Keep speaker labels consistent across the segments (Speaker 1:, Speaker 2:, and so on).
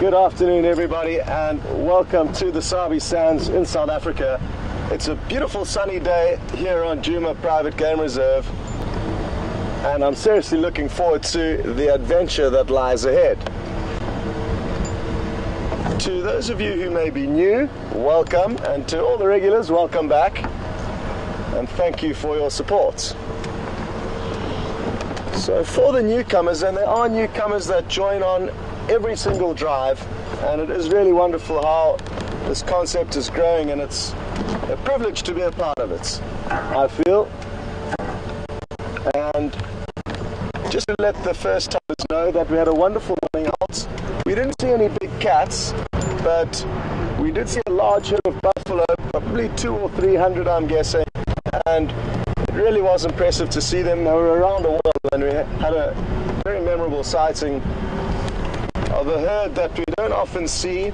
Speaker 1: Good afternoon, everybody, and welcome to the Sabi Sands in South Africa. It's a beautiful sunny day here on Kunyuma Private Game Reserve, and I'm seriously looking forward to the adventure that lies ahead. To those of you who may be new, welcome, and to all the regulars, welcome back, and thank you for your support. So for the newcomers, and there are newcomers that join on every single drive, and it is really wonderful how this concept is growing, and it's a privilege to be a part of it, I feel. And just to let the first timers know that we had a wonderful morning out. We didn't see any big cats, but we did see a large herd of buffalo, probably 200 or 300 I'm guessing, and it really was impressive to see them. They were around the world, and we had a very memorable sighting of a herd that we don't often see.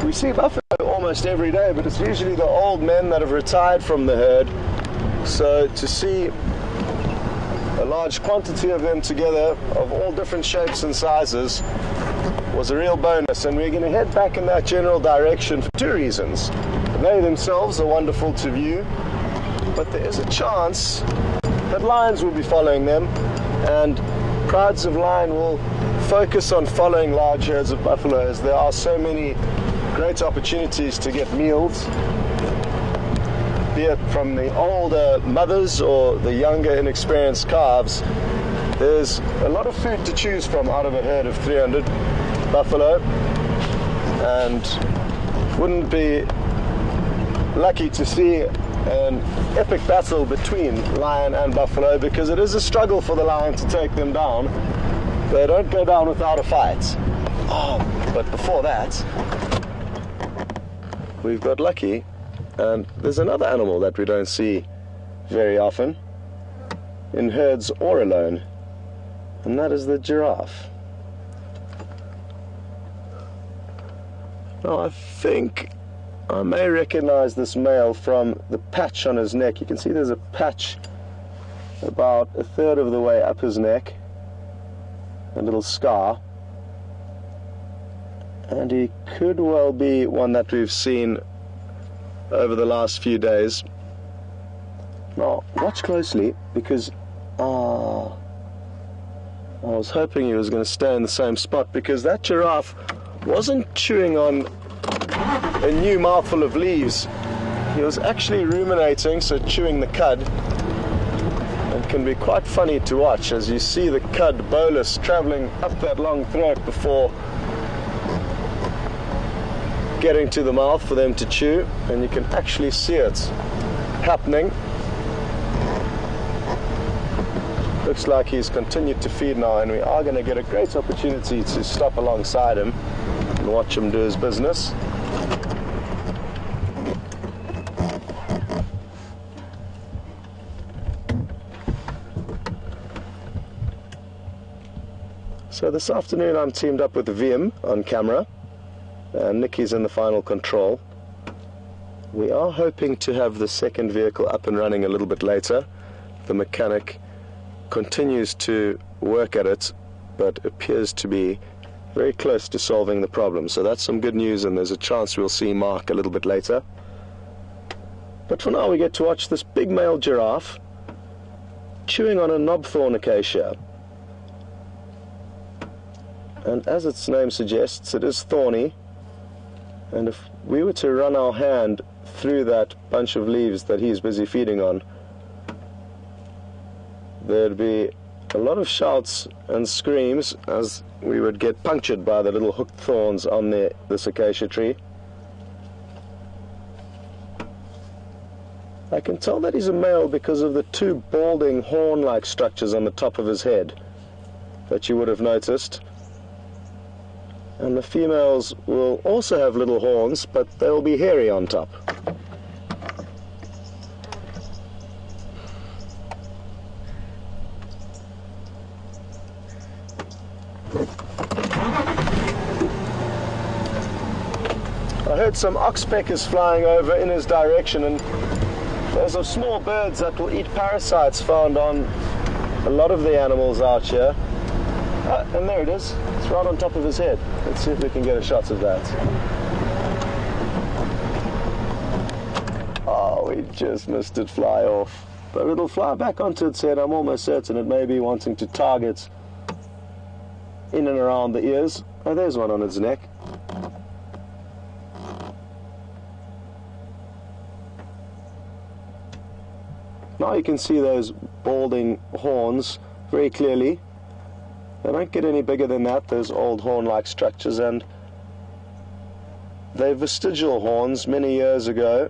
Speaker 1: We see buffalo almost every day, but it's usually the old men that have retired from the herd. So to see a large quantity of them together, of all different shapes and sizes, was a real bonus, and we're going to head back in that general direction for two reasons. They themselves are wonderful to view, but there is a chance that lions will be following them, and prides of lion will focus on following large herds of buffalo, as there are so many great opportunities to get meals, be it from the older mothers or the younger inexperienced calves. There's a lot of food to choose from out of a herd of 300 buffalo, and wouldn't be lucky to see an epic battle between lion and buffalo, because it is a struggle for the lion to take them down. They don't go down without a fight. But before that, we've got lucky, and there's another animal that we don't see very often, in herds or alone, and that is the giraffe. Now I think I may recognize this male from the patch on his neck. You can see there's a patch about a third of the way up his neck, a little scar, and he could well be one that we've seen over the last few days. Now watch closely, because I was hoping he was going to stay in the same spot, because that giraffe wasn't chewing on a new mouthful of leaves. He was actually ruminating, so chewing the cud. It can be quite funny to watch as you see the cud bolus traveling up that long throat before getting to the mouth for them to chew, and you can actually see it happening. Looks like he's continued to feed now, and we are going to get a great opportunity to stop alongside him and watch him do his business. So this afternoon I'm teamed up with Wium on camera, and Nikki's in the final control. We are hoping to have the second vehicle up and running a little bit later. The mechanic continues to work at it, but appears to be very close to solving the problem. So that's some good news, and there's a chance we'll see Mark a little bit later. But for now we get to watch this big male giraffe chewing on a knobthorn acacia. And as its name suggests, it is thorny, and if we were to run our hand through that bunch of leaves that he's busy feeding on, there'd be a lot of shouts and screams, as we would get punctured by the little hooked thorns on this acacia tree. I can tell that he's a male because of the two balding horn-like structures on the top of his head that you would have noticed. And the females will also have little horns, but they'll be hairy on top. I heard some oxpeckers flying over in his direction, and those are small birds that will eat parasites found on a lot of the animals out here. Ah, and there it is. It's right on top of his head. Let's see if we can get a shot of that. Oh, we just missed it fly off. But it'll fly back onto its head. I'm almost certain it may be wanting to target in and around the ears. Oh, there's one on its neck. Now you can see those balding horns very clearly. They don't get any bigger than that, those old horn-like structures, and they're vestigial horns. Many years ago,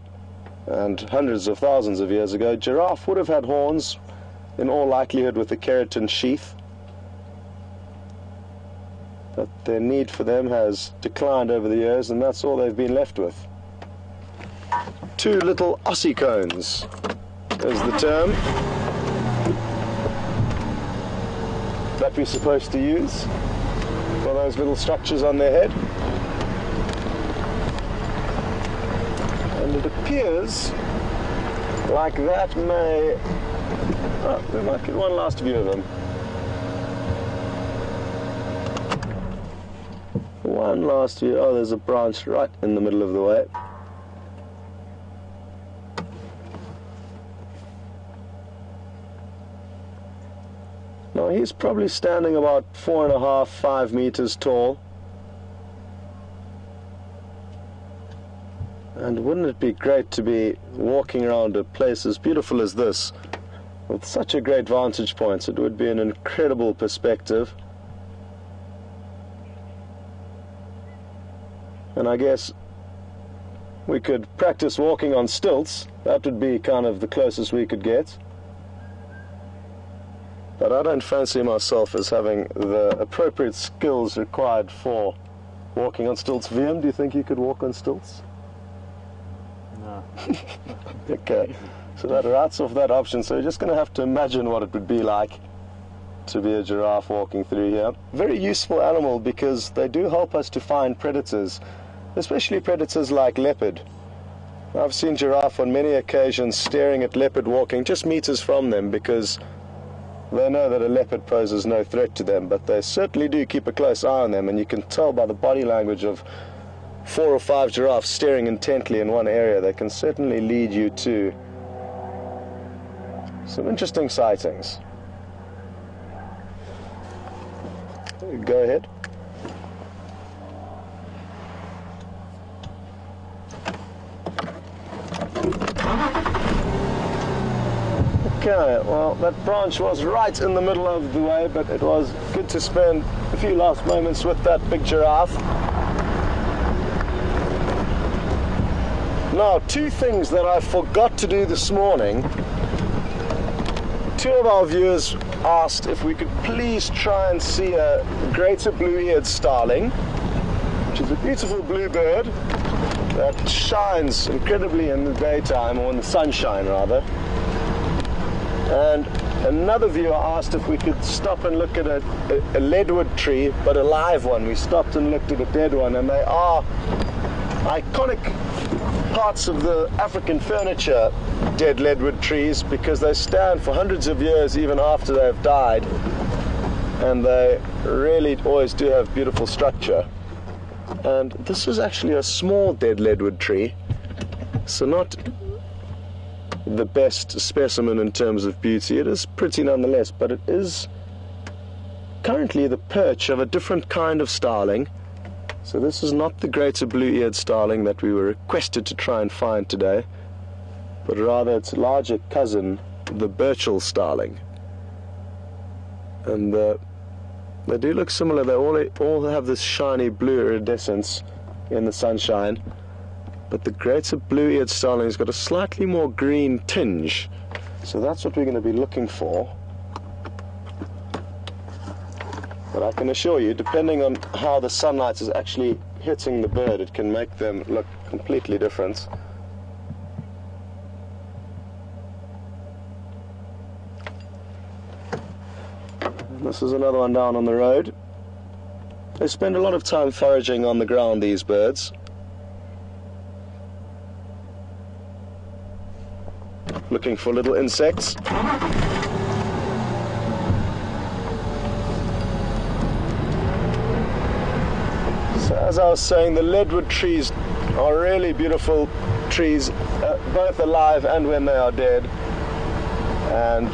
Speaker 1: and hundreds of thousands of years ago, giraffe would have had horns, in all likelihood with a keratin sheath. But their need for them has declined over the years, and that's all they've been left with. Two little ossicones is the term that we're supposed to use for those little structures on their head. And it appears like that may... Oh, we might get one last view of them. One last view. Oh, there's a branch right in the middle of the way. Now he's probably standing about 4.5, 5 meters tall. And wouldn't it be great to be walking around a place as beautiful as this with such a great vantage point? It would be an incredible perspective. And I guess we could practice walking on stilts. That would be kind of the closest we could get. But I don't fancy myself as having the appropriate skills required for walking on stilts. Wium, do you think you could walk on stilts?
Speaker 2: No.
Speaker 1: Okay, so that writes off that option. So you're just going to have to imagine what it would be like to be a giraffe walking through here. Very useful animal because they do help us to find predators, especially predators like leopard. I've seen giraffe on many occasions staring at leopard walking just meters from them because they know that a leopard poses no threat to them, but they certainly do keep a close eye on them, and you can tell by the body language of 4 or 5 giraffes staring intently in one area. They can certainly lead you to some interesting sightings. Go ahead. Okay, well, that branch was right in the middle of the way, but it was good to spend a few last moments with that big giraffe. Now, 2 things that I forgot to do this morning. 2 of our viewers asked if we could please try and see a greater blue-eared starling, which is a beautiful blue bird that shines incredibly in the daytime, or in the sunshine rather. And another viewer asked if we could stop and look at a leadwood tree, but a live one. We stopped and looked at a dead one, and they are iconic parts of the African furniture, dead leadwood trees, because they stand for hundreds of years even after they've died, and they really always do have beautiful structure. And this is actually a small dead leadwood tree, so not the best specimen in terms of beauty. It is pretty nonetheless, but it is currently the perch of a different kind of starling. So this is not the greater blue-eared starling that we were requested to try and find today, but rather its larger cousin, the Burchell starling. And they do look similar. They all have this shiny blue iridescence in the sunshine, but the greater blue-eared starling has got a slightly more green tinge. So that's what we're going to be looking for. But I can assure you, depending on how the sunlight is actually hitting the bird, it can make them look completely different. And this is another one down on the road. They spend a lot of time foraging on the ground, these birds. Looking for little insects. So as I was saying, the leadwood trees are really beautiful trees, both alive and when they are dead. And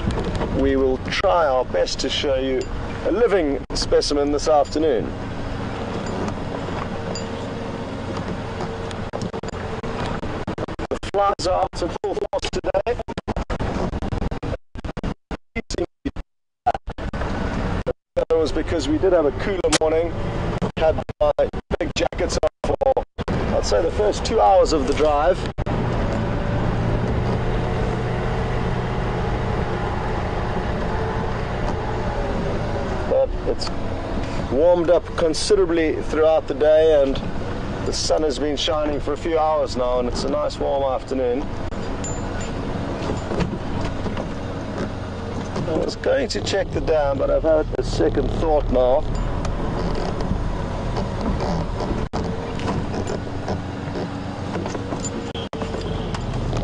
Speaker 1: we will try our best to show you a living specimen this afternoon. The flies are out in full force today. That was because we did have a cooler morning. Had my big jackets on for, I'd say, the first 2 hours of the drive. But it's warmed up considerably throughout the day, and the sun has been shining for a few hours now, and it's a nice warm afternoon. I was going to check the dam, but I've had a second thought now.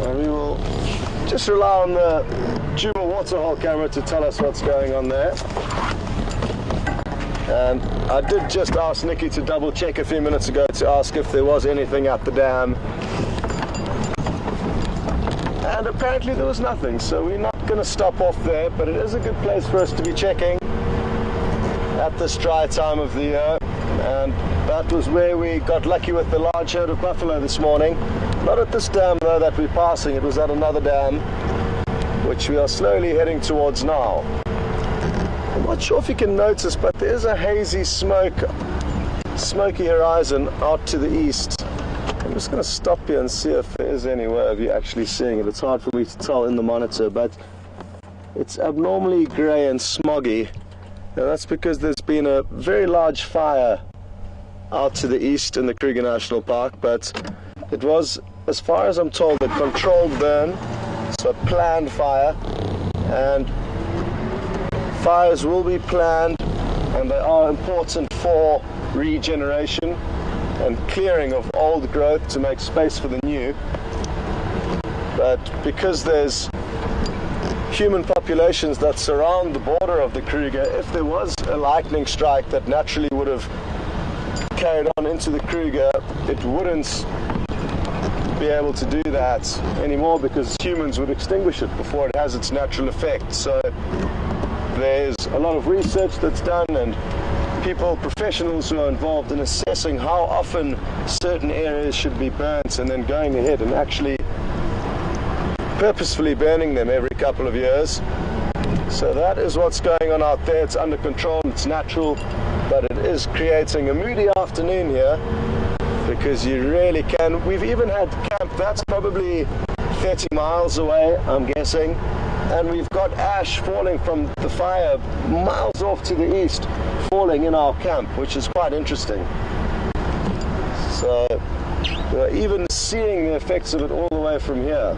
Speaker 1: And we will just rely on the Kunyuma waterhole camera to tell us what's going on there. And I did just ask Nikki to double check a few minutes ago to ask if there was anything at the dam. And apparently there was nothing, so we're not going to stop off there, but it is a good place for us to be checking at this dry time of the year. And that was where we got lucky with the large herd of buffalo this morning. Not at this dam though that we're passing, it was at another dam, which we are slowly heading towards now. I'm not sure if you can notice, but there is a hazy smoky horizon out to the east. I'm just going to stop here and see if there is any way of you actually seeing it. It's hard for me to tell in the monitor, but it's abnormally grey and smoggy. Now that's because there's been a very large fire out to the east in the Kruger National Park, but it was, as far as I'm told, a controlled burn, so a planned fire, and fires will be planned, and they are important for regeneration and clearing of old growth to make space for the new. But because there's human populations that surround the border of the Kruger, if there was a lightning strike that naturally would have carried on into the Kruger, it wouldn't be able to do that anymore because humans would extinguish it before it has its natural effect. So there's a lot of research that's done, and people, professionals who are involved in assessing how often certain areas should be burnt, and then going ahead and actually purposefully burning them every couple of years. So that is what's going on out there. It's under control, it's natural, but it is creating a moody afternoon here because you really can. We've even had camp that's probably 30 miles away, I'm guessing, and we've got ash falling from the fire miles off to the east, falling in our camp, which is quite interesting. So we're even seeing the effects of it all the way from here.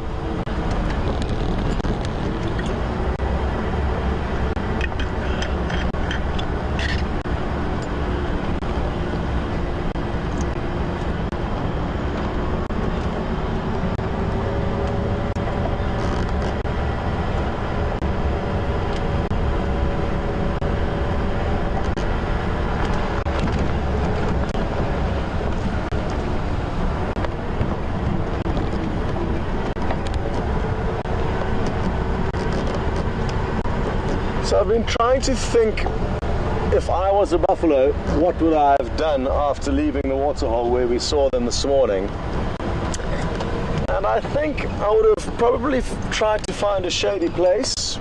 Speaker 1: So I've been trying to think, if I was a buffalo, what would I have done after leaving the waterhole where we saw them this morning? And I think I would have probably tried to find a shady place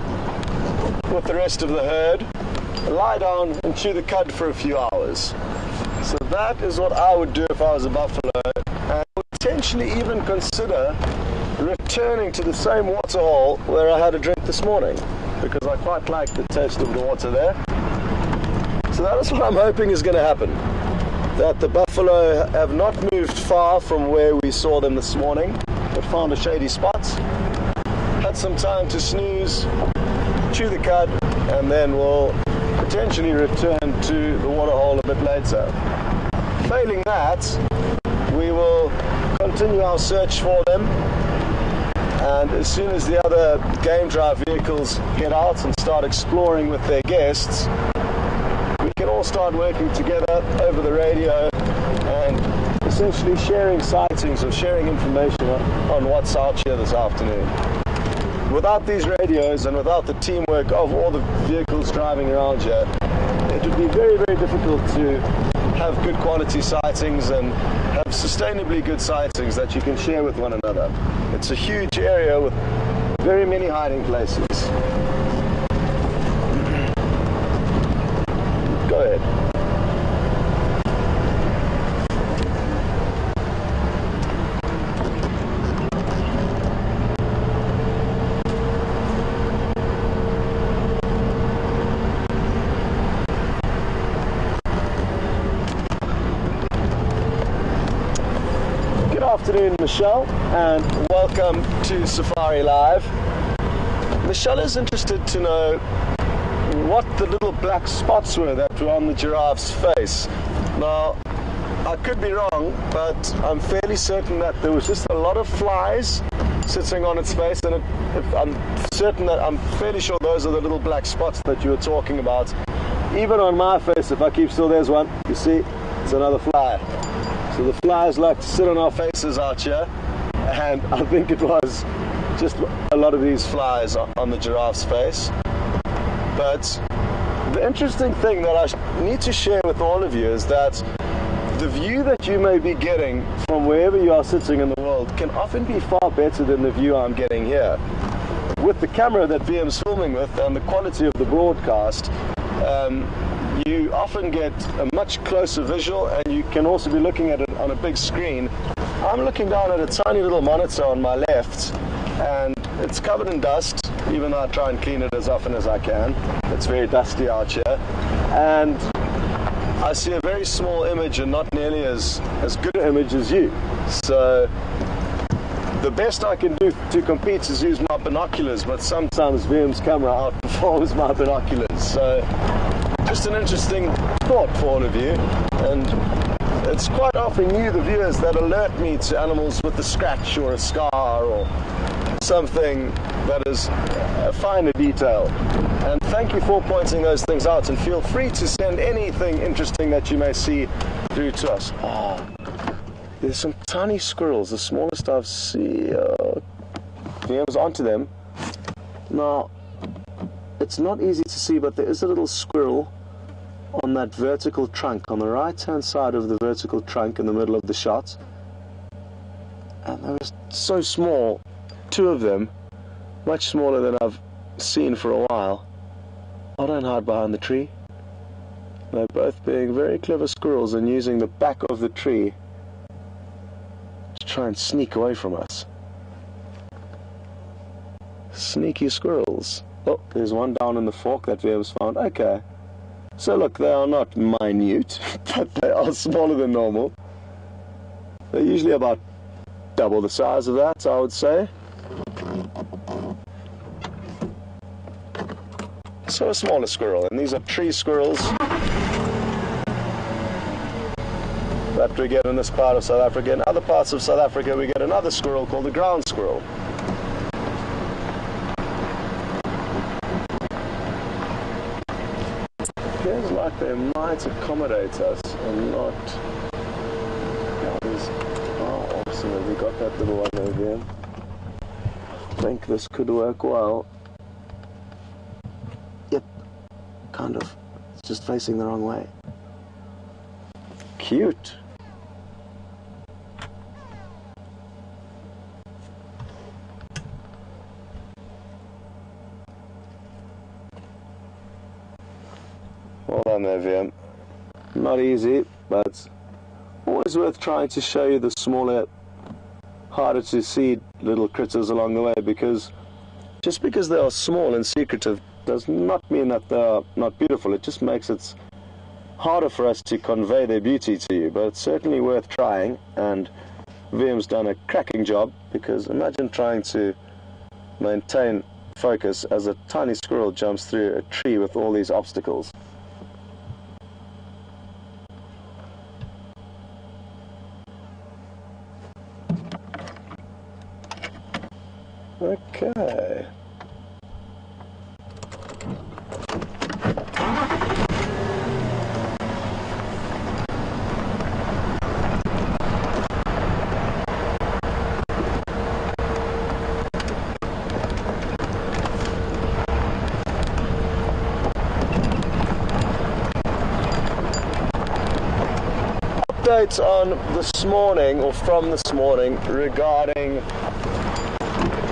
Speaker 1: with the rest of the herd, lie down and chew the cud for a few hours. So that is what I would do if I was a buffalo, and potentially even consider returning to the same waterhole where I had a drink this morning, because I quite like the taste of the water there. So that is what I'm hoping is going to happen, that the buffalo have not moved far from where we saw them this morning, but found a shady spot, had some time to snooze, chew the cud, and then we'll potentially return to the waterhole a bit later. Failing that, we will continue our search for them, and as soon as the other game drive vehicles get out and start exploring with their guests, we can all start working together over the radio essentially sharing sightings or sharing information on what's out here this afternoon. Without these radios and without the teamwork of all the vehicles driving around here, it would be very, very difficult to have good quality sightings and have sustainably good sightings that you can share with one another. It's a huge area with very many hiding places. Go ahead. Good afternoon, Michelle, and welcome to Safari Live. Michelle is interested to know what the little black spots were that were on the giraffe's face. Now, I could be wrong, but I'm fairly certain that there was just a lot of flies sitting on its face, and I'm fairly sure those are the little black spots that you were talking about. Even on my face, if I keep still, there's one. You see, it's another fly. So the flies like to sit on our faces out here, and I think it was just a lot of these flies on the giraffe's face. But the interesting thing that I need to share with all of you is that the view that you may be getting from wherever you are sitting in the world can often be far better than the view I'm getting here. With the camera that VM's filming with and the quality of the broadcast, you often get a much closer visual, and you can also be looking at it on a big screen. I'm looking down at a tiny little monitor on my left, and it's covered in dust, even though I try and clean it as often as I can. It's very dusty out here, and I see a very small image and not nearly as good an image as you. So the best I can do to compete is use my binoculars, but sometimes VM's camera outperforms my binoculars. So just an interesting thought for all of you, and it's quite often you, the viewers, that alert me to animals with a scratch or a scar or something that is a finer detail. And thank you for pointing those things out, and feel free to send anything interesting that you may see through to us. Oh, there's some tiny squirrels, the smallest I've seen. VM's onto them. Now, it's not easy to see, but there is a little squirrel on that vertical trunk, on the right hand side of the vertical trunk in the middle of the shot. And they were so small, two of them, much smaller than I've seen for a while. I don't hide behind the tree. They're both being very clever squirrels and using the back of the tree to try and sneak away from us. Sneaky squirrels. Oh, there's one down in the fork that VM's found. Okay. So look, they are not minute, but they are smaller than normal. They're usually about double the size of that, I would say. So a smaller squirrel, and these are tree squirrels that we get in this part of South Africa. In other parts of South Africa we get another squirrel called the ground squirrel. Feels like they might accommodate us and not. Oh, awesome. Have we got that little one over here? I think this could work well. Yep, kind of. It's just facing the wrong way. Cute. Well done there, VM. Not easy, but always worth trying to show you the smaller, harder to see little critters along the way, because just because they are small and secretive does not mean that they are not beautiful. It just makes it harder for us to convey their beauty to you, but it's certainly worth trying, and VM's done a cracking job, because imagine trying to maintain focus as a tiny squirrel jumps through a tree with all these obstacles. Okay. update on this morning, or from this morning, regarding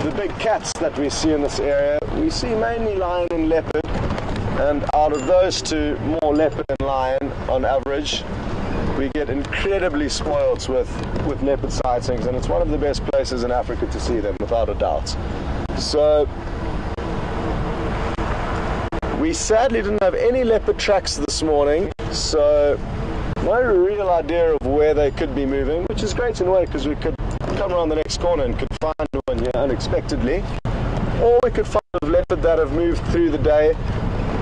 Speaker 1: the big cats that we see in this area. We see mainly lion and leopard, and out of those two, more leopard and lion on average. We get incredibly spoiled with leopard sightings, and it's one of the best places in Africa to see them, without a doubt. So we sadly didn't have any leopard tracks this morning, so no real idea of where they could be moving, which is great in a way, because we could come around the next corner and could find one here unexpectedly, or we could find a leopard that have moved through the day.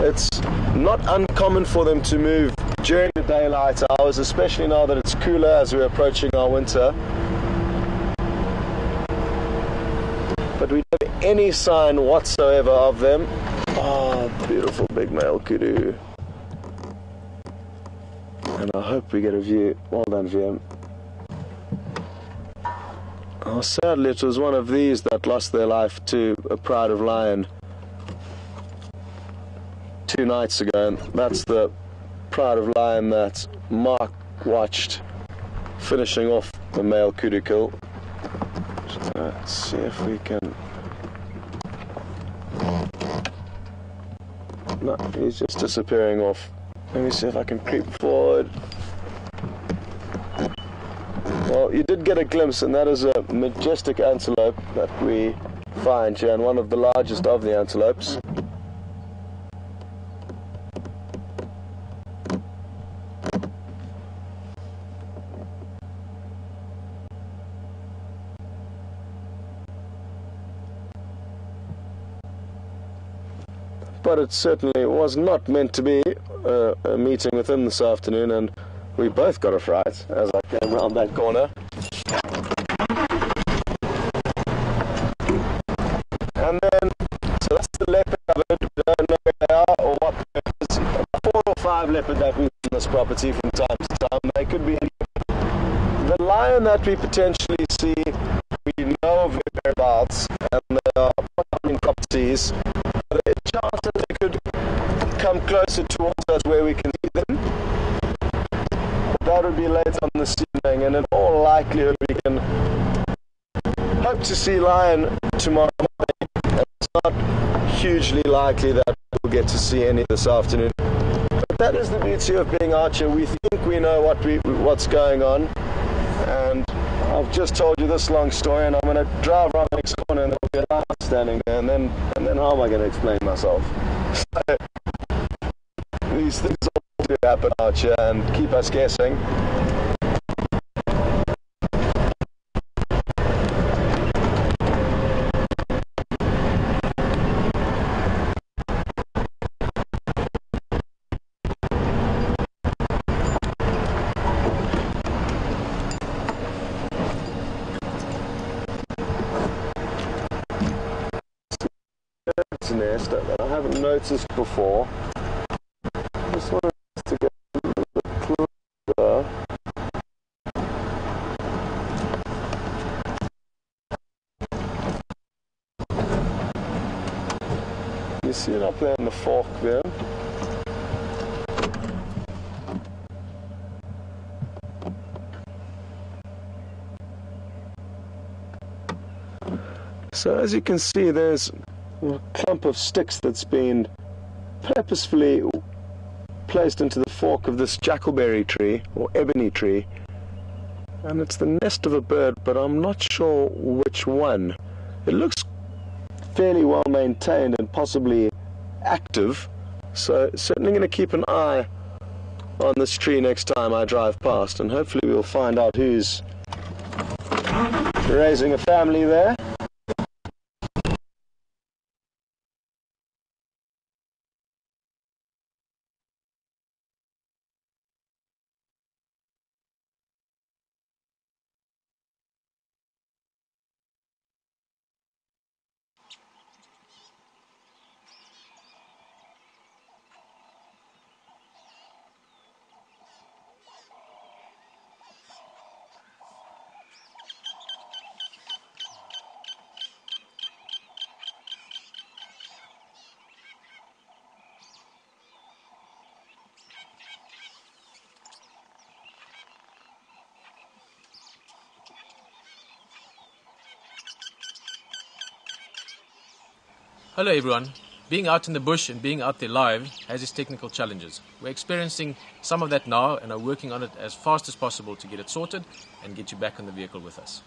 Speaker 1: It's not uncommon for them to move during the daylight hours, especially now that it's cooler as we're approaching our winter. But we don't have any sign whatsoever of them. Oh, beautiful big male kudu. And I hope we get a view. Well done, Wium. Oh, sadly it was one of these that lost their life to a pride of lion 2 nights ago, and that's the pride of lion that Mark watched finishing off the male kudu kill. So let's see if we can. No, he's just disappearing off. Let me see if I can creep forward. Well, you did get a glimpse, and that is a majestic antelope that we find here, and one of the largest of the antelopes. But it certainly was not meant to be a meeting with him this afternoon, and we both got a fright as I came around that corner. And then, so that's the leopard covered. We don't know where they are or what there is. 4 or 5 leopard that we see on this property from time to time. They could be any. The lion that we potentially see, we know of their whereabouts, and they are on properties. There's a chance that they could come closer towards us where we can see them. That would be late on this evening, and in all likelihood we can hope to see lion tomorrow morning. It's not hugely likely that we'll get to see any this afternoon. But that is the beauty of being out here. We think we know what's going on, and I've just told you this long story, and I'm going to drive around the next corner and there'll be a lion standing there, and then how am I going to explain myself? So, these things all do happen out here and keep us guessing. Nest that I haven't noticed before. Just wanted to get a little bit closer. You see it up there in the fork there? So as you can see, there's a clump of sticks that's been purposefully placed into the fork of this jackalberry tree, or ebony tree, and it's the nest of a bird, but I'm not sure which one. It looks fairly well maintained and possibly active, so certainly going to keep an eye on this tree next time I drive past, and hopefully we'll find out who's raising a family there.
Speaker 2: Hello everyone. Being out in the bush and being out there live has its technical challenges. We're experiencing some of that now and are working on it as fast as possible to get it sorted and get you back on the vehicle with us.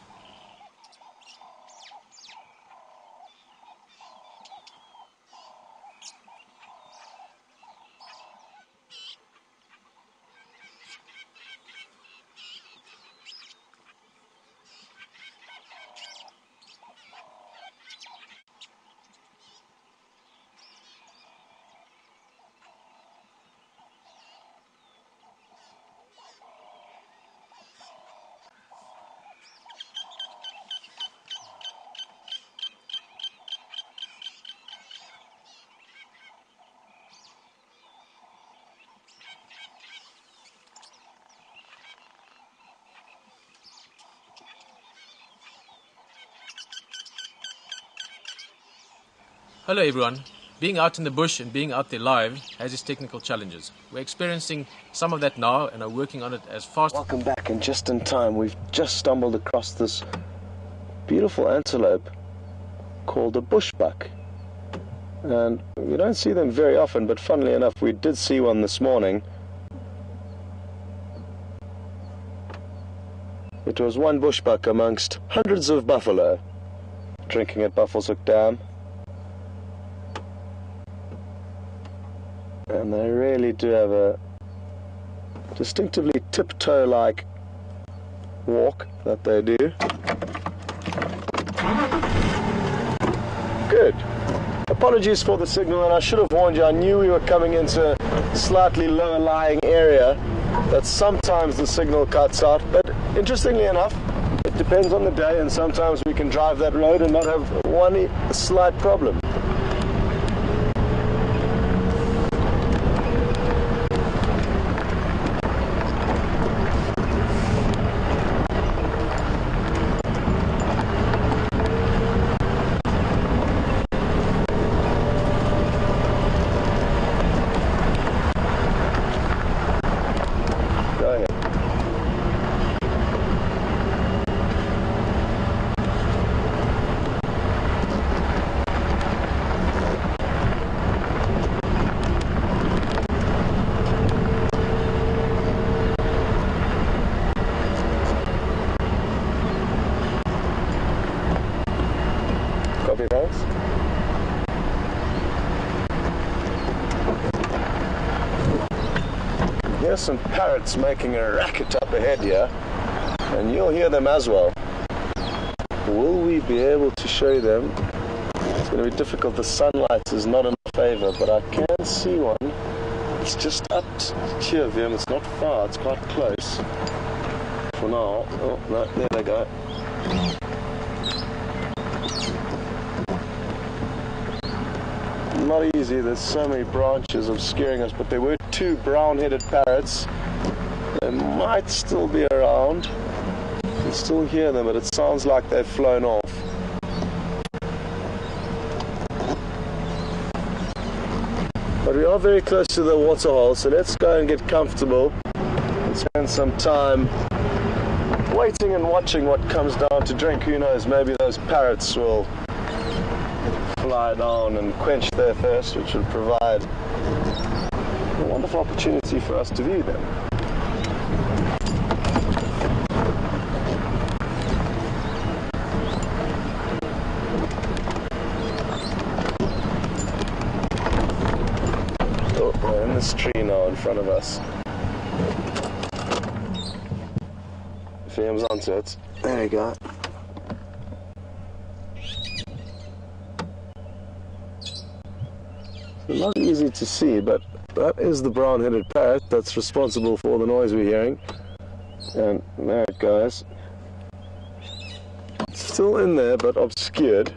Speaker 2: Hello everyone. Being out in the bush and being out there live has its technical challenges. We're experiencing some of that now and are working on it as fast.
Speaker 1: Welcome back, and just in time. We've just stumbled across this beautiful antelope called a bushbuck. And you don't see them very often, but funnily enough, we did see one this morning. It was one bushbuck amongst hundreds of buffalo drinking at Buffelshoek Dam. And they really do have a distinctively tiptoe-like walk that they do. Good. Apologies for the signal, and I should have warned you. I knew we were coming into a slightly lower lying area that sometimes the signal cuts out, but interestingly enough, it depends on the day, and sometimes we can drive that road and not have one slight problem. Here's some parrots making a racket up ahead here, and you'll hear them as well. Will we be able to show them? It's going to be difficult. The sunlight is not in favor, but I can see one. It's just up here, Wium. It's not far. It's quite close. For now. Oh, no, there they go. Not easy. There's so many branches obscuring us, but there were two brown-headed parrots. They might still be around. You can still hear them, but it sounds like they've flown off. But we are very close to the waterhole, so let's go and get comfortable and spend some time waiting and watching what comes down to drink. Who knows, maybe those parrots will fly down and quench their thirst, which will provide a wonderful opportunity for us to view them. Oh, they're in this tree now in front of us. Wium's onto it. There we go. Not easy to see, but that is the brown-headed parrot that's responsible for all the noise we're hearing. And there it goes. It's still in there, but obscured.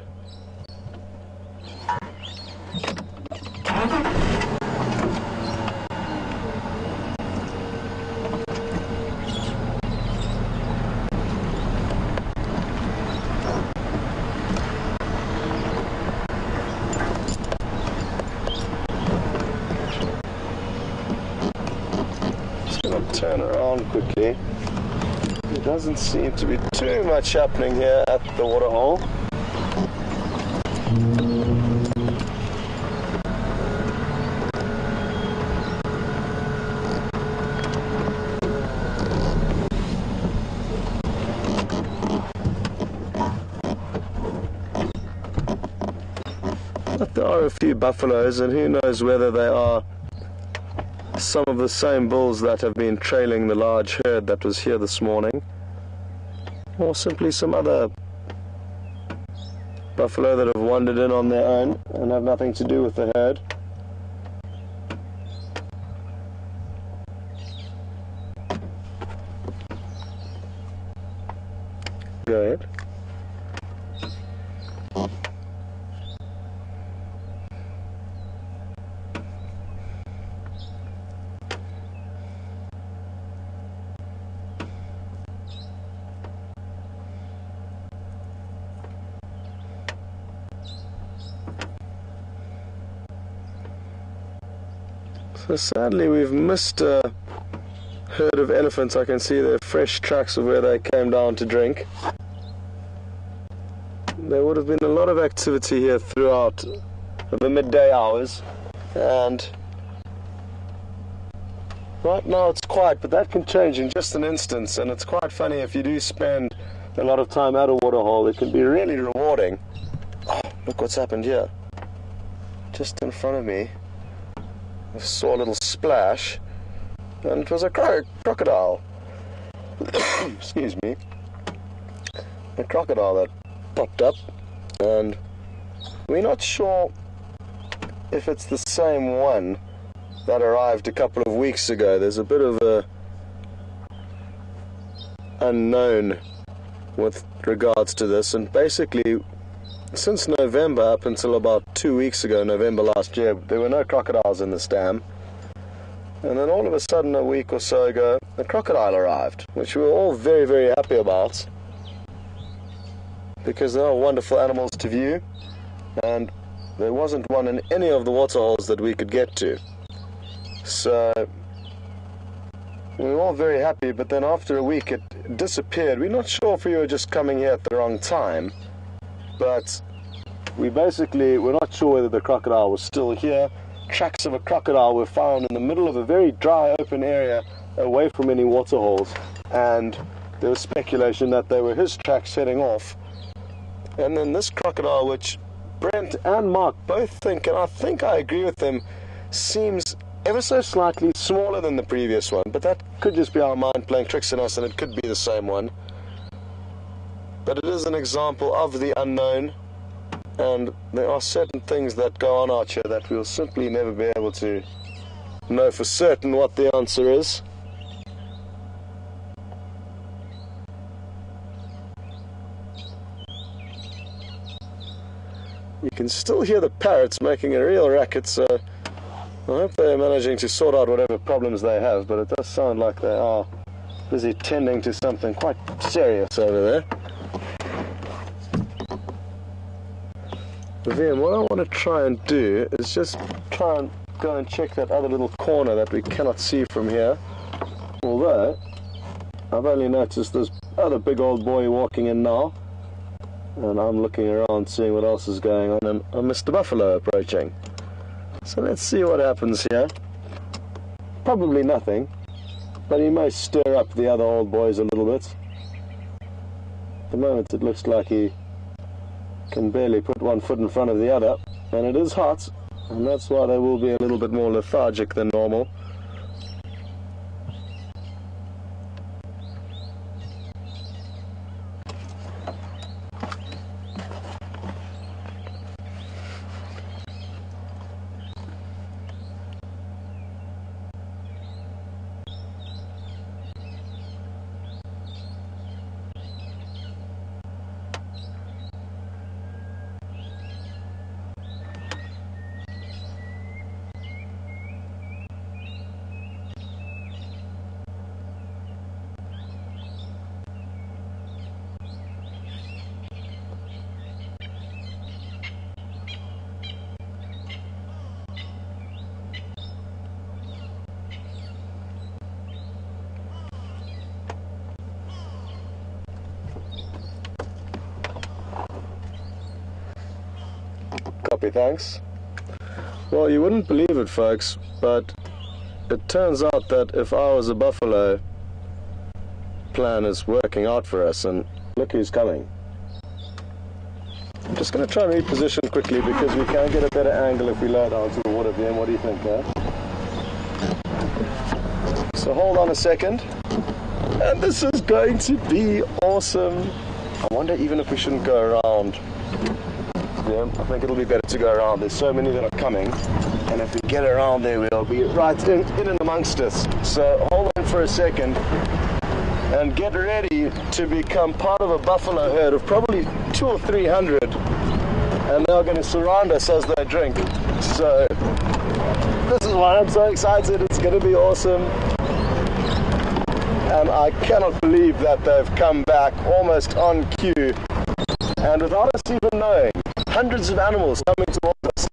Speaker 1: Turn around quickly. There doesn't seem to be too much happening here at the waterhole. there are a few buffaloes, and who knows whether they are some of the same bulls that have been trailing the large herd that was here this morning, or simply some other buffalo that have wandered in on their own and have nothing to do with the herd. Go ahead. So sadly we've missed a herd of elephants. I can see the fresh tracks of where they came down to drink. There would have been a lot of activity here throughout the midday hours, and right now it's quiet, but that can change in just an instant. And it's quite funny, if you do spend a lot of time at a waterhole, it can be really rewarding. Oh, look what's happened here. Just in front of me I saw a little splash, and it was a crocodile. Excuse me. A crocodile that popped up, and we're not sure if it's the same one that arrived a couple of weeks ago. There's a bit of a unknown with regards to this, and basically since November up until about 2 weeks ago, November last year, there were no crocodiles in this dam. And then all of a sudden, a week or so ago, a crocodile arrived, which we were all very, very happy about, because they are wonderful animals to view, and there wasn't one in any of the waterholes that we could get to. So we were all very happy, but then after a week it disappeared. We're not sure if we were just coming here at the wrong time, but we basically were not sure whether the crocodile was still here. Tracks of a crocodile were found in the middle of a very dry open area away from any waterholes, and there was speculation that they were his tracks heading off. And then this crocodile, which Brent and Mark both think, and I think I agree with them, seems ever so slightly smaller than the previous one, but that could just be our mind playing tricks on us, and it could be the same one. But it is an example of the unknown, and there are certain things that go on out here that we'll simply never be able to know for certain what the answer is. You can still hear the parrots making a real racket, so I hope they're managing to sort out whatever problems they have, but it does sound like they are busy tending to something quite serious over there. Then what I want to try and do is just try and go and check that other little corner that we cannot see from here. Although I've only noticed this other big old boy walking in now, and I'm looking around seeing what else is going on, and I missed the buffalo approaching. So let's see what happens here. Probably nothing, but he may stir up the other old boys a little bit. At the moment it looks like he can barely put one foot in front of the other, and it is hot, and that's why they will be a little bit more lethargic than normal. Copy, thanks. Well, you wouldn't believe it, folks, but it turns out that if I was a buffalo, plan is working out for us, and look who's coming. Just just going to try and reposition quickly because we can get a better angle if we lower down to the water then. What do you think, eh? So hold on a second. And this is going to be awesome. I wonder even if we shouldn't go around. Yeah, I think it'll be better to go around. There's so many that are coming. And if we get around there, we'll be right in and amongst us. So hold on for a second. And get ready to become part of a buffalo herd of probably 200 or 300. And they're going to surround us as they drink. So this is why I'm so excited. It's going to be awesome. And I cannot believe that they've come back almost on cue. And without us even knowing, hundreds of animals coming towards us.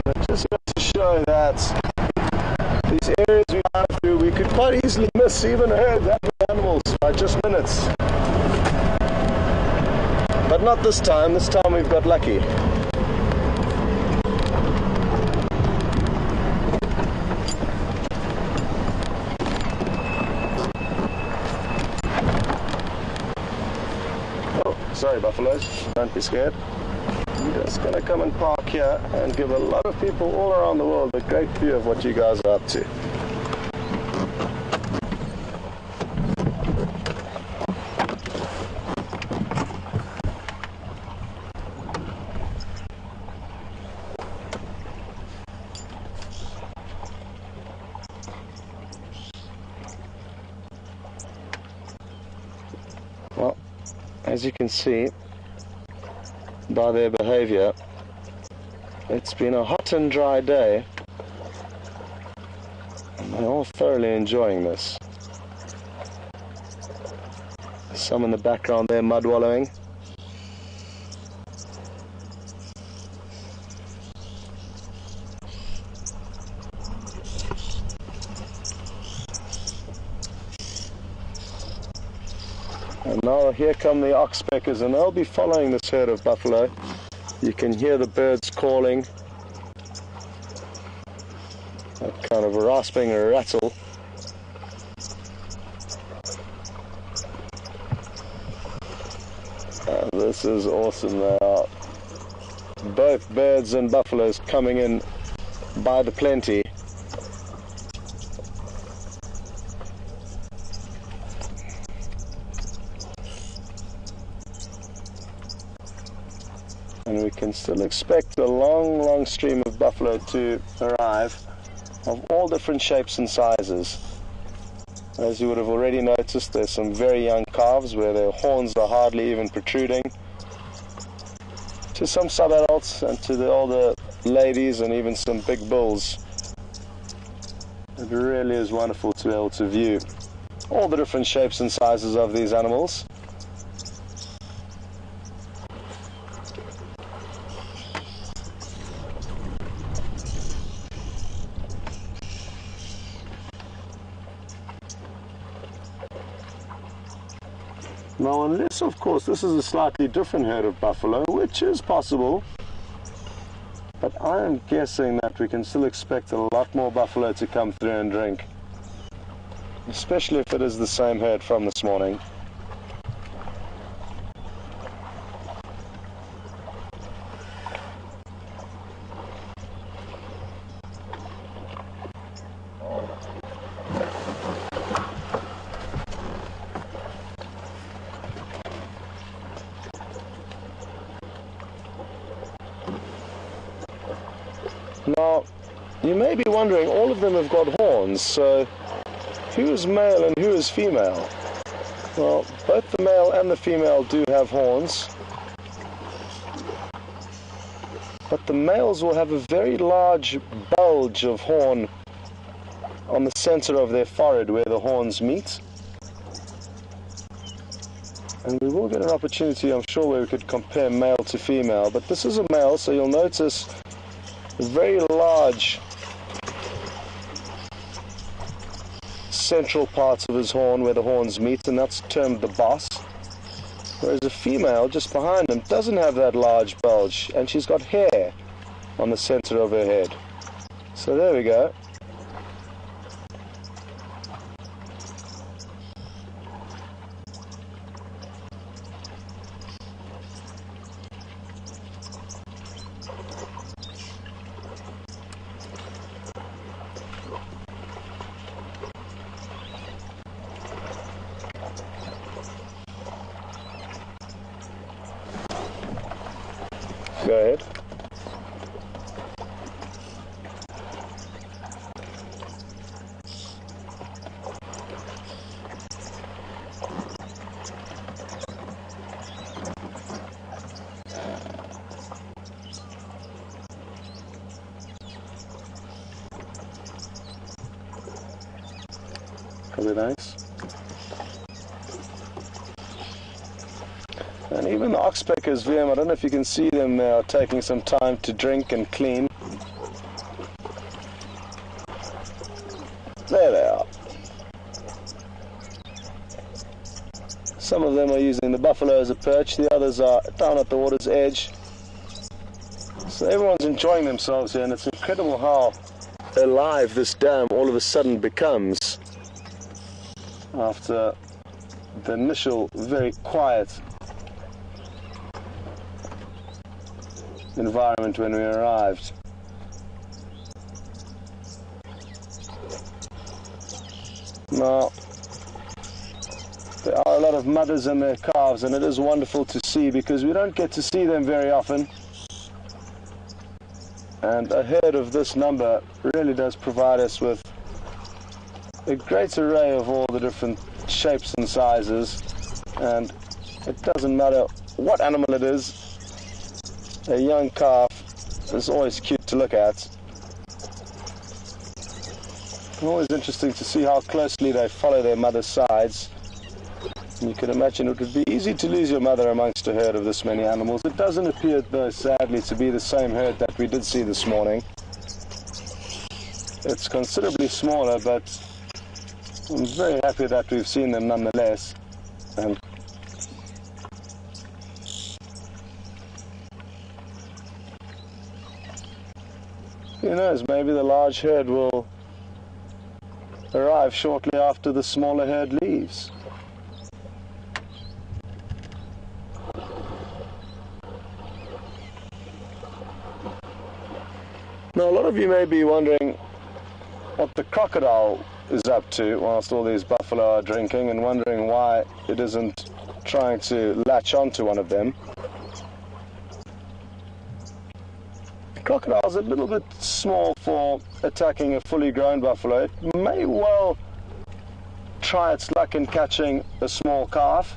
Speaker 1: But just to show that these areas we drive through, we could quite easily miss even a herd that many animals by just minutes. But not this time. This time we've got lucky. Sorry, buffaloes, don't be scared. I'm just going to come and park here and give a lot of people all around the world a great view of what you guys are up to. Well, as you can see by their behavior, it's been a hot and dry day, and they're all thoroughly enjoying this. Some in the background there mud wallowing. And now here come the oxpeckers, and they'll be following this herd of buffalo. You can hear the birds calling. That kind of rasping a rattle. This is awesome. They are both birds and buffaloes coming in by the plenty. And we can still expect a long stream of buffalo to arrive, of all different shapes and sizes. As you would have already noticed, there's some very young calves where their horns are hardly even protruding, to some sub-adults and to the older ladies and even some big bulls. It really is wonderful to be able to view all the different shapes and sizes of these animals. Now, unless, of course, this is a slightly different herd of buffalo, which is possible, but I am guessing that we can still expect a lot more buffalo to come through and drink, especially if it is the same herd from this morning. Now, you may be wondering, all of them have got horns, so who is male and who is female? Well, both the male and the female do have horns, but the males will have a very large bulge of horn on the center of their forehead where the horns meet. And we will get an opportunity, I'm sure, where we could compare male to female, but this is a male, so you'll notice very large central parts of his horn where the horns meet, and that's termed the boss. Whereas a female just behind him doesn't have that large bulge, and she's got hair on the center of her head. So there we go. Go ahead. Probably nice. And even the oxpeckers, Wium, I don't know if you can see them, they are taking some time to drink and clean. There they are. Some of them are using the buffalo as a perch, the others are down at the water's edge. So everyone's enjoying themselves here, and it's incredible how alive this dam all of a sudden becomes after the initial very quiet environment when we arrived. Now, there are a lot of mothers and their calves, and it is wonderful to see because we don't get to see them very often. And a herd of this number really does provide us with a great array of all the different shapes and sizes, and it doesn't matter what animal it is. A young calf is always cute to look at. Always interesting to see how closely they follow their mother's sides. And you can imagine it would be easy to lose your mother amongst a herd of this many animals. It doesn't appear, though, sadly, to be the same herd that we did see this morning. It's considerably smaller, but I'm very happy that we've seen them nonetheless. And who knows, maybe the large herd will arrive shortly after the smaller herd leaves. Now, a lot of you may be wondering what the crocodile is up to whilst all these buffalo are drinking, and wondering why it isn't trying to latch onto one of them. The crocodile's a little bit small for attacking a fully grown buffalo. It may well try its luck in catching a small calf,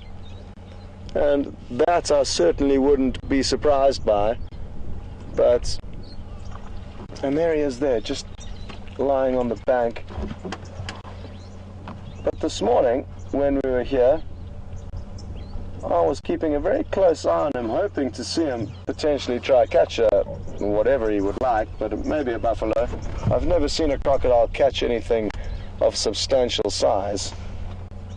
Speaker 1: and that I certainly wouldn't be surprised by. But, and there he is there, just lying on the bank. But this morning, when we were here, I was keeping a very close eye on him, hoping to see him potentially try catch whatever he would like, but maybe a buffalo. I've never seen a crocodile catch anything of substantial size.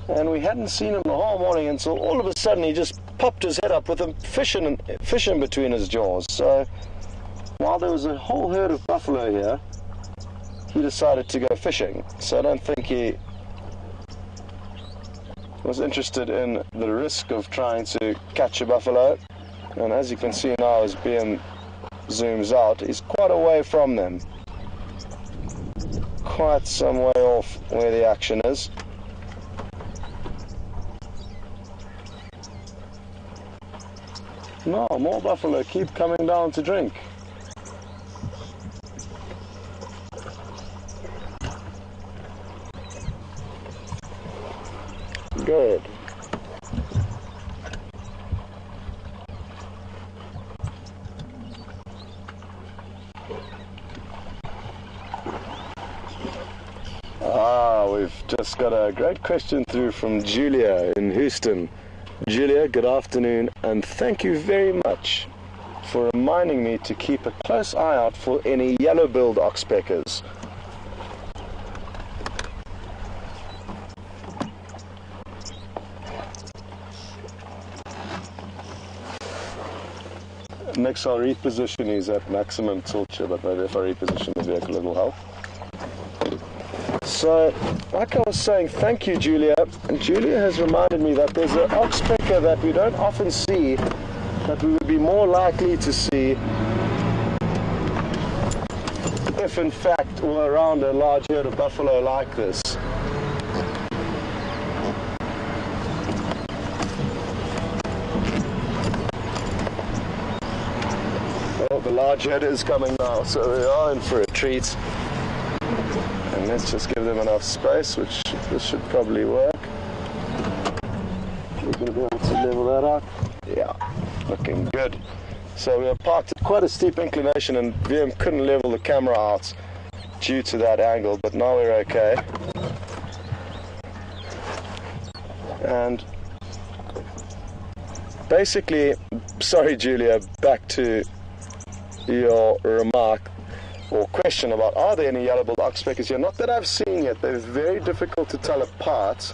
Speaker 1: And we hadn't seen him the whole morning until all of a sudden he just popped his head up with a fish in between his jaws. So while there was a whole herd of buffalo here, he decided to go fishing. So I don't think he was interested in the risk of trying to catch a buffalo. And as you can see now, as Wium zooms out, he's quite away from them, quite some way off where the action is. No, more buffalo keep coming down to drink. Good. We've just got a great question through from Julia in Houston. Julia, good afternoon, and thank you very much for reminding me to keep a close eye out for any yellow-billed oxpeckers. Next I'll reposition, he's at maximum tilt here, but maybe if I reposition the vehicle it'll help. So, like I was saying, thank you, Julia. And Julia has reminded me that there's an oxpecker that we don't often see, that we would be more likely to see if in fact we're around a large herd of buffalo like this. Oh, the large head is coming now, so we are in for a treat. And let's just give them enough space, which this should probably work. We're going to be able to level that out. Yeah, looking good. So we are parked at quite a steep inclination, and Wium couldn't level the camera out due to that angle, but now we're okay. And basically, sorry Julia, back to your remark or question about are there any yellow-billed oxpeckers here? Not that I've seen yet. They're very difficult to tell apart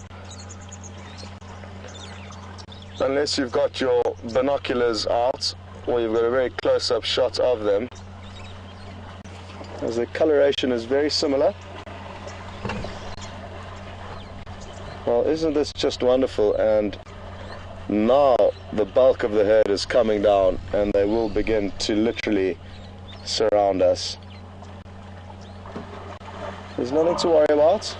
Speaker 1: unless you've got your binoculars out or you've got a very close-up shot of them, as the coloration is very similar. Well, isn't this just wonderful? And now the bulk of the herd is coming down and they will begin to literally surround us. There's nothing to worry about,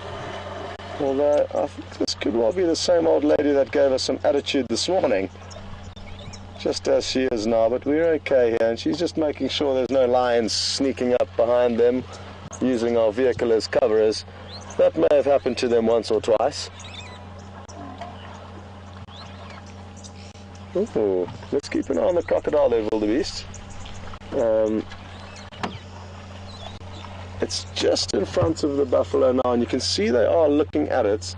Speaker 1: although I think this could well be the same old lady that gave us some attitude this morning, just as she is now, but we're okay here, and she's just making sure there's no lions sneaking up behind them using our vehicle as coverers. That may have happened to them once or twice. Ooh, let's keep an eye on the crocodile there, wildebeest. It's just in front of the buffalo now, and you can see they are looking at it.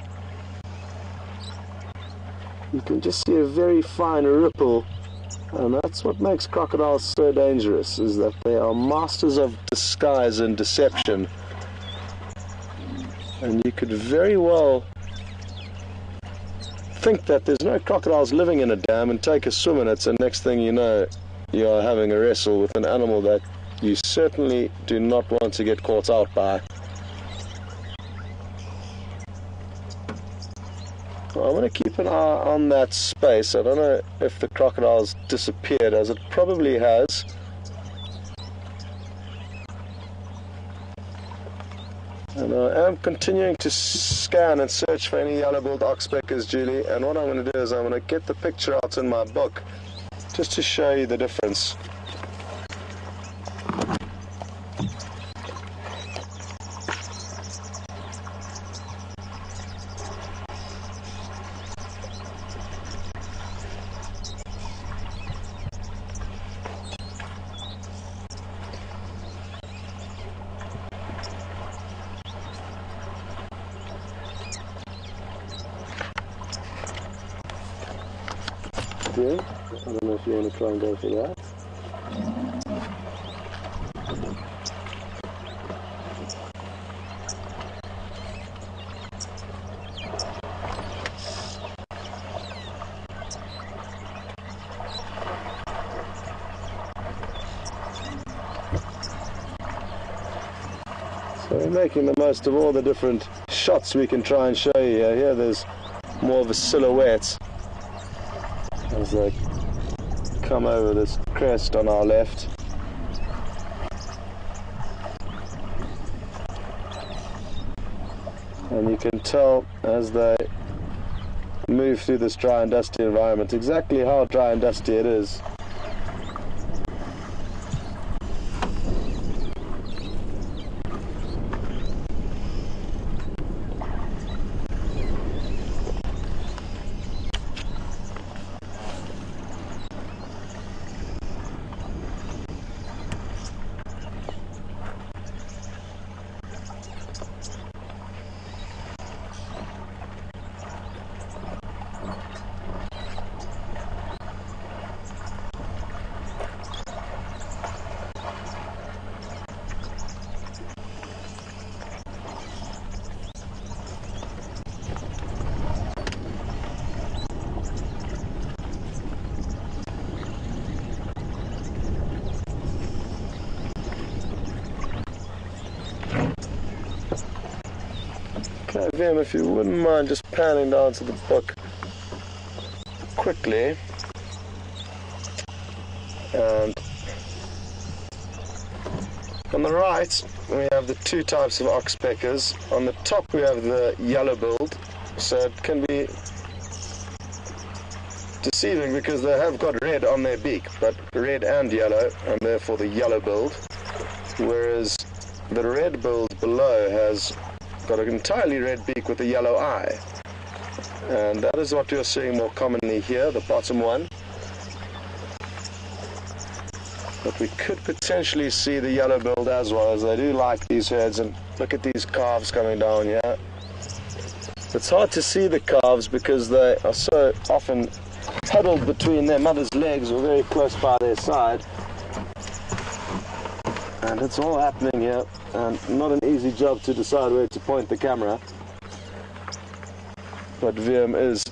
Speaker 1: You can just see a very fine ripple, and that's what makes crocodiles so dangerous, is that they are masters of disguise and deception. And you could very well think that there's no crocodiles living in a dam and take a swim in it, and next thing you know, you are having a wrestle with an animal that you certainly do not want to get caught out by. Well, I'm going to keep an eye on that space. I don't know if the crocodile's disappeared, as it probably has. And I am continuing to scan and search for any yellow-billed oxpeckers, Julie, and what I'm going to do is I'm going to get the picture out in my book just to show you the difference. I don't know if you want to try and go for that. So we're making the most of all the different shots we can try and show you here. Here there's more of a silhouette as they come over this crest on our left. And you can tell as they move through this dry and dusty environment exactly how dry and dusty it is. Okay, Wium, if you wouldn't mind just panning down to the book quickly. And on the right, we have the two types of oxpeckers. On the top, we have the yellow-billed, so it can be deceiving because they have got red on their beak, but red and yellow, and therefore the yellow-billed, whereas the red-billed below has got an entirely red beak with a yellow eye. And that is what you're seeing more commonly here, the bottom one. But we could potentially see the yellow-billed as well, as they do like these herds. And look at these calves coming down here. It's hard to see the calves because they are so often huddled between their mother's legs or very close by their side. And it's all happening here, and not an easy job to decide where to point the camera. But Wium is,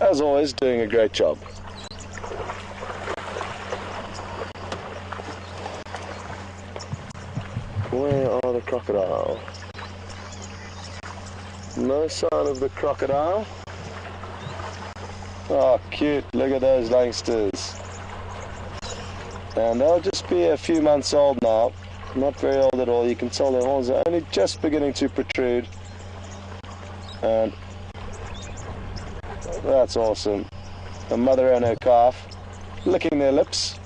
Speaker 1: as always, doing a great job. Where are the crocodile? No sign of the crocodile. Oh, cute. Look at those youngsters. And they'll just be a few months old now. Not very old at all. You can tell their horns are only just beginning to protrude. And that's awesome. A mother and her calf licking their lips.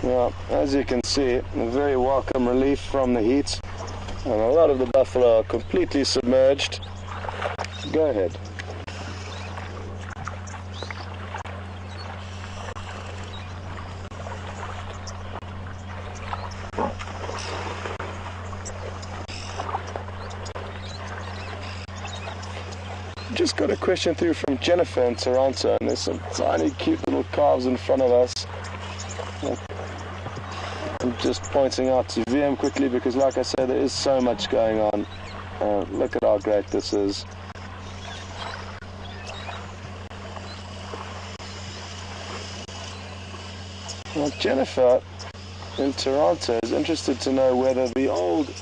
Speaker 1: Well, as you can see, a very welcome relief from the heat, and a lot of the buffalo are completely submerged. Go ahead. Just got a question through from Jennifer in Toronto, and there's some tiny cute little calves in front of us. I'm just pointing out to Wium quickly because, like I said, there is so much going on. Look at how great this is. Well, Jennifer in Toronto is interested to know whether the old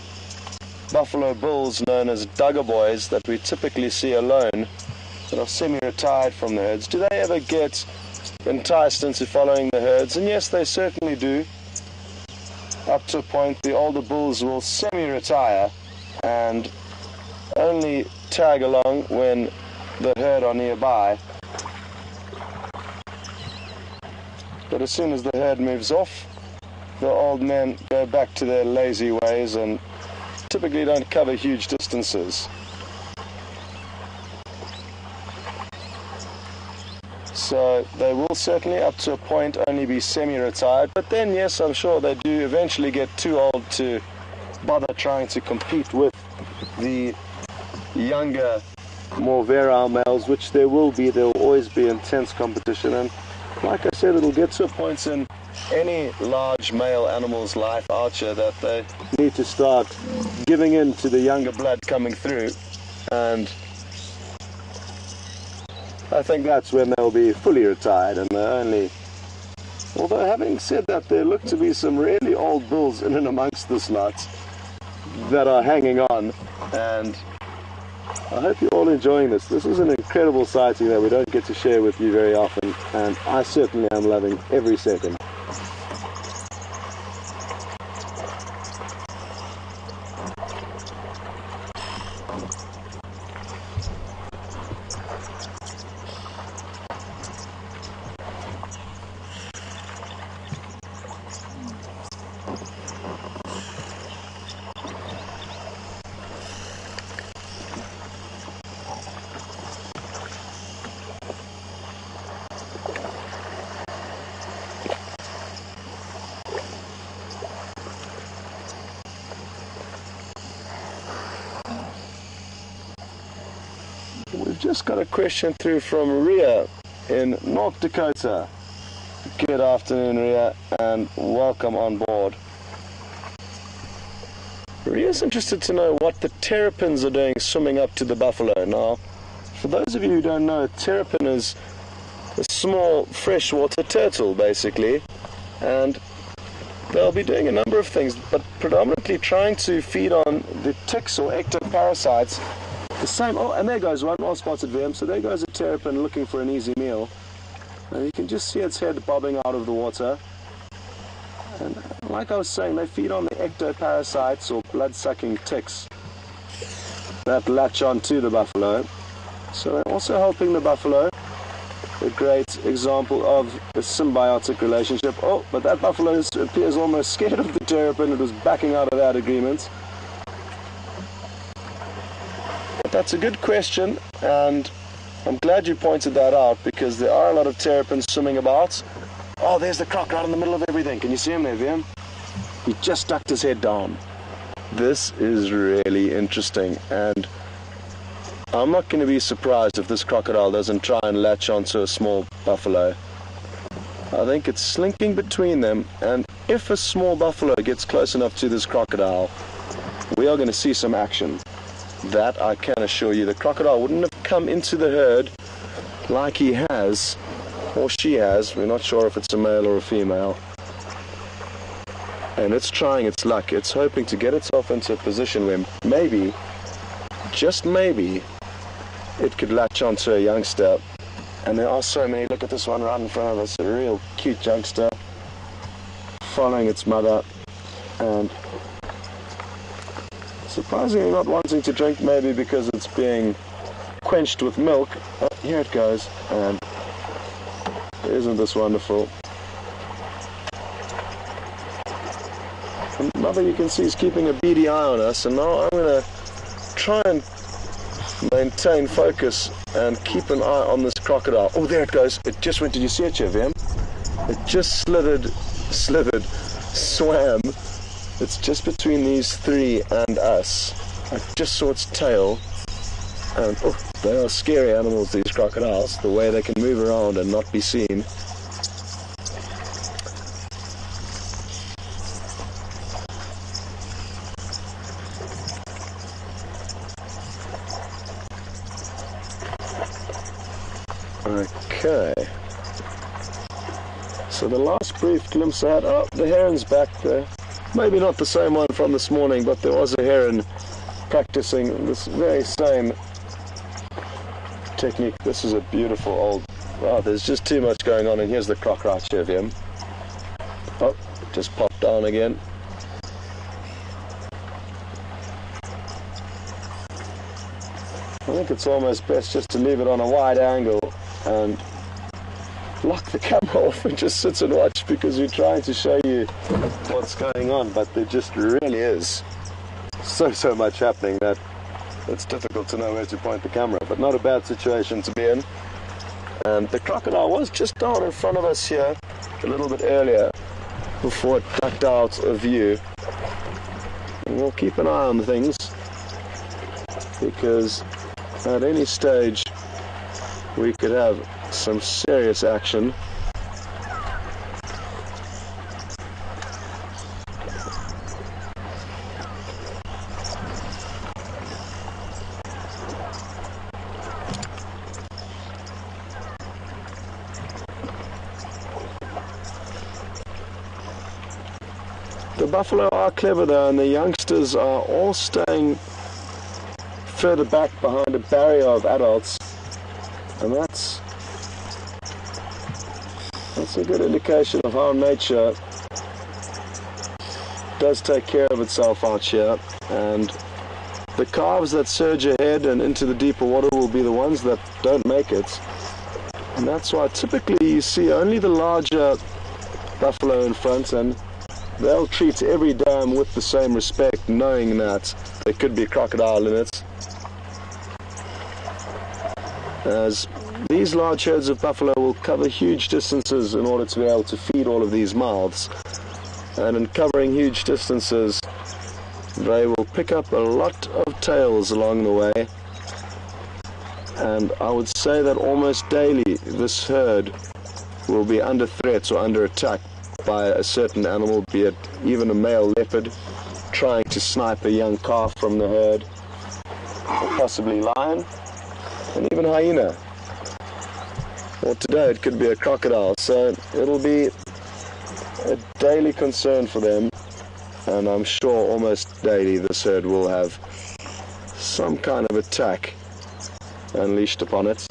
Speaker 1: buffalo bulls known as Duggar boys that we typically see alone, that are semi-retired from the herds, do they ever get enticed into following the herds? And yes, they certainly do. Up to a point, the older bulls will semi-retire and only tag along when the herd are nearby. But as soon as the herd moves off, the old men go back to their lazy ways and typically don't cover huge distances. So they will certainly, up to a point, only be semi-retired. But then, yes, I'm sure they do eventually get too old to bother trying to compete with the younger, more virile males, which there will be. There will always be intense competition. And like I said, it'll get to a point in any large male animal's life out here that they need to start giving in to the younger blood coming through. And I think that's when they'll be fully retired, and they're only... Although having said that, there look to be some really old bulls in and amongst this lot that are hanging on, and I hope you're all enjoying this. This is an incredible sighting that we don't get to share with you very often, and I certainly am loving every second. We've just got a question through from Ria in North Dakota. Good afternoon, Ria, and welcome on board. Ria's interested to know what the terrapins are doing swimming up to the buffalo. Now, for those of you who don't know, a terrapin is a small freshwater turtle, basically, and they'll be doing a number of things, but predominantly trying to feed on the ticks or ectoparasites. The same, oh, and there goes one, well spotted Wium. So there goes a terrapin looking for an easy meal. And you can just see its head bobbing out of the water. And like I was saying, they feed on the ectoparasites or blood-sucking ticks that latch on to the buffalo. So they're also helping the buffalo. A great example of a symbiotic relationship. Oh, but that buffalo appears almost scared of the terrapin. It was backing out of that agreement. But that's a good question, and I'm glad you pointed that out, because there are a lot of terrapins swimming about. Oh, there's the croc right in the middle of everything. Can you see him there, Wium? He just ducked his head down. This is really interesting, and I'm not going to be surprised if this crocodile doesn't try and latch onto a small buffalo. I think it's slinking between them, and if a small buffalo gets close enough to this crocodile, we are going to see some action. That I can assure you. The crocodile wouldn't have come into the herd like he has, or she has. We're not sure if it's a male or a female. And it's trying its luck. It's hoping to get itself into a position where maybe, just maybe, it could latch onto a youngster. And there are so many. Look at this one right in front of us. A real cute youngster following its mother. And surprisingly not wanting to drink, maybe because it's being quenched with milk. Oh, here it goes. And isn't this wonderful? And mother, you can see, is keeping a beady eye on us. And now I'm going to try and maintain focus and keep an eye on this crocodile. Oh, there it goes. It just went. Did you see it, Wium? It just slithered, swam. It's just between these three and us. I just saw its tail. And oh, they are scary animals, these crocodiles. The way they can move around and not be seen. Okay. So the last brief glimpse I had, oh, the heron's back there. Maybe not the same one from this morning, but there was a heron practicing this very same technique. This is a beautiful old... Wow, there's just too much going on, and here's the croc right here, Wium. Oh, just popped down again. I think it's almost best just to leave it on a wide angle and lock the camera off and just sit and watch, because we're trying to show you what's going on, but there just really is so much happening that it's difficult to know where to point the camera. But not a bad situation to be in. And the crocodile was just down in front of us here a little bit earlier before it ducked out of view. And we'll keep an eye on things, because at any stage we could have some serious action. The buffalo are clever though, and the youngsters are all staying further back behind a barrier of adults, and that's a good indication of how nature does take care of itself out here. And the calves that surge ahead and into the deeper water will be the ones that don't make it, and that's why typically you see only the larger buffalo in front, and they'll treat every dam with the same respect, knowing that there could be a crocodile in it. As these large herds of buffalo will cover huge distances in order to be able to feed all of these mouths. And in covering huge distances, they will pick up a lot of tails along the way. And I would say that almost daily this herd will be under threat or under attack by a certain animal, be it even a male leopard trying to snipe a young calf from the herd, or possibly lion, and even hyena. Or today it could be a crocodile. So it'll be a daily concern for them, and I'm sure almost daily this herd will have some kind of attack unleashed upon it.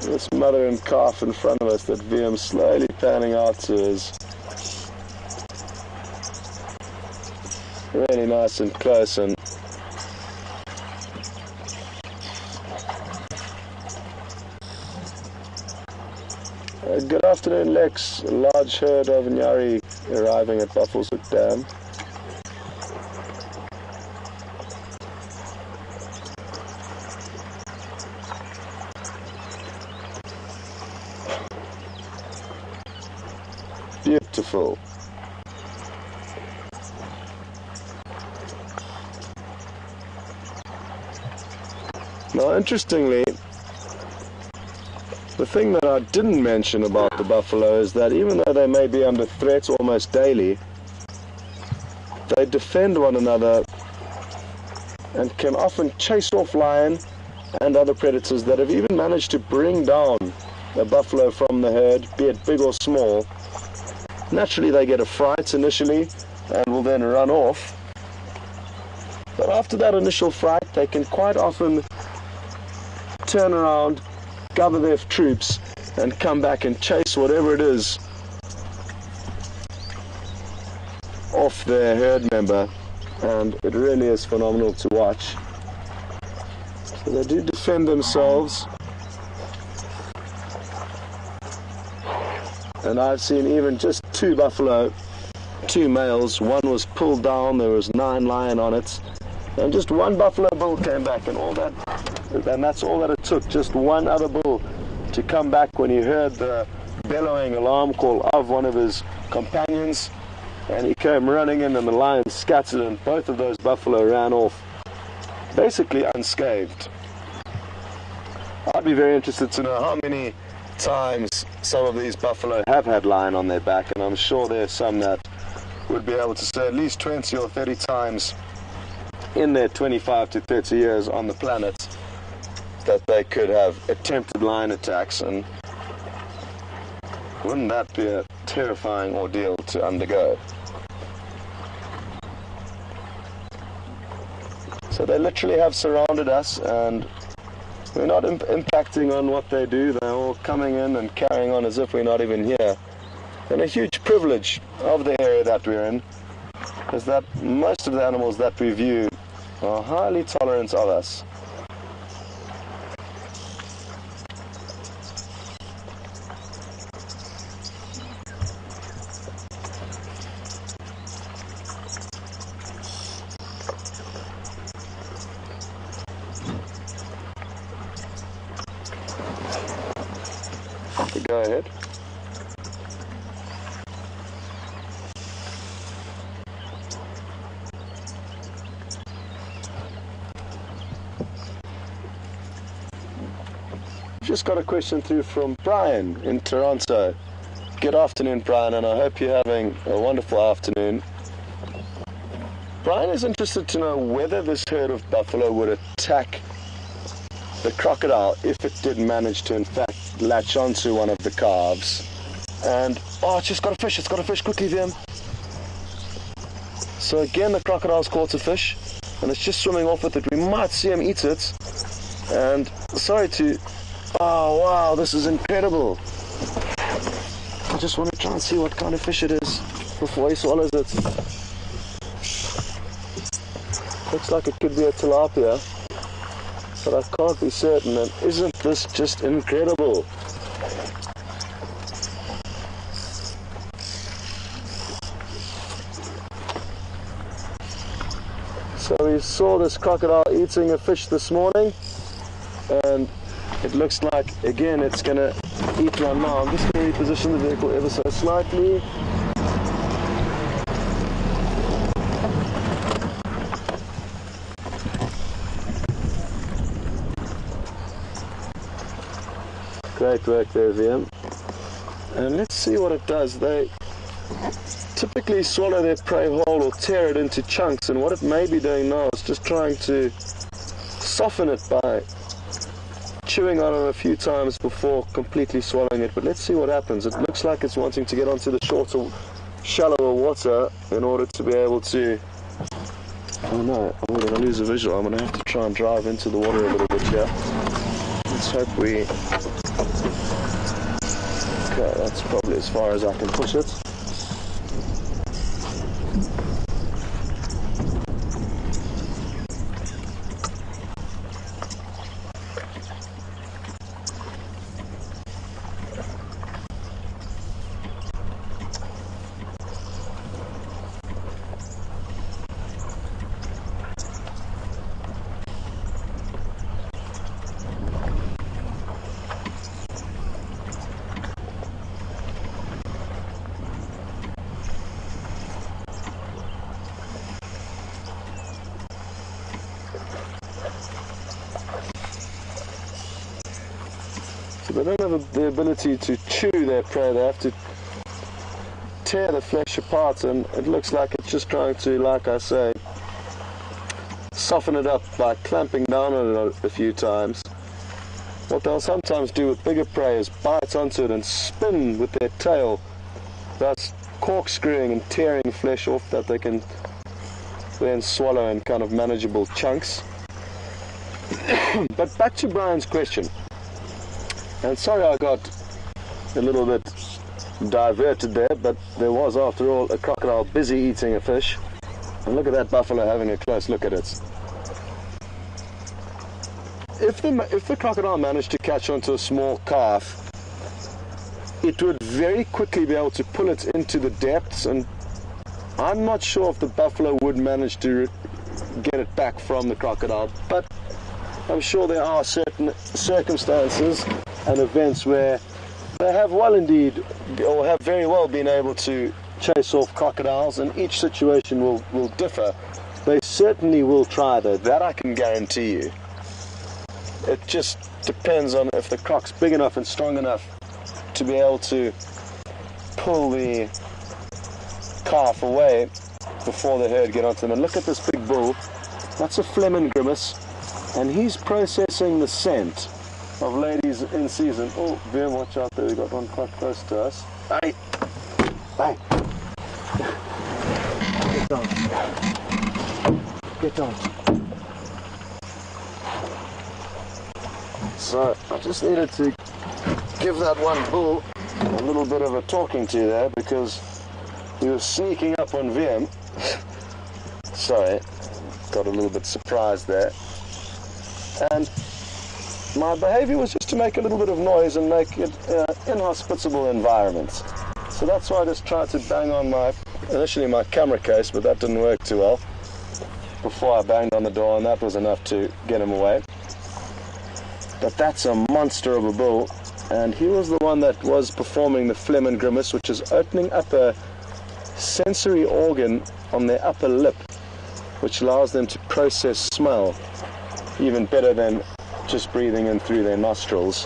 Speaker 1: This mother and calf in front of us that Wium slowly panning out to is really nice and close, and good afternoon, Lex. A large herd of Nyari arriving at Buffelshoek Dam. Beautiful. Now, interestingly, the thing that I didn't mention about the buffalo is that even though they may be under threat almost daily, they defend one another and can often chase off lion and other predators that have even managed to bring down a buffalo from the herd, be it big or small. Naturally, they get a fright initially and will then run off. But after that initial fright, they can quite often turn around, gather their troops, and come back and chase whatever it is off their herd member. And it really is phenomenal to watch. So they do defend themselves. And I've seen even just two buffalo, two males. One was pulled down, there was 9 lion on it, and just one buffalo bull came back, and that's all that it took, just one other bull to come back when he heard the bellowing alarm call of one of his companions, and he came running in, and the lion scattered, and both of those buffalo ran off basically unscathed. I'd be very interested to know how many times some of these buffalo have had lion on their back, and I'm sure there's some that would be able to say at least 20 or 30 times in their 25 to 30 years on the planet that they could have attempted lion attacks, and wouldn't that be a terrifying ordeal to undergo? So they literally have surrounded us, and we're not impacting on what they do. They're all coming in and carrying on as if we're not even here. And a huge privilege of the area that we're in is that most of the animals that we view are highly tolerant of us. Go ahead. Just got a question through from Brian in Toronto. Good afternoon, Brian, and I hope you're having a wonderful afternoon. Brian is interested to know whether this herd of buffalo would attack the crocodile if it did manage to in fact latch onto one of the calves. And it's just got a fish quickly, Wium. So again, the crocodile's caught a fish and it's just swimming off with it. We might see him eat it, and oh wow, this is incredible. I just want to try and see what kind of fish it is before he swallows it. Looks like it could be a tilapia, but I can't be certain. And isn't this just incredible? So we saw this crocodile eating a fish this morning, and it looks like, again, it's going to eat one now. I'm just going to reposition the vehicle ever so slightly. Great work there, Wium. And let's see what it does. They typically swallow their prey whole or tear it into chunks, and what it may be doing now is just trying to soften it by chewing on it a few times before completely swallowing it. But let's see what happens. It looks like it's wanting to get onto the shorter, shallower water in order to be able to... Oh no, I'm going to lose a visual. I'm going to have to try and drive into the water a little bit here. Let's hope we... Okay, that's probably as far as I can push it. They don't have the ability to chew their prey. They have to tear the flesh apart, and it looks like it's just trying to, like I say, soften it up by clamping down on it a few times. What they'll sometimes do with bigger prey is bite onto it and spin with their tail, thus corkscrewing and tearing flesh off that they can then swallow in kind of manageable chunks. But back to Brian's question. And sorry I got a little bit diverted there, but there was, after all, a crocodile busy eating a fish. And look at that buffalo having a close look at it. If the crocodile managed to catch onto a small calf, it would very quickly be able to pull it into the depths, and I'm not sure if the buffalo would manage to get it back from the crocodile, but I'm sure there are certain circumstances and events where they have well indeed, or have very well been able to chase off crocodiles, and each situation will differ. They certainly will try though, that I can guarantee you. It just depends on if the croc's big enough and strong enough to be able to pull the calf away before the herd get onto them. And look at this big bull, that's a phlegm and grimace, and he's processing the scent of ladies in season. Oh, Wium, watch out there, we got one quite close to us. Hey! Hey! Get down. Get down. So, I just needed to give that one bull a little bit of a talking to there, because he was sneaking up on Wium. Sorry, got a little bit surprised there. And my behavior was just to make a little bit of noise and make it inhospitable environments. So that's why I just tried to bang on initially my camera case, but that didn't work too well. Before I banged on the door, and that was enough to get him away. But that's a monster of a bull, and he was the one that was performing the phlegm and grimace, which is opening up a sensory organ on their upper lip, which allows them to process smell even better than just breathing in through their nostrils.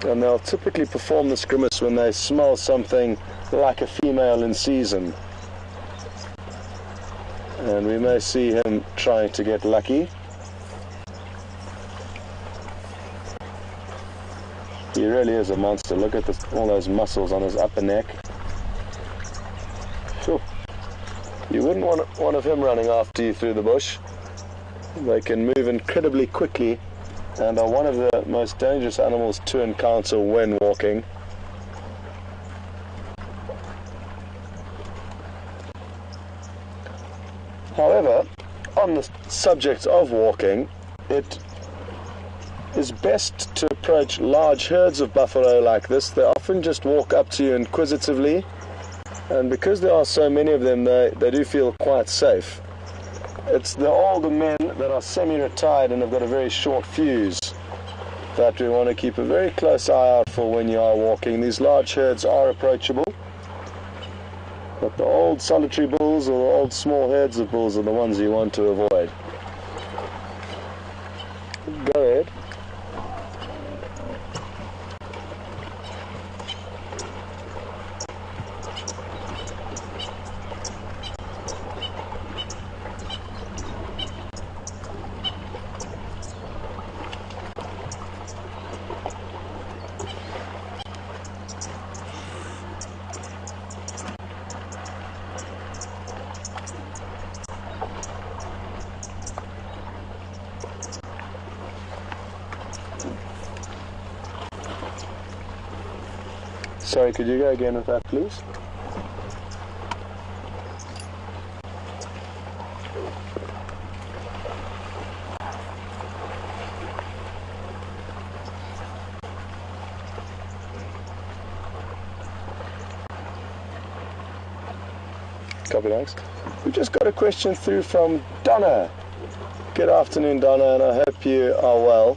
Speaker 1: And they'll typically perform this grimace when they smell something like a female in season. And we may see him trying to get lucky. He really is a monster. Look at all those muscles on his upper neck. Sure. You wouldn't want one of him running after you through the bush. They can move incredibly quickly and are one of the most dangerous animals to encounter when walking. However, on the subject of walking, it is best to approach large herds of buffalo like this. They often just walk up to you inquisitively, and because there are so many of them, they do feel quite safe. It's the older men that are semi-retired and have got a very short fuse that we want to keep a very close eye out for when you are walking. These large herds are approachable, but the old solitary bulls or the old small herds of bulls are the ones you want to avoid. Go ahead. Sorry, could you go again with that, please? Copy, thanks. We just got a question through from Donna. Good afternoon, Donna, and I hope you are well.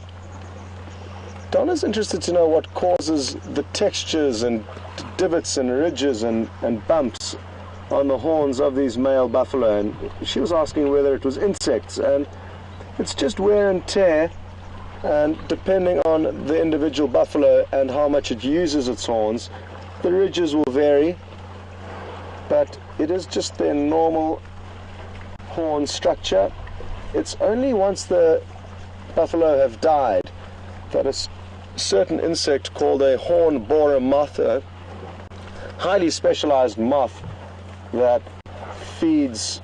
Speaker 1: Donna's interested to know what causes the textures and divots and ridges and bumps on the horns of these male buffalo, and she was asking whether it was insects, and it's just wear and tear, and depending on the individual buffalo and how much it uses its horns, the ridges will vary, but it is just their normal horn structure. It's only once the buffalo have died that a certain insect called a horn borer moth, a highly specialized moth that feeds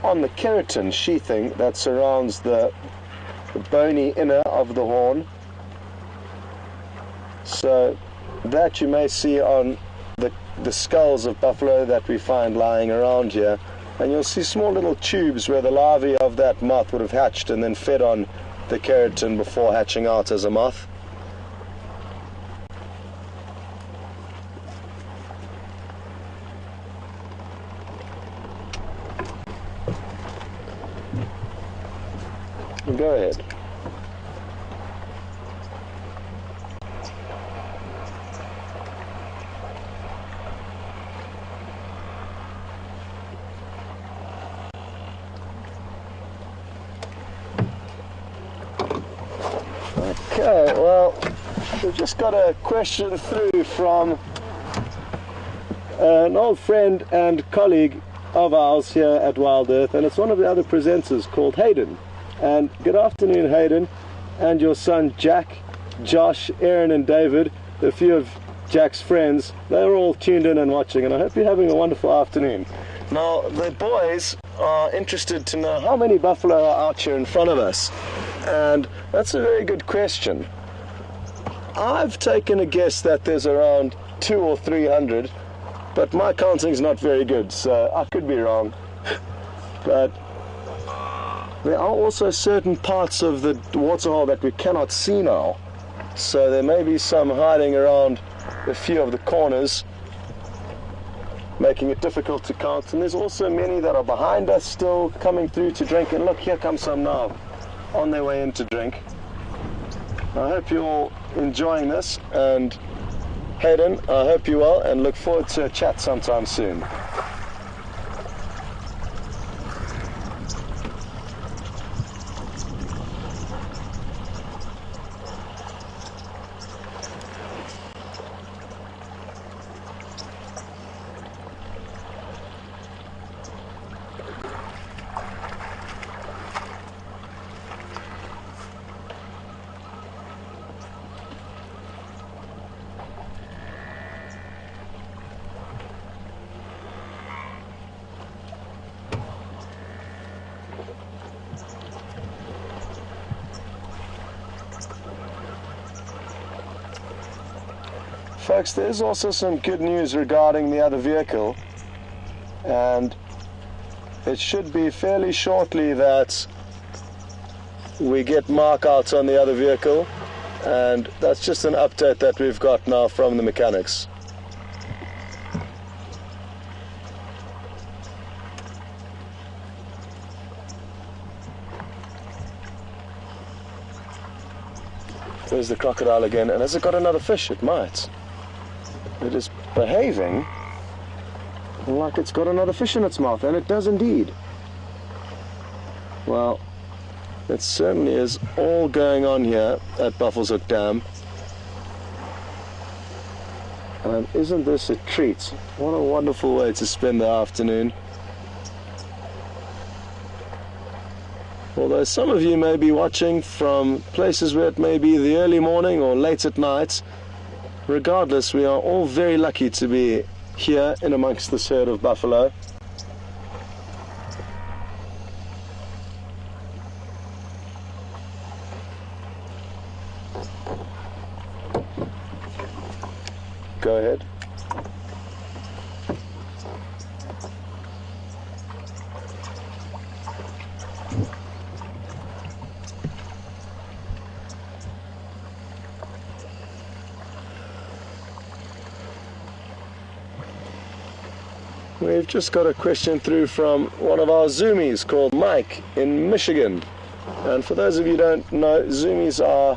Speaker 1: on the keratin sheathing that surrounds the bony inner of the horn. So that you may see on the skulls of buffalo that we find lying around here, and you'll see small little tubes where the larvae of that moth would have hatched and then fed on the keratin before hatching out as a moth. Go ahead. Okay, well, we've just got a question through from an old friend and colleague of ours here at WildEarth, and it's one of the other presenters called Hayden. And good afternoon, Hayden, and your son Jack, Josh, Aaron and David, a few of Jack's friends. They're all tuned in and watching, and I hope you're having a wonderful afternoon. Now, the boys are interested to know how many buffalo are out here in front of us, and that's a very good question. I've taken a guess that there's around 200 or 300, but my counting's not very good, so I could be wrong. But there are also certain parts of the waterhole that we cannot see now, so there may be some hiding around a few of the corners, making it difficult to count. And there's also many that are behind us still coming through to drink, and look, here come some now on their way in to drink. I hope you're all enjoying this, and Hayden, I hope you're well, and look forward to a chat sometime soon. Folks, there's also some good news regarding the other vehicle, and it should be fairly shortly that we get markouts on the other vehicle, and that's just an update that we've got now from the mechanics. There's the crocodile again, and has it got another fish? It might. It is behaving like it's got another fish in its mouth, and it does indeed. Well, it certainly is all going on here at Buffelshoek Dam. And isn't this a treat? What a wonderful way to spend the afternoon. Although some of you may be watching from places where it may be the early morning or late at night, regardless, we are all very lucky to be here in amongst this herd of buffalo. Go ahead. We've just got a question through from one of our zoomies called Mike in Michigan. And for those of you who don't know, zoomies are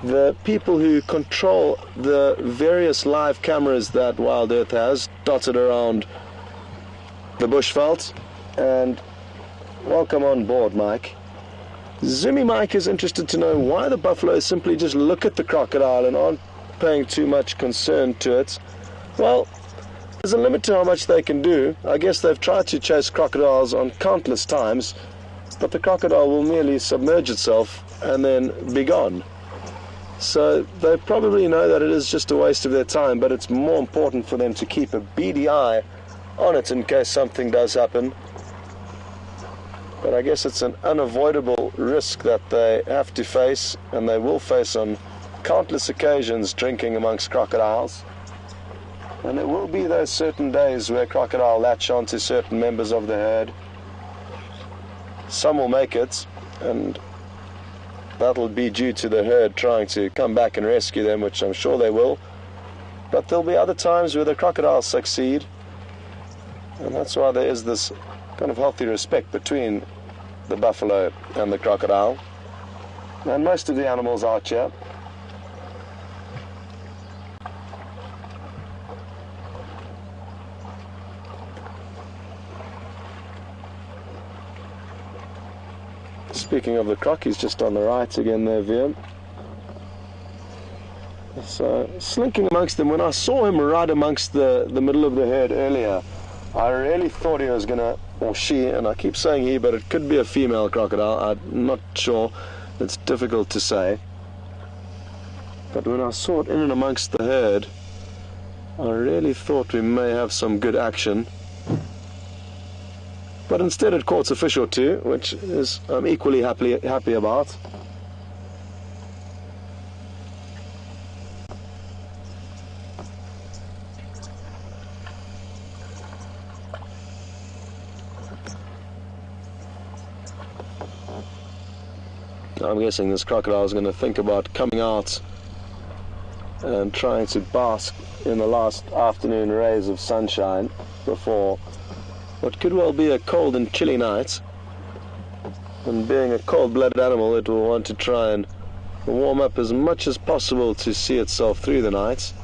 Speaker 1: the people who control the various live cameras that WildEarth has dotted around the bushveld. And welcome on board, Mike. Zoomie Mike is interested to know why the buffalo simply just look at the crocodile and aren't paying too much concern to it. Well, there's a limit to how much they can do. I guess they've tried to chase crocodiles on countless times, but the crocodile will merely submerge itself and then be gone. So they probably know that it is just a waste of their time, but it's more important for them to keep a beady eye on it in case something does happen. But I guess it's an unavoidable risk that they have to face, and they will face on countless occasions drinking amongst crocodiles. And there will be those certain days where crocodile latch onto certain members of the herd. Some will make it, and that'll be due to the herd trying to come back and rescue them, which I'm sure they will. But there'll be other times where the crocodiles succeed, and that's why there is this kind of healthy respect between the buffalo and the crocodile. And most of the animals out here. Speaking of the croc, he's just on the right again there, Wium. So, slinking amongst them. When I saw him right amongst the middle of the herd earlier, I really thought he was going to, or she, and I keep saying he, but it could be a female crocodile. I'm not sure. It's difficult to say. But when I saw it in and amongst the herd, I really thought we may have some good action. But instead it caught a fish or two, which is I'm equally happy about. I'm guessing this crocodile is going to think about coming out and trying to bask in the last afternoon rays of sunshine before what could well be a cold and chilly night. And being a cold-blooded animal, it will want to try and warm up as much as possible to see itself through the night.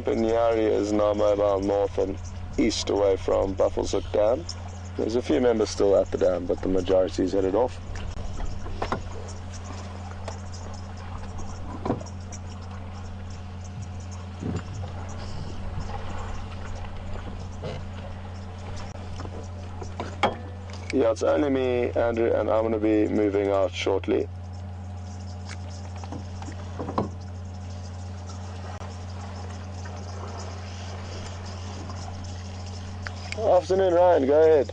Speaker 1: The Nyari is now mobile north and east away from Buffelshoek Dam. There's a few members still at the dam, but the majority is headed off. Yeah, it's only me, Andrew, and I'm going to be moving out shortly. Afternoon, Ryan, go ahead.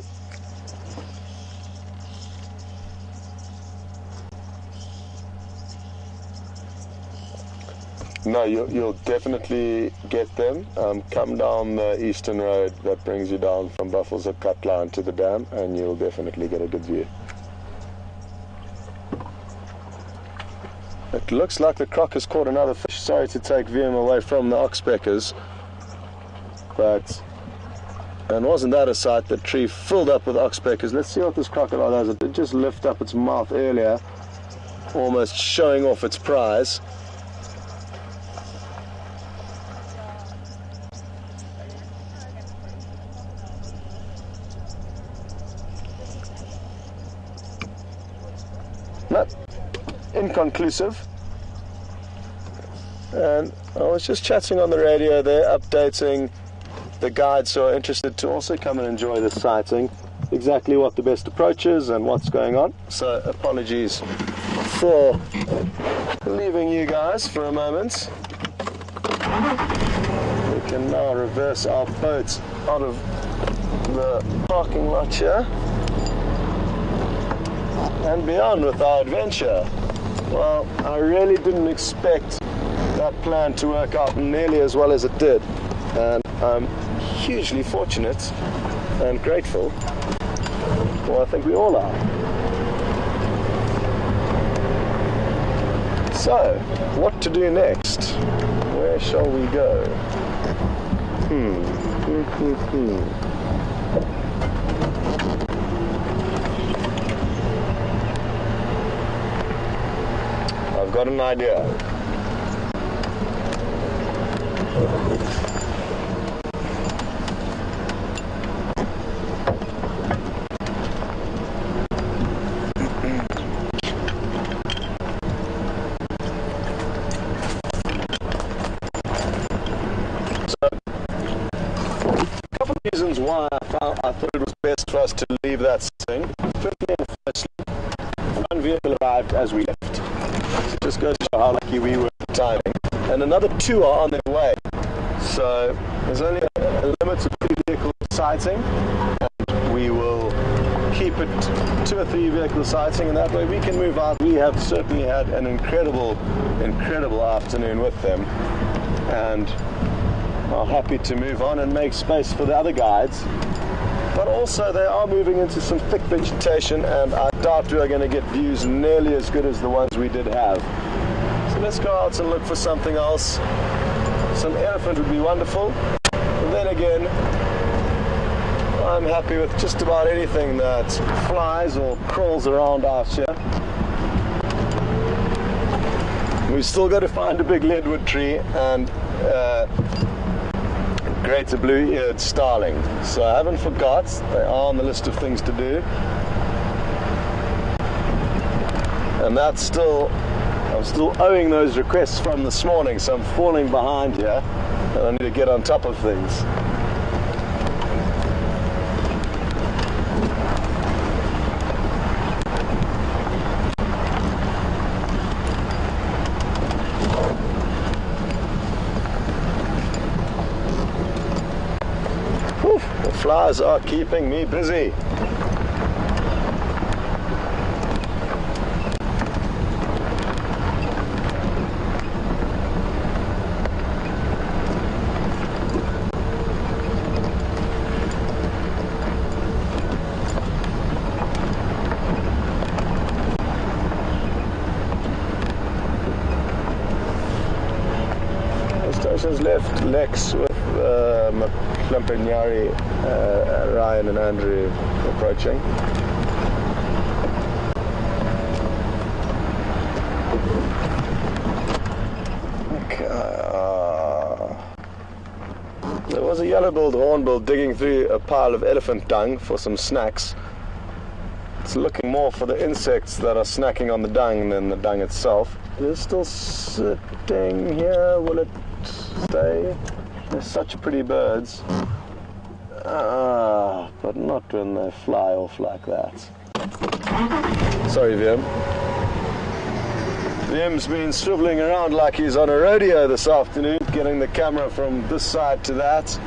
Speaker 1: No, you'll definitely get them. Come down the eastern road that brings you down from Buffelshoek Cut Line to the dam, and you'll definitely get a good view. It looks like the croc has caught another fish. Sorry to take Wium away from the oxpeckers, but... And wasn't that a sight? The tree filled up with oxpeckers. Let's see what this crocodile does. It did just lift up its mouth earlier, almost showing off its prize. No, inconclusive. And I was just chatting on the radio there, updating the guides who are interested to also come and enjoy this sighting, exactly what the best approach is and what's going on. So apologies for leaving you guys for a moment. We can now reverse our boat out of the parking lot here and be on with our adventure. Well, I really didn't expect that plan to work out nearly as well as it did, and I'm hugely fortunate and grateful. Well, I think we all are. So, what to do next? Where shall we go? I've got an idea. Reasons why I thought it was best for us to leave that sitting. Firstly, one vehicle arrived as we left. So it just goes to show how lucky we were at the timing. And another two are on their way. So there's only a limit of 3 vehicle sighting, and we will keep it 2 or 3 vehicle sighting, and that way we can move out. We have certainly had an incredible afternoon with them, and are happy to move on and make space for the other guides. But also they are moving into some thick vegetation, and I doubt we are going to get views nearly as good as the ones we did have. So let's go out and look for something else. Some elephant would be wonderful. But then again, I'm happy with just about anything that flies or crawls around out here. We've still got to find a big leadwood tree and greater blue-eared starling. So I haven't forgot, they are on the list of things to do. And that's still, I'm still owing those requests from this morning, so I'm falling behind here and I need to get on top of things. The flowers are keeping me busy. Stations left Lex with Klampenyari, Ryan and Andrew approaching. Okay. There was a yellow-billed hornbill digging through a pile of elephant dung for some snacks. It's looking more for the insects that are snacking on the dung than the dung itself. It is still sitting here. Will it stay? They're such pretty birds. But not when they fly off like that. Sorry, Wium. Wium's been swiveling around like he's on a rodeo this afternoon, getting the camera from this side to that.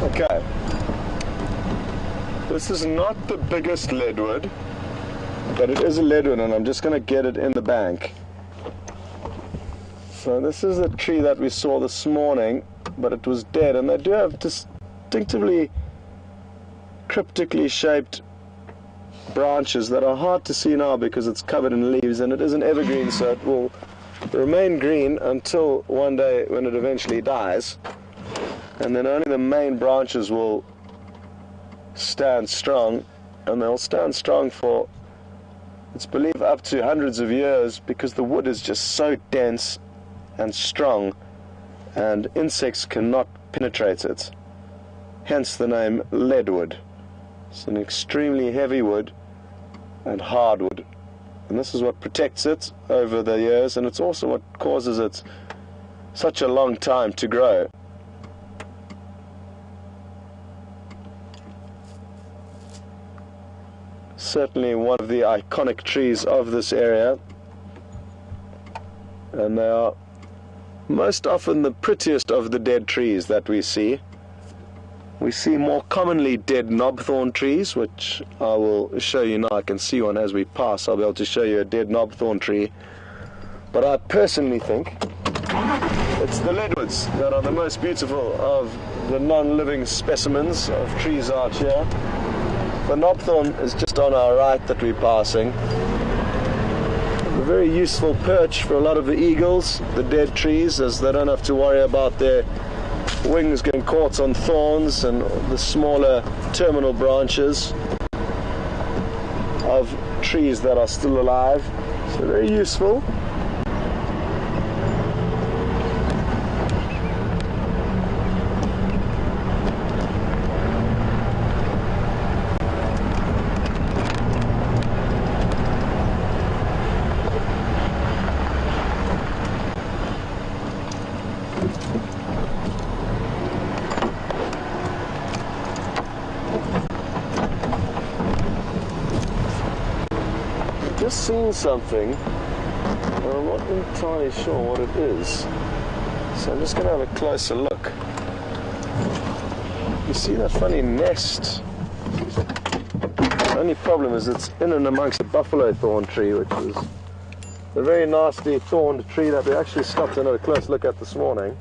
Speaker 1: Okay, this is not the biggest leadwood, but it is a leadwood, and I'm just going to get it in the bank. So this is a tree that we saw this morning, but it was dead, and they do have distinctively cryptically shaped branches that are hard to see now because it's covered in leaves, and it is an evergreen, so it will remain green until one day when it eventually dies, and then only the main branches will stand strong, and they'll stand strong for, it's believed, up to hundreds of years, because the wood is just so dense and strong and insects cannot penetrate it, hence the name leadwood. It's an extremely heavy wood and hardwood, and this is what protects it over the years, and it's also what causes it such a long time to grow. Certainly one of the iconic trees of this area, and they are most often the prettiest of the dead trees that we see. We see more commonly dead knobthorn trees, which I will show you now. I can see one as we pass. I'll be able to show you a dead knobthorn tree. But I personally think it's the leadwoods that are the most beautiful of the non-living specimens of trees out here. The knobthorn is just on our right that we're passing. A very useful perch for a lot of the eagles, the dead trees, as they don't have to worry about their wings getting caught on thorns and the smaller terminal branches of trees that are still alive. So very useful. Just seen something, and I'm not entirely sure what it is, so I'm just going to have a closer look. You see that funny nest? The only problem is it's in and amongst a buffalo thorn tree, which is a very nasty thorned tree that we actually stopped and had a close look at this morning.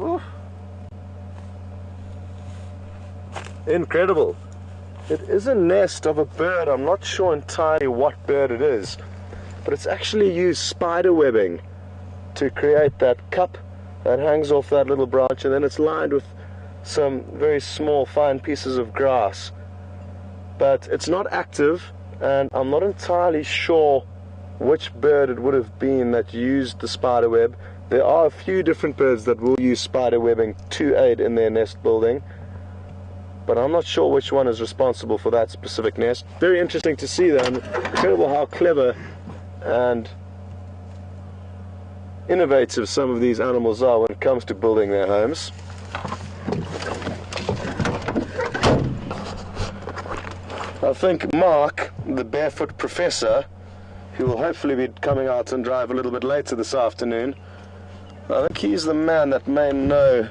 Speaker 1: Oof. Incredible. It is a nest of a bird. I'm not sure entirely what bird it is, but it's actually used spider webbing to create that cup that hangs off that little branch, and then it's lined with some very small fine pieces of grass. But it's not active, and I'm not entirely sure which bird it would have been that used the spider web. There are a few different birds that will use spider webbing to aid in their nest building, but I'm not sure which one is responsible for that specific nest. Very interesting to see that, and incredible how clever and innovative some of these animals are when it comes to building their homes. I think Mark, the barefoot professor, who will hopefully be coming out and drive a little bit later this afternoon, I think he's the man that may know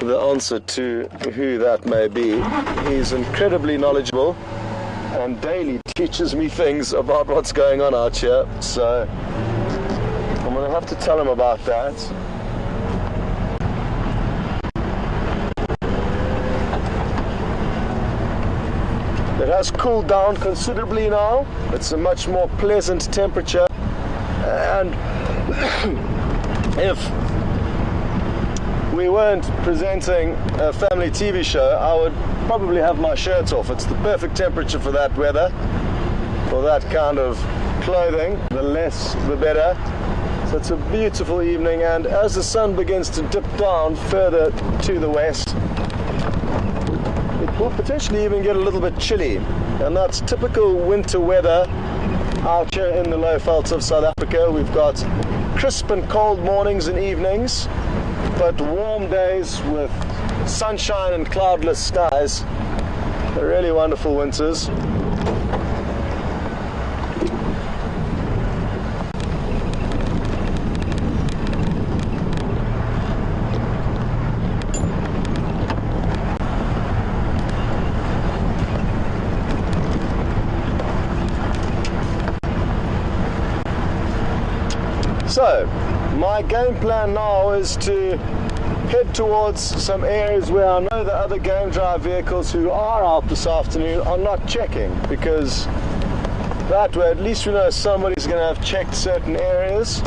Speaker 1: the answer to who that may be. He's incredibly knowledgeable and daily teaches me things about what's going on out here, so I'm going to have to tell him about that. It has cooled down considerably now. It's a much more pleasant temperature, and if we weren't presenting a family TV show, I would probably have my shirt off. It's the perfect temperature for that weather, for that kind of clothing. The less, the better. So it's a beautiful evening, and as the sun begins to dip down further to the west, it will potentially even get a little bit chilly, and that's typical winter weather out here in the low veldt of South Africa. We've got crisp and cold mornings and evenings, but warm days with sunshine and cloudless skies. They're really wonderful winters. So, my game plan now is to head towards some areas where I know the other game drive vehicles who are out this afternoon are not checking, because that way at least we know somebody's going to have checked certain areas,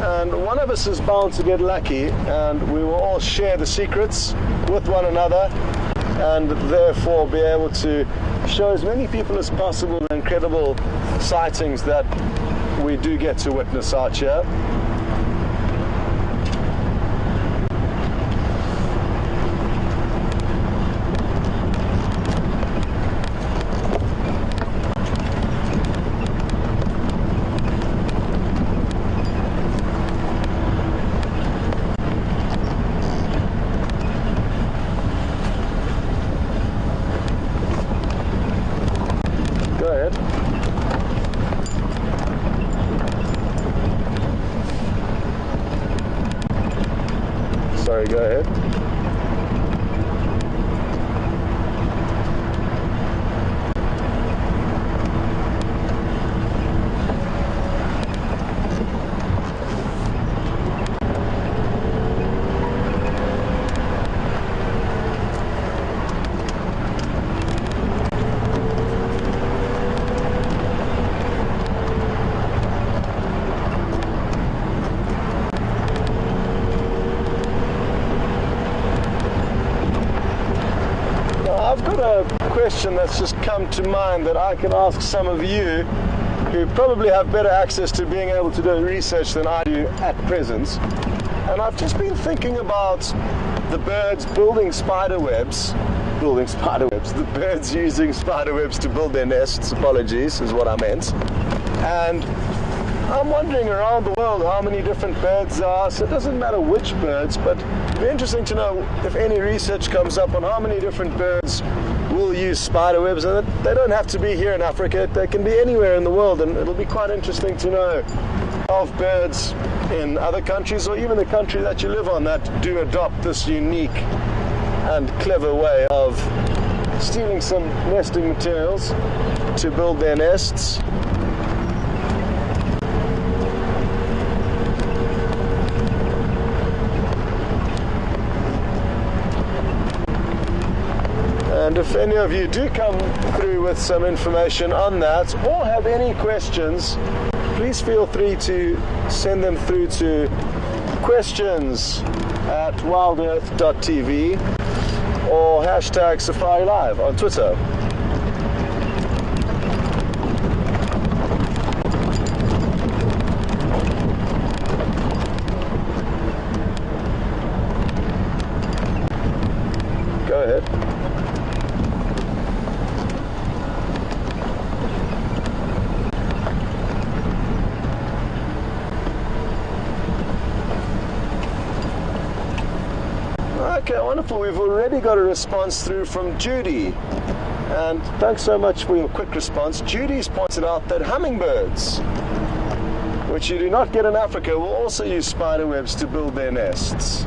Speaker 1: and one of us is bound to get lucky, and we will all share the secrets with one another, and therefore be able to show as many people as possible the incredible sightings that we do get to witness out here. Sorry, go ahead. I've got a question that's just come to mind that I can ask some of you who probably have better access to being able to do research than I do at present. And I've just been thinking about the birds building spider webs. The birds using spider webs to build their nests, apologies, is what I meant. And I'm wondering around the world how many different birds there are, so it doesn't matter which birds, but it'd be interesting to know if any research comes up on how many different birds will use spider webs, and they don't have to be here in Africa, they can be anywhere in the world, and it'll be quite interesting to know of birds in other countries, or even the country that you live on, that do adopt this unique and clever way of stealing some nesting materials to build their nests. And if any of you do come through with some information on that, or have any questions, please feel free to send them through to questions@wildearth.tv or hashtag Safari Live on Twitter. Go ahead. Okay, wonderful. We've already got a response through from Judy. And thanks so much for your quick response. Judy's pointed out that hummingbirds, which you do not get in Africa, will also use spider webs to build their nests.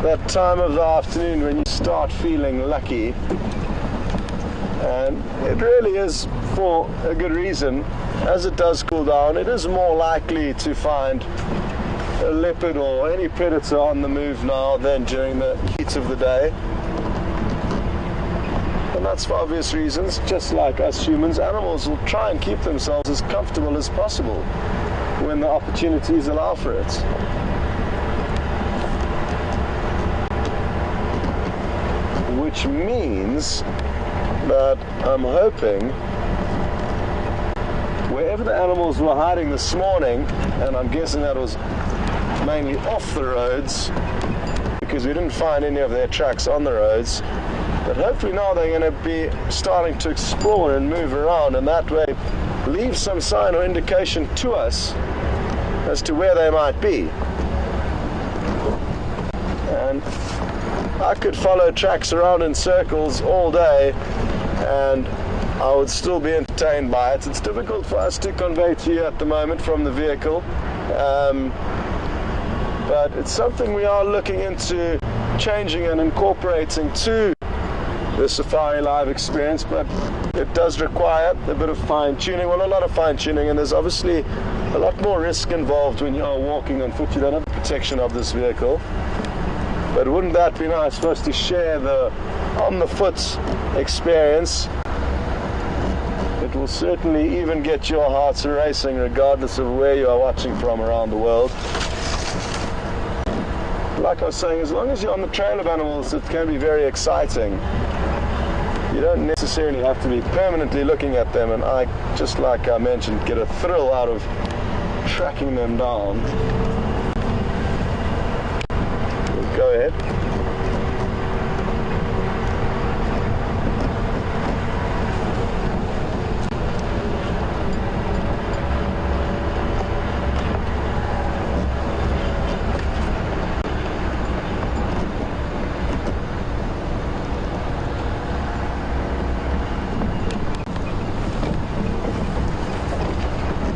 Speaker 1: That time of the afternoon when you start feeling lucky, and it really is for a good reason. As it does cool down, it is more likely to find a leopard or any predator on the move now than during the heat of the day, and that's for obvious reasons. Just like us humans, animals will try and keep themselves as comfortable as possible when the opportunities allow for it. Which means that I'm hoping wherever the animals were hiding this morning, and I'm guessing that was mainly off the roads, because we didn't find any of their tracks on the roads. But hopefully now they're going to be starting to explore and move around, and that way leave some sign or indication to us as to where they might be. And I could follow tracks around in circles all day and I would still be entertained by it. It's difficult for us to convey to you at the moment from the vehicle, but it's something we are looking into changing and incorporating to the Safari Live experience, but it does require a bit of fine-tuning, well, a lot of fine-tuning, and there's obviously a lot more risk involved when you are walking on foot. You don't have the protection of this vehicle. But wouldn't that be nice for us to share the on-the-foot experience? It will certainly even get your hearts racing regardless of where you are watching from around the world. Like I was saying, as long as you're on the trail of animals, it can be very exciting. You don't necessarily have to be permanently looking at them, and I, just like I mentioned, get a thrill out of tracking them down. Go ahead.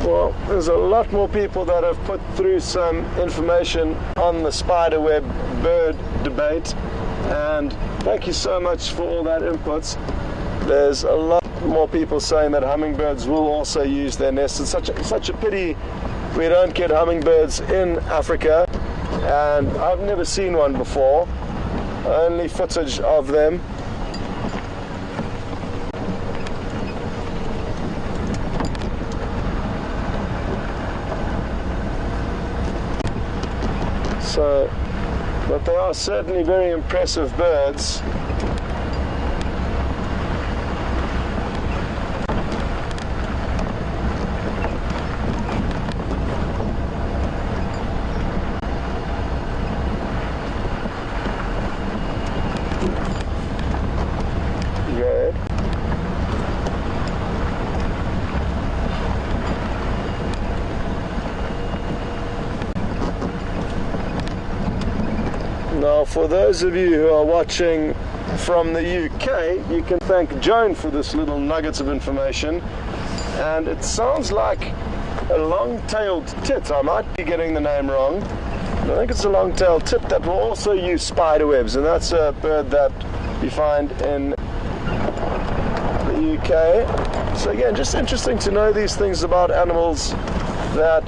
Speaker 1: Well, there's a lot more people that have put through some information on the spiderweb bird debate, and thank you so much for all that inputs. There's a lot more people saying that hummingbirds will also use their nests. It's such a pity we don't get hummingbirds in Africa, and I've never seen one before, only footage of them. So, but they are certainly very impressive birds. Good. Now, for those of you who are watching from the UK, you can thank Joan for this little nuggets of information. And it sounds like a long-tailed tit. I might be getting the name wrong. I think it's a long-tailed tit that will also use spider webs, and that's a bird that you find in the UK. So again, just interesting to know these things about animals that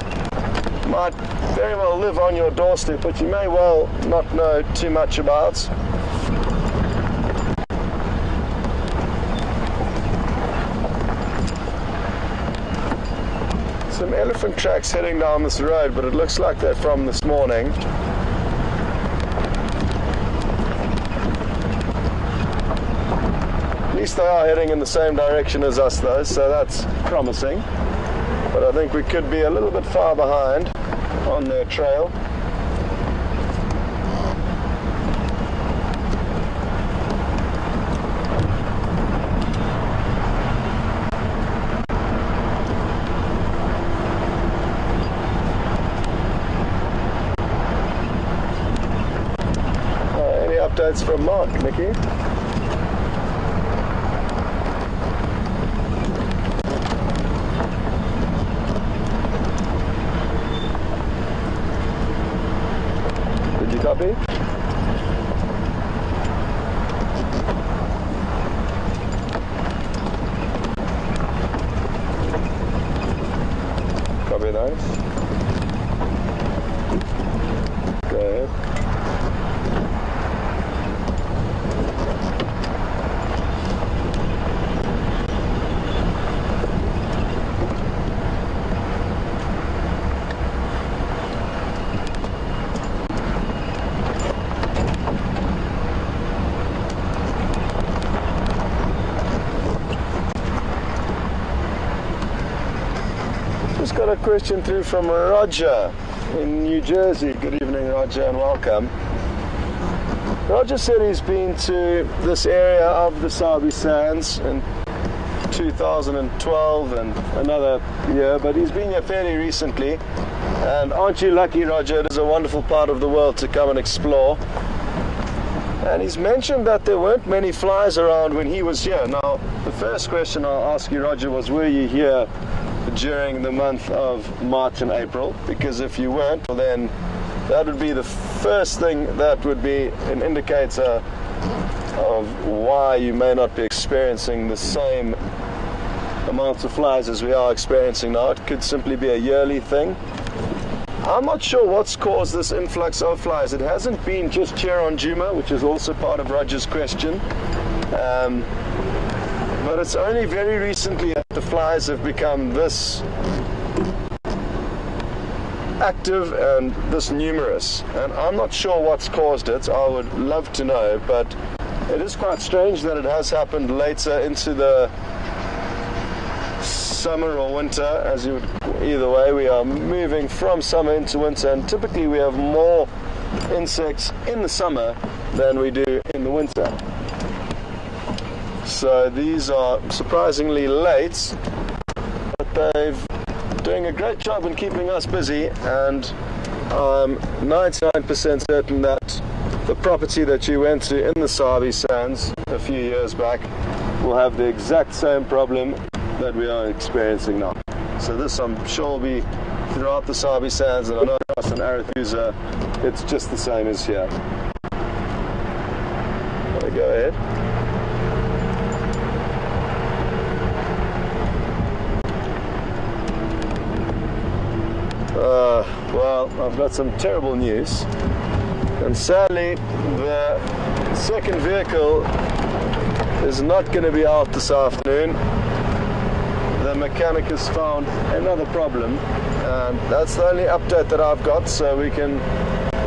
Speaker 1: might very well live on your doorstep, but you may well not know too much about. Some elephant tracks heading down this road, but it looks like they're from this morning. At least they are heading in the same direction as us though, so that's promising. But I think we could be a little bit far behind on their trail. Any updates from Mark, Nikki? Copy. Copy those. Go ahead. Got a question through from Roger in New Jersey. Good evening, Roger, and welcome. Roger said he's been to this area of the Sabi Sands in 2012 and another year, but he's been here fairly recently. And aren't you lucky, Roger? It is a wonderful part of the world to come and explore. And he's mentioned that there weren't many flies around when he was here. Now, the first question I'll ask you, Roger, was were you here during the month of March and April? Because if you weren't, well, then that would be the first thing that would be an indicator of why you may not be experiencing the same amounts of flies as we are experiencing now. It could simply be a yearly thing. I'm not sure what's caused this influx of flies. It hasn't been just here on Juma, which is also part of Roger's question. But it's only very recently that the flies have become this active and this numerous. And I'm not sure what's caused it. I would love to know, but it is quite strange that it has happened later into the summer or winter, as you would, either way. We are moving from summer into winter, and typically we have more insects in the summer than we do in the winter. So these are surprisingly late, but they've doing a great job in keeping us busy, and I'm 99% certain that the property that you went to in the Sabi Sands a few years back will have the exact same problem that we are experiencing now. So this, I'm sure, will be throughout the Sabi Sands, and I know across in Arathusa it's just the same as here. Want to go ahead? Well, I've got some terrible news, and sadly the second vehicle is not going to be out this afternoon. The mechanic has found another problem, and that's the only update that I've got, so we can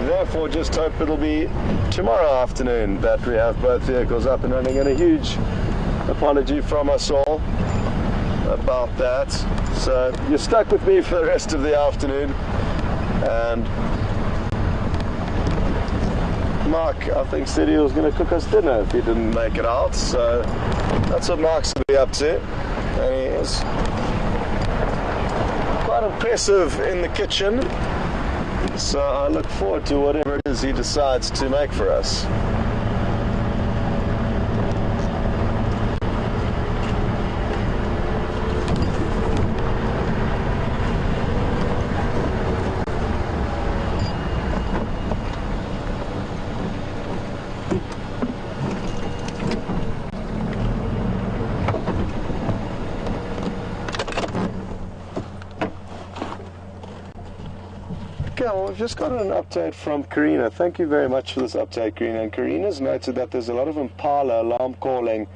Speaker 1: therefore just hope it'll be tomorrow afternoon that we have both vehicles up and running, and a huge apology from us all about that. So you're stuck with me for the rest of the afternoon, and Mark, I think, said he was going to cook us dinner if he didn't make it out, so that's what Mark's going to be up to. And he is quite impressive in the kitchen, so I look forward to whatever it is he decides to make for us. Okay, well, we've just got an update from Karina. Thank you very much for this update, Karina. And Karina's noted that there's a lot of impala alarm calling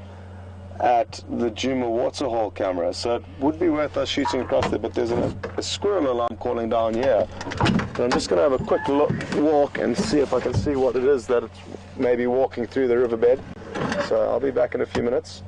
Speaker 1: at the Juma waterhole camera, so it would be worth us shooting across there, but there's a squirrel alarm calling down here. So I'm just going to have a quick walk and see if I can see what it is that it's maybe walking through the riverbed. So I'll be back in a few minutes.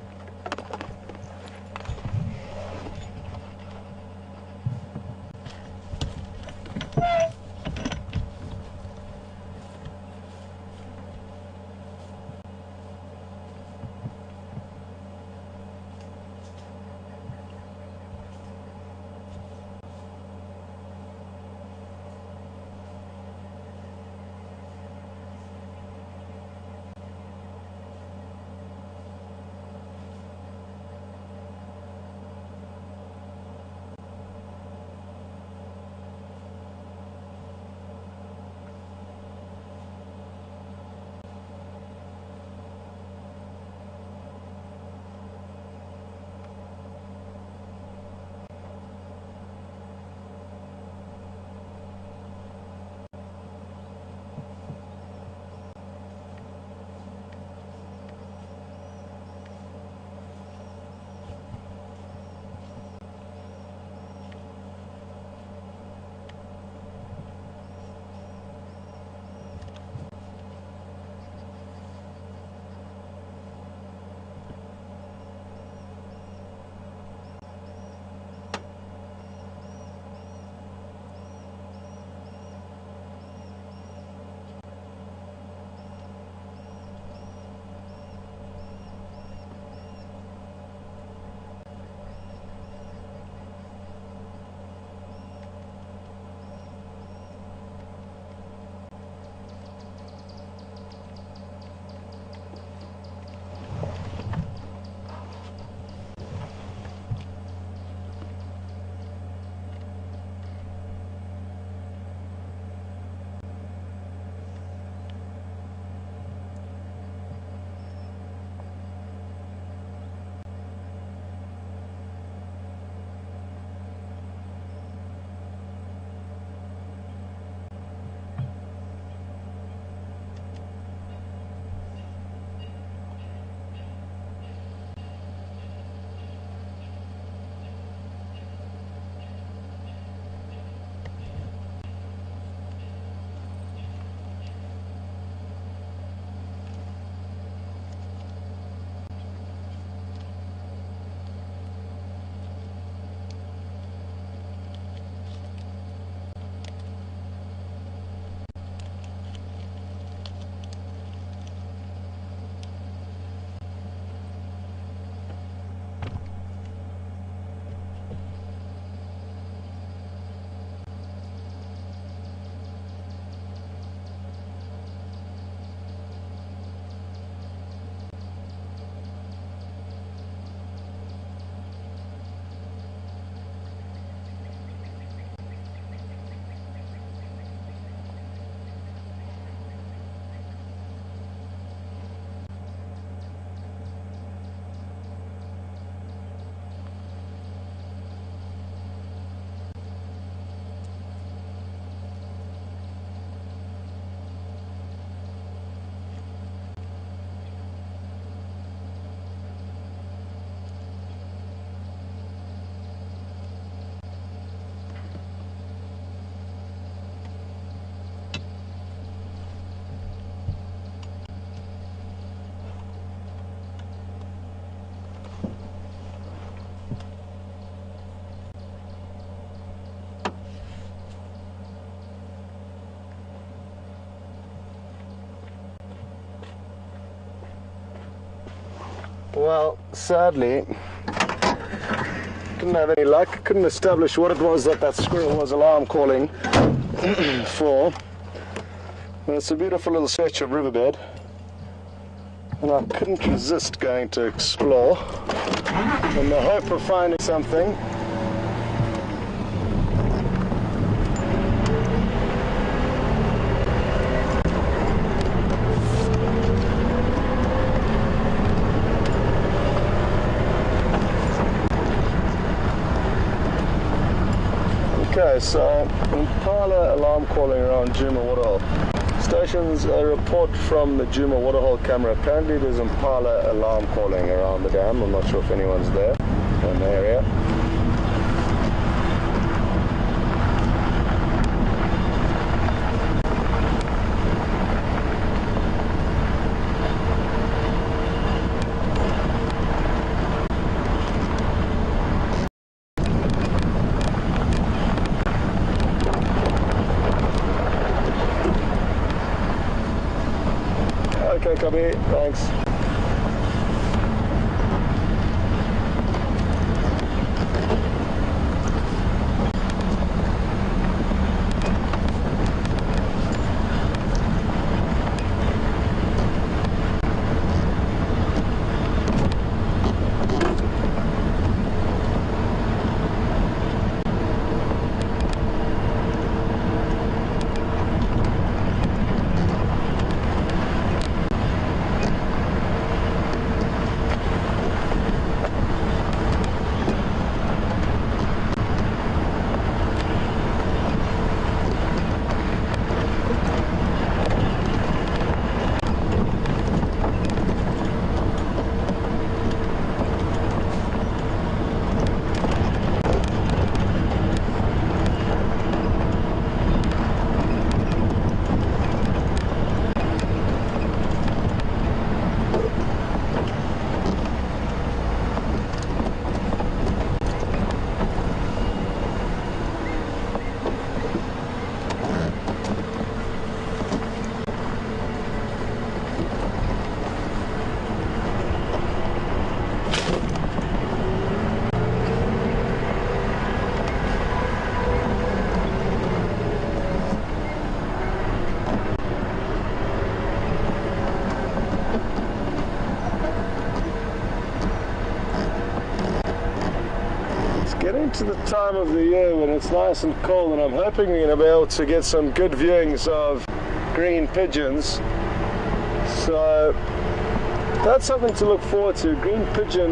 Speaker 1: Well, sadly, didn't have any luck. Couldn't establish what it was that squirrel was alarm calling for. And it's a beautiful little stretch of riverbed, and I couldn't resist going to explore in the hope of finding something. Okay, so impala alarm calling around Wium Waterhole. Stations a report from the Wium Waterhole camera. Apparently there's impala alarm calling around the dam. I'm not sure if anyone's there in the area. Okay, copy. Thanks. Getting to the time of the year when it's nice and cold, and I'm hoping we're going to be able to get some good viewings of green pigeons. So that's something to look forward to. Green pigeon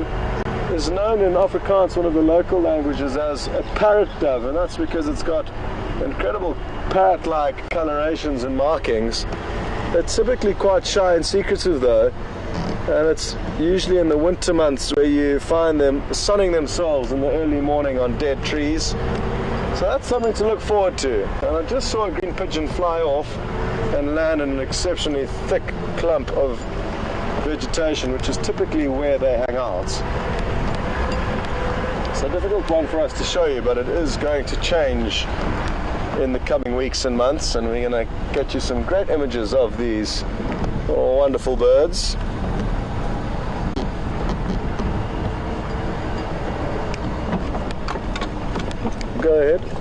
Speaker 1: is known in Afrikaans, one of the local languages, as a parrot dove, and that's because it's got incredible parrot-like colorations and markings. It's typically quite shy and secretive though, and it's usually in the winter months where you find them sunning themselves in the early morning on dead trees. So that's something to look forward to. And I just saw a green pigeon fly off and land in an exceptionally thick clump of vegetation, which is typically where they hang out. It's a difficult one for us to show you, but it is going to change in the coming weeks and months, and we're going to get you some great images of these wonderful birds. Go ahead.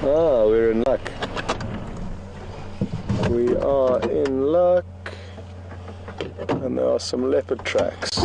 Speaker 1: Ah, we're in luck. We are in luck. And there are some leopard tracks.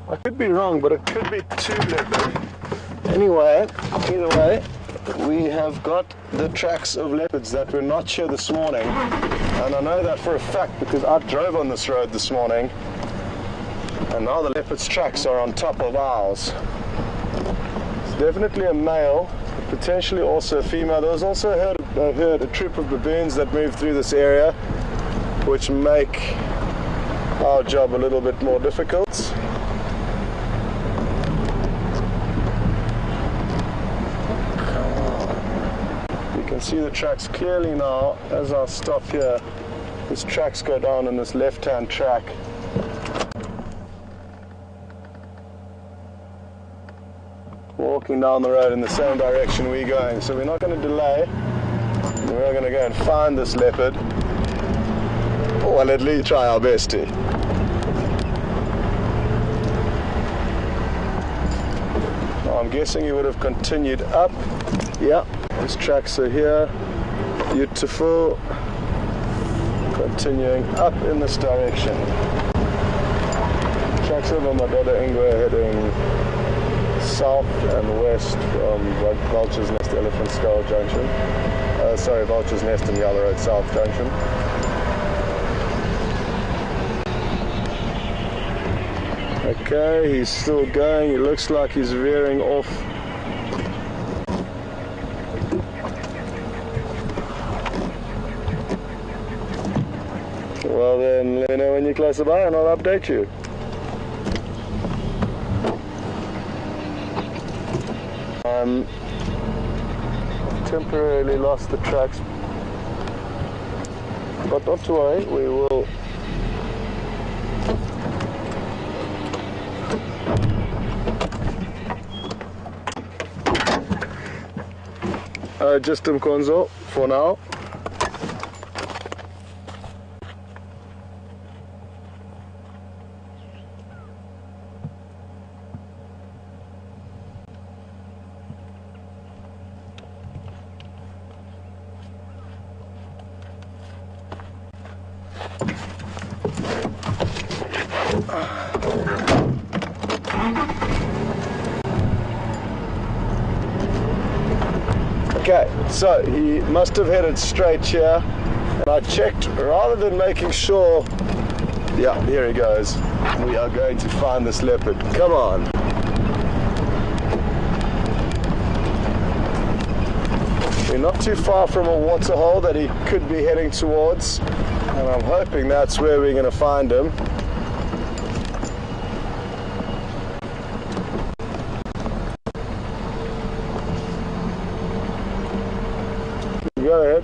Speaker 1: I could be wrong, but it could be 2 leopard. Anyway, either way, we have got the tracks of leopards that were not here this morning, and I know that for a fact because I drove on this road this morning, and now the leopard's tracks are on top of ours. It's definitely a male, potentially also a female. There was also a troop of baboons that moved through this area, which make our job a little bit more difficult. You can see the tracks clearly now as I stop here. These tracks go down in this left-hand track. Walking down the road in the same direction we're going, so we're not going to delay. We're going to go and find this leopard. Well, at least try our best to. I'm guessing he would have continued up. Yeah, his tracks are here. Beautiful. Continuing up in this direction. Tracks over Madoda Ingwe heading south and west from Vulture's Nest Elephant Skull Junction. Sorry, Vulture's Nest and Yellow Road South Junction. Okay, he's still going. He looks like he's veering off. Well then, let me know when you're closer by and I'll update you. Temporarily lost the tracks, but not to worry, we will just Mkonzo for now. Okay, so he must have headed straight here, and I checked rather than making sure. Yeah, here he goes. We are going to find this leopard. Come on. We're not too far from a waterhole that he could be heading towards, and I'm hoping that's where we're going to find him. Go ahead.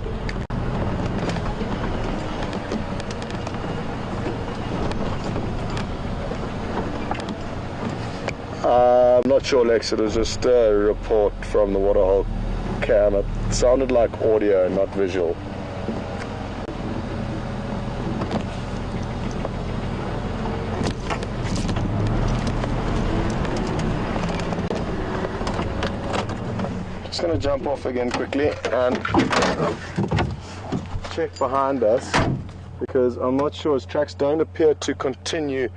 Speaker 1: I'm not sure, Lex. It was just a report from the waterhole cam. It sounded like audio, not visual. Just going to jump off again quickly and check behind us, because I'm not sure. His tracks don't appear to continue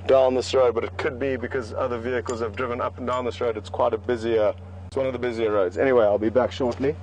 Speaker 1: down this road, but it could be because other vehicles have driven up and down this road. It's quite a busier, it's one of the busier roads. Anyway, I'll be back shortly.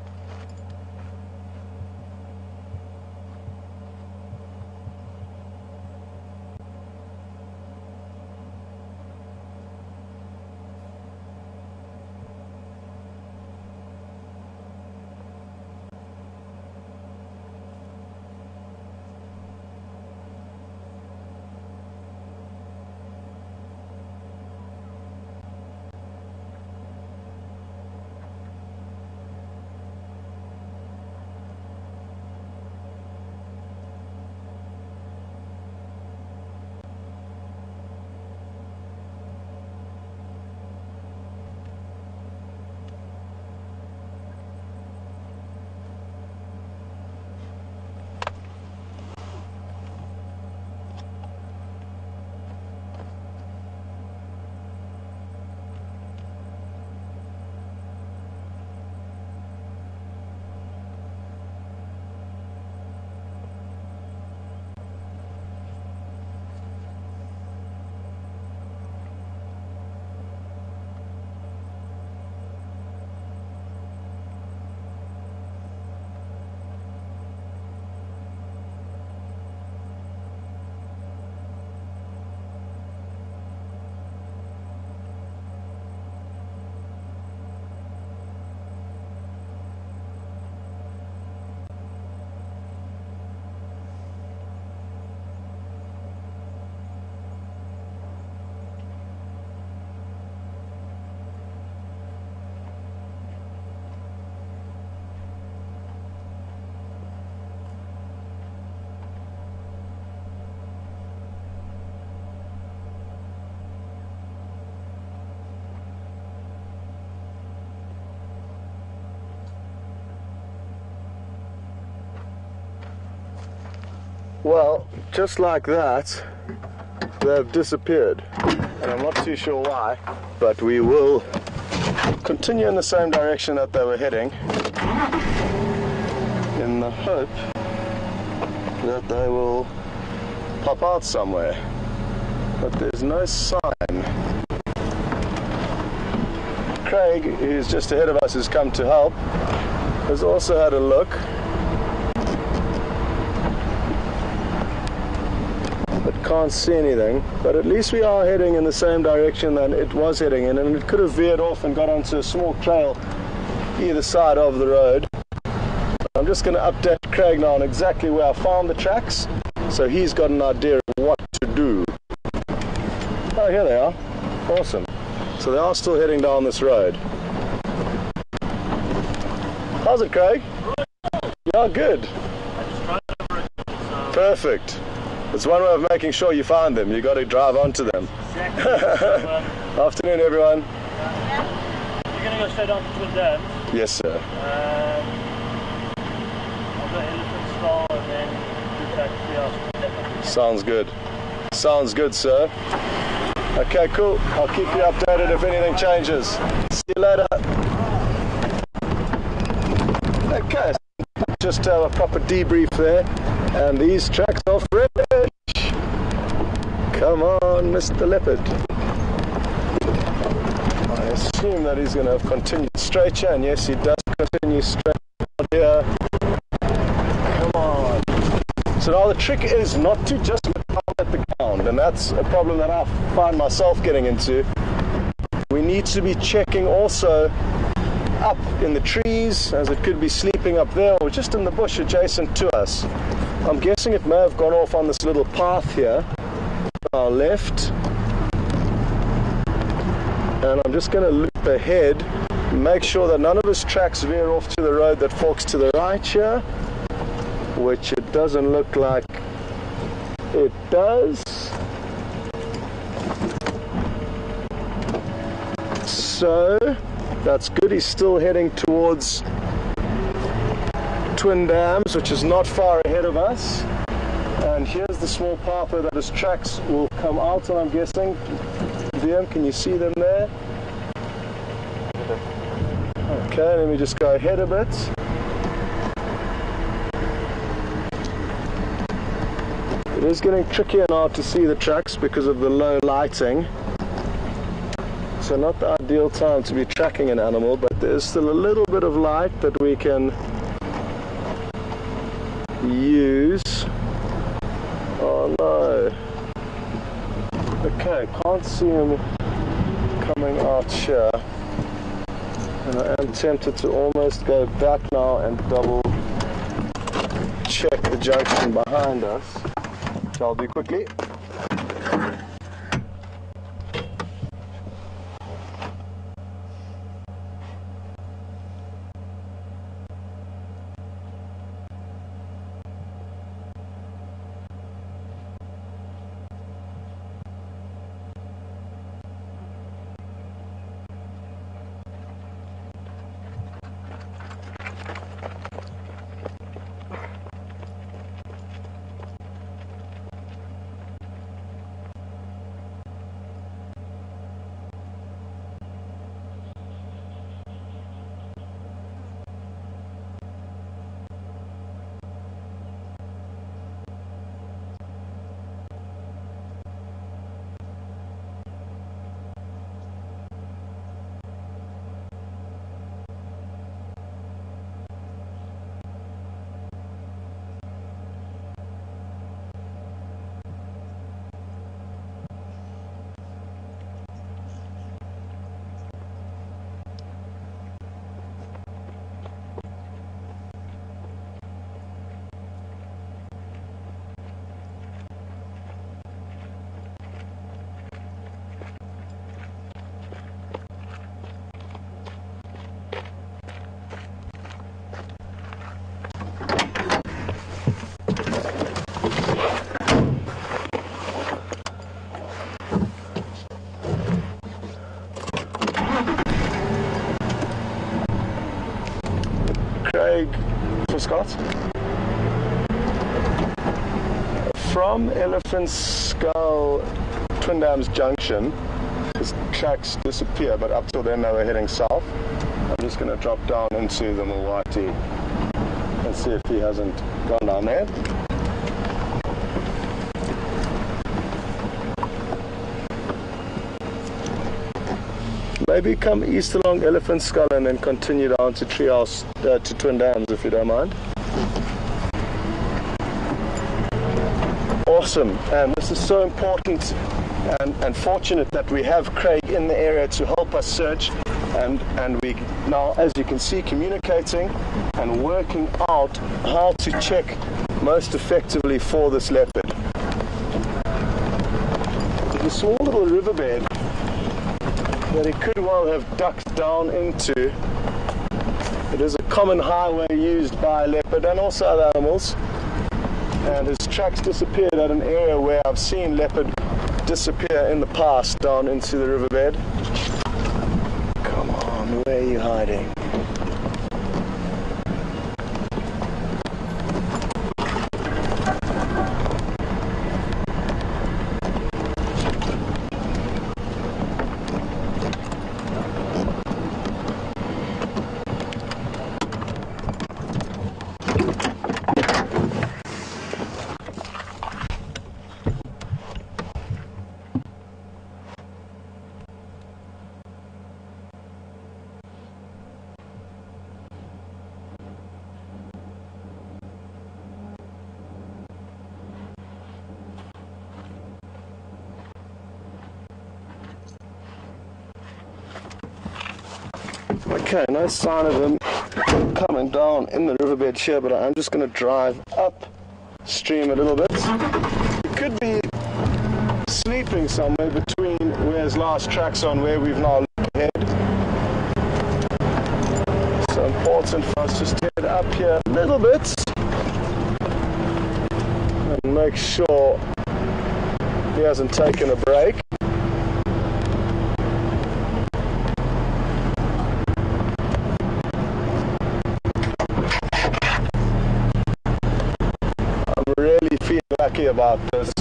Speaker 1: Well, just like that, they've disappeared. And I'm not too sure why, but we will continue in the same direction that they were heading in the hope that they will pop out somewhere. But there's no sign. Craig, who's just ahead of us, has come to help, has also had a look. Can't see anything, but at least we are heading in the same direction that it was heading in, and it could have veered off and got onto a small trail either side of the road. I'm just going to update Craig now on exactly where I found the tracks, so he's got an idea of what to do. Oh, here they are. Awesome. So they are still heading down this road. How's it, Craig? Yeah, good. Perfect. It's one way of making sure you find them. You've got to drive onto them. Exactly. Afternoon, everyone.
Speaker 3: You're going to go straight on to Twin Dams?
Speaker 1: Yes, sir.
Speaker 3: I'll go Elephant Star and then do taxi after.
Speaker 1: Sounds good. Sounds good, sir. Okay, cool. I'll keep you updated if anything changes. See you later. Okay, just a proper debrief there. And these tracks are fresh. Come on, Mr. Leopard. I assume that he's going to have continued straight here, and yes, he does continue straight here. Come on. So now the trick is not to just look down at the ground, and that's a problem that I find myself getting into. We need to be checking also up in the trees, as it could be sleeping up there or just in the bush adjacent to us. I'm guessing it may have gone off on this little path here on our left, and I'm just going to loop ahead, make sure that none of his tracks veer off to the road that forks to the right here, which it doesn't look like it does. So that's good. He's still heading towards Twin Dams, which is not far ahead of us. And here's the small pathway that his tracks will come out, and I'm guessing, Wium, can you see them there? Okay, let me just go ahead a bit. It is getting trickier now to see the tracks because of the low lighting. So not the ideal time to be tracking an animal, but there's still a little bit of light that we can use. Oh no. Okay, can't see him coming out here. And I am tempted to almost go back now and double check the junction behind us, which I'll do quickly. Craig for Scott. from Elephant Skull Twin Dams Junction, his tracks disappear, but up till then they were heading south. I'm just going to drop down into the Mawati and see if he hasn't gone down there. Maybe come east along Elephant Skull and then continue down to Treehouse, to Twin Dams, if you don't mind. Awesome, and this is so important and fortunate that we have Craig in the area to help us search, and we now, as you can see, communicating and working out how to check most effectively for this leopard. There's a small little riverbed that he could well have ducked down into. It is a common highway used by leopard and also other animals, and his tracks disappeared at an area where I've seen leopard disappear in the past down into the riverbed. Come on, where are you hiding? Okay, no sign of him coming down in the riverbed here, but I'm just going to drive upstream a little bit. He could be sleeping somewhere between where his last tracks are and where we've now looked ahead. So important for us just to head up here a little bit and make sure he hasn't taken a break. Really feel lucky about this.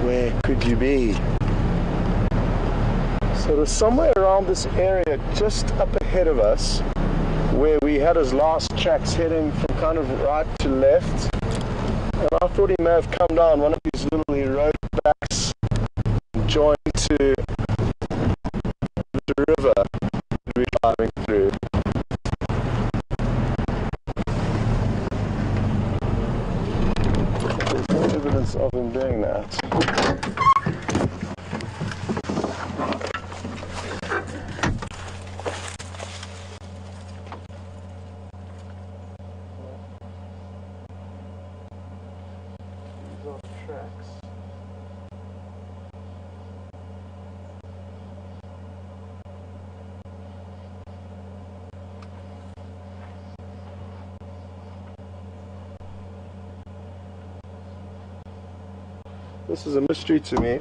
Speaker 1: Where could you be? So there's somewhere around this area just up ahead of us where we had his last tracks heading from kind of right to left, and I thought he may have come down one of these little road backs joined to the river that we're driving through. There's no evidence of him doing that. These are tracks. This is a mystery to me.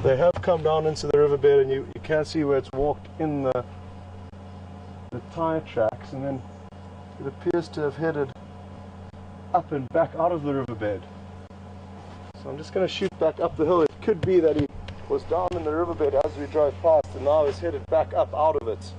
Speaker 1: They have come down into the riverbed, and you can see where it's walked in the tire tracks, and then it appears to have headed up and back out of the riverbed. So I'm just going to shoot back up the hill. It could be that he was down in the riverbed as we drove past, and now is headed back up out of it.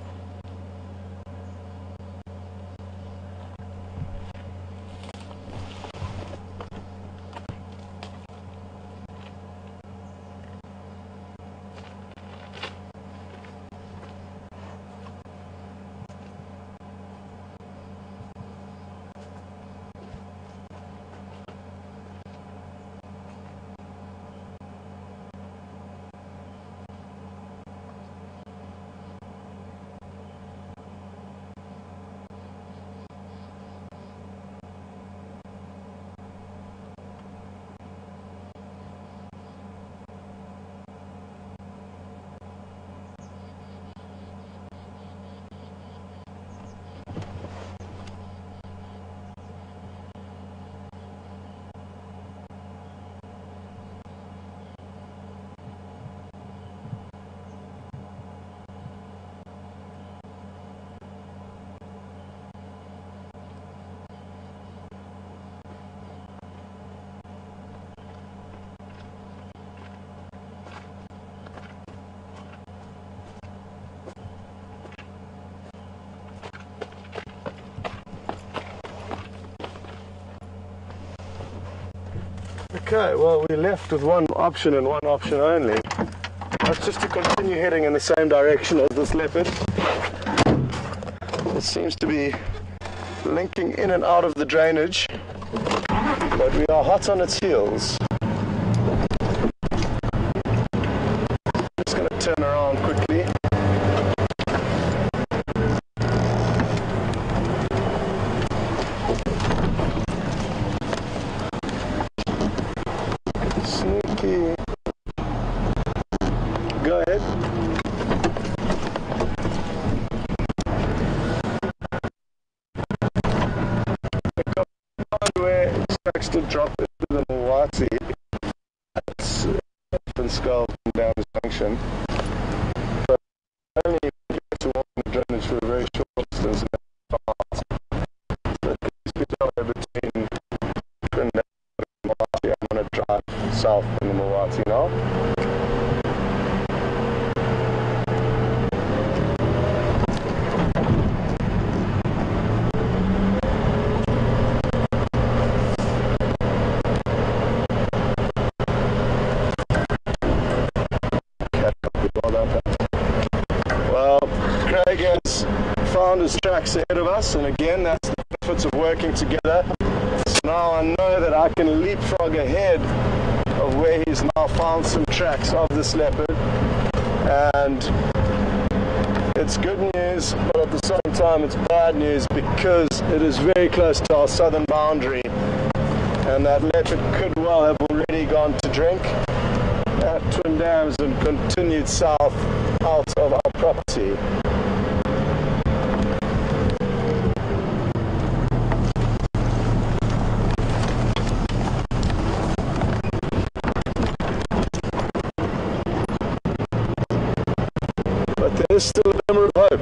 Speaker 1: Okay, well, we're left with one option and one option only. That's just to continue heading in the same direction as this leopard. It seems to be linking in and out of the drainage, but we are hot on its heels. Just going to turn around quickly. Sneaky. Go ahead. Where it starts to drop into the Mawati, that's Wium and Scott down this junction. But only if you get to walk in the drainage for a very short distance and then fast. So please be somewhere between Trinidad and Mawati. I'm going to drive south in the Mawati now. Well, Craig has found his tracks ahead of us, and again, that's the benefits of working together. So now I know that I can leapfrog ahead of where he's now found some tracks of this leopard, and it's good news, but at the same time it's bad news because it is very close to our southern boundary, and that leopard could well have already gone to drink at Twin Dams and continued south out of our property. But there is still a glimmer of hope.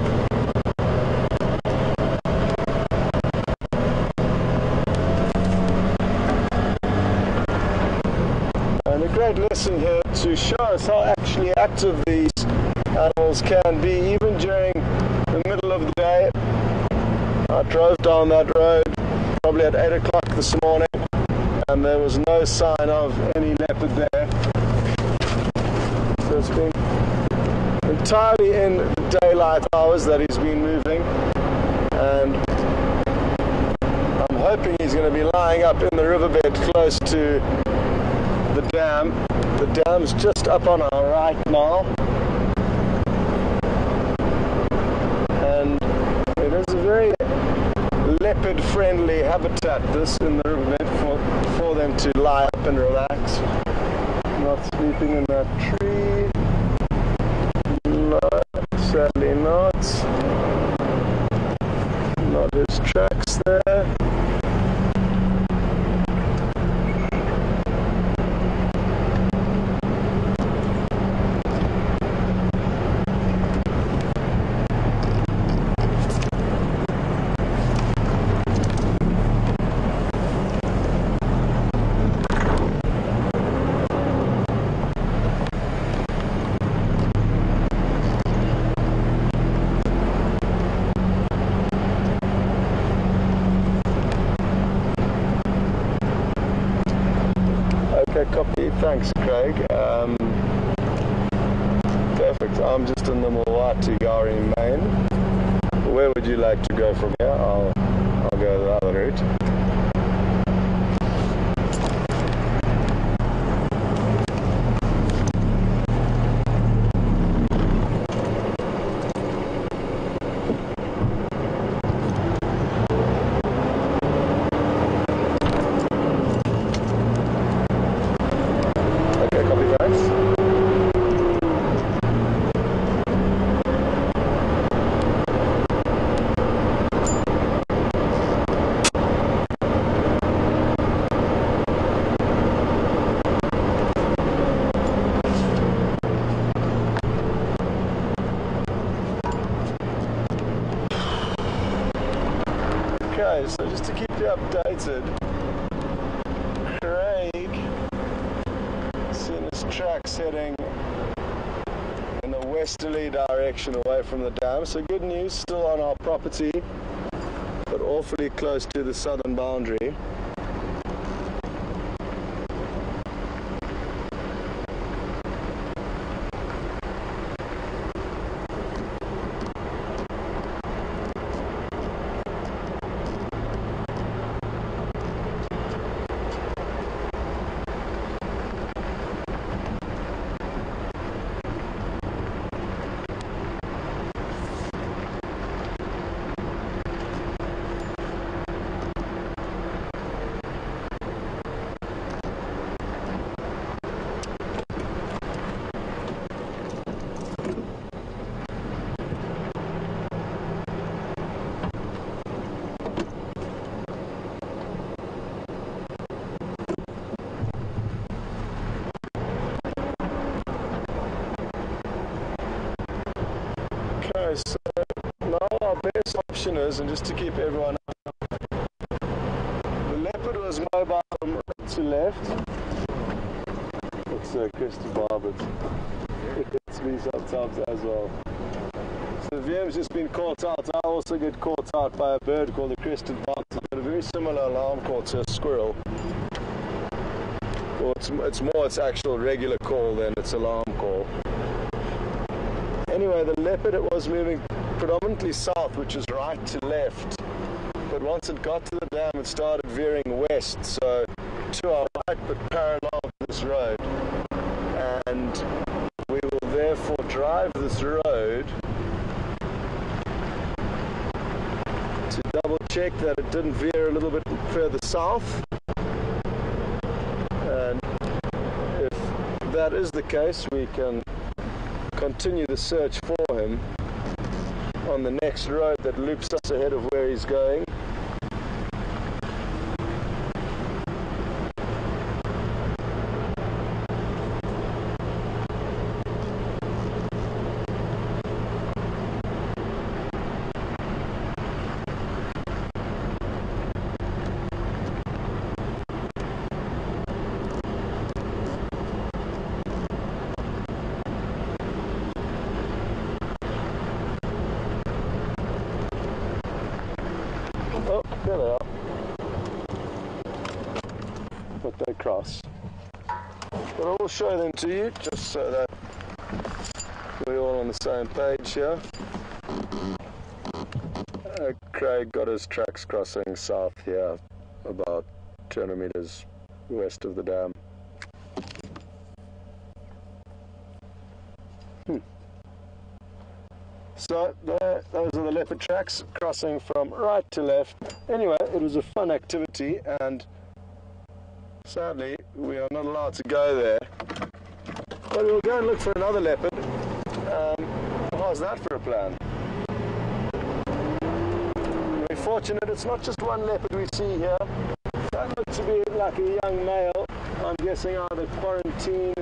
Speaker 1: And a great lesson here to show us how actually active these animals can be, even during the middle of the day. I drove down that road probably at 8 o'clock this morning, and there was no sign of any leopard there. So it's been entirely in the daylight hours that he's been moving, and I'm hoping he's going to be lying up in the riverbed close to the dam. The dam's just up on our right now, and it is a very leopard-friendly habitat, this, in the riverbed, for them to lie up and relax. Not sleeping in that tree. No, sadly not. Not his tracks there. Okay, copy. Thanks, Craig. Perfect. I'm just in the Mawati Gari main. Where would you like to go from here? I'll go the other route. Okay, so just to keep you updated, Craig seen his tracks heading in a westerly direction away from the dam. So good news, still on our property, but awfully close to the southern boundary. Okay, so now our best option is, and just to keep everyone up, the leopard was mobile from right to left. It's Christy Barbet. It hits me sometimes as well. So Wium's just been caught out. I also get caught out by a bird called the crested barbet. It's got a very similar alarm call to a squirrel. Well, it's more its actual regular call than its alarm call. Anyway, the leopard, it was moving predominantly south, which is right to left. But once it got to the dam, it started veering west, so to our right, but parallel to this road. And we will therefore drive this road to double check that it didn't veer a little bit further south. And if that is the case, we can continue the search for him on the next road that loops us ahead of where he's going. Oh, there they are. But they cross. But I will show them to you, just so that we're all on the same page here. Craig got his tracks crossing south here, about 200 meters west of the dam. So those are the leopard tracks crossing from right to left. Anyway, it was a fun activity, and sadly we are not allowed to go there. But we'll go and look for another leopard. How's that for a plan? We're fortunate it's not just one leopard we see here. That looks to be like a young male. I'm guessing either Quarantine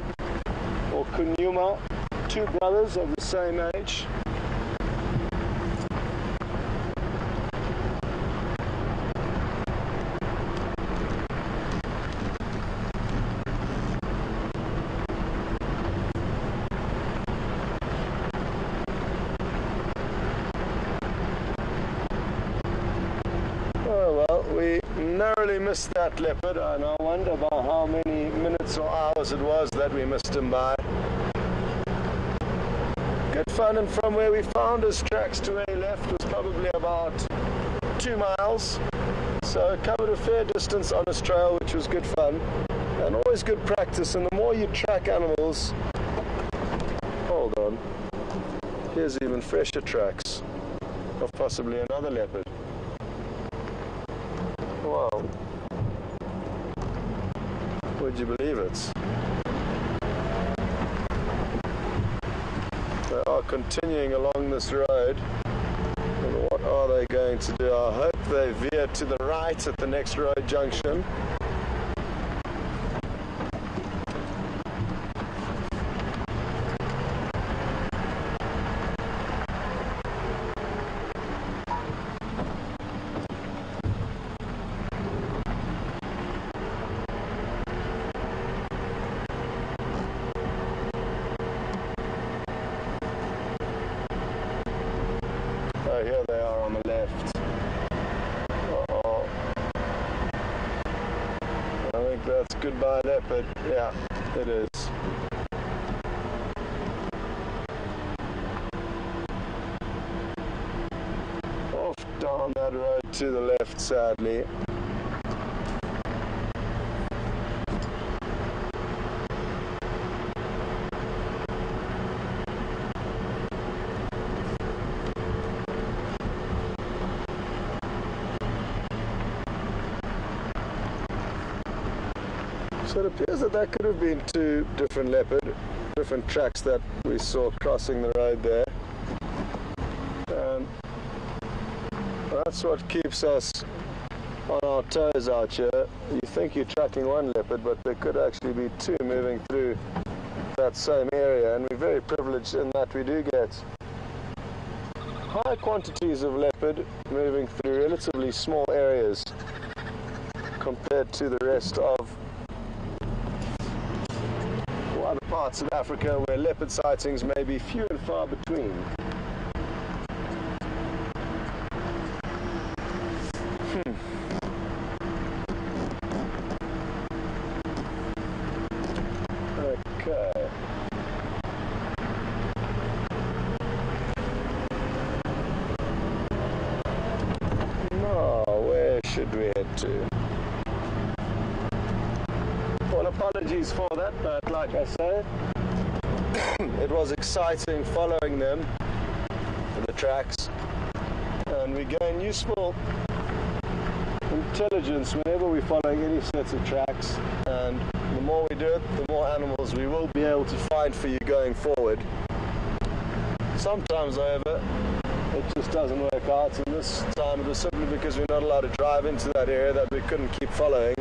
Speaker 1: or Kunyuma, two brothers of the same age. We narrowly missed that leopard, and I wonder about how many minutes or hours it was that we missed him by. Good fun, and from where we found his tracks to where he left was probably about 2 miles, so covered a fair distance on his trail, which was good fun and always good practice. And the more you track animals, hold on, here's even fresher tracks of possibly another leopard. Wow. Would you believe it? They are continuing along this road. And what are they going to do? I hope they veer to the right at the next road junction. Oh, here they are on the left. Uh-oh. I think that's goodbye leopard. Yeah, it is. Off down that road to the left, sadly. So it appears that that could have been two different leopard, different tracks that we saw crossing the road there. And that's what keeps us on our toes out here. You think you're tracking one leopard, but there could actually be two moving through that same area, and we're very privileged in that we do get high quantities of leopard moving through relatively small areas compared to the rest of other parts of Africa where leopard sightings may be few and far between. Okay. Now, where should we head to? Well, apologies for that, but like I said, it was exciting following them in the tracks, and we gain useful intelligence whenever we're following any sets of tracks, and the more we do it, the more animals we will be able to find for you going forward. Sometimes, however, it just doesn't work out, and this time it was simply because we're not allowed to drive into that area that we couldn't keep following.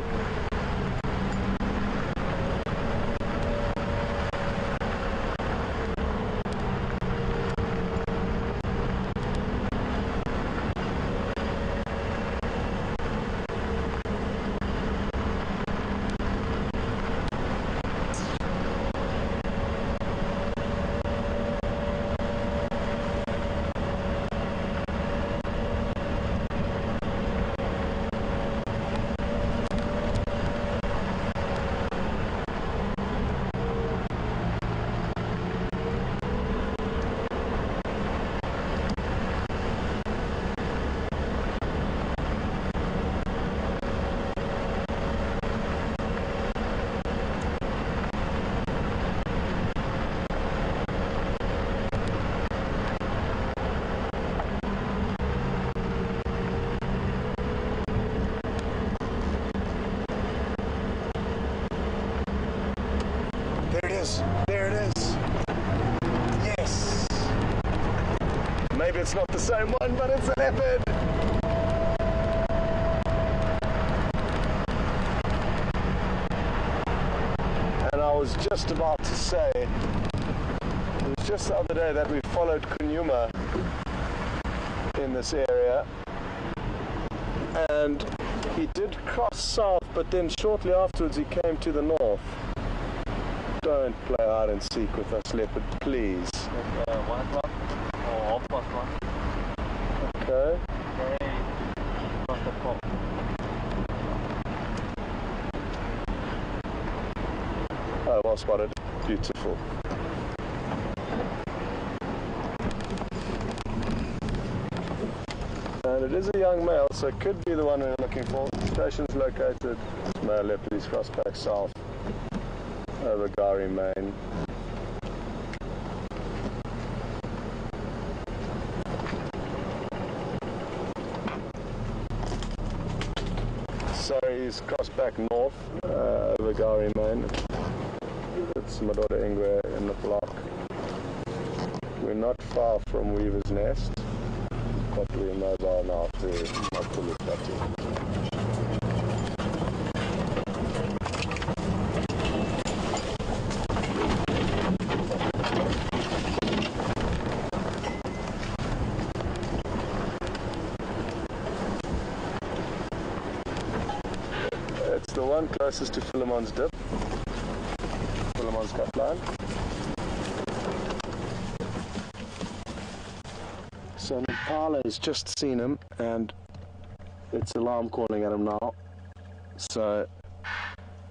Speaker 1: There it is. Yes. Maybe it's not the same one, but it's a leopard. And I was just about to say, it was just the other day that we followed Kunyuma in this area, and he did cross south, but then shortly afterwards he came to the north. Don't play hide and seek with us, leopard, please.
Speaker 3: 1 o'clock or 1:30.
Speaker 1: Okay.
Speaker 3: They crossed the croc.
Speaker 1: Oh, well spotted. Beautiful. And it is a young male, so it could be the one we're looking for. Station's located. Male leopard is crossed back south over Gari Main. Sorry, he's crossed back north over Gari Main. It's Madora Ingwe in the block. We're not far from Weaver's Nest, but we're mobile now to Makulukati. It's the one closest to Philemon's Dip, Philemon's cut line. So Impala has just seen him and it's alarm calling at him now. So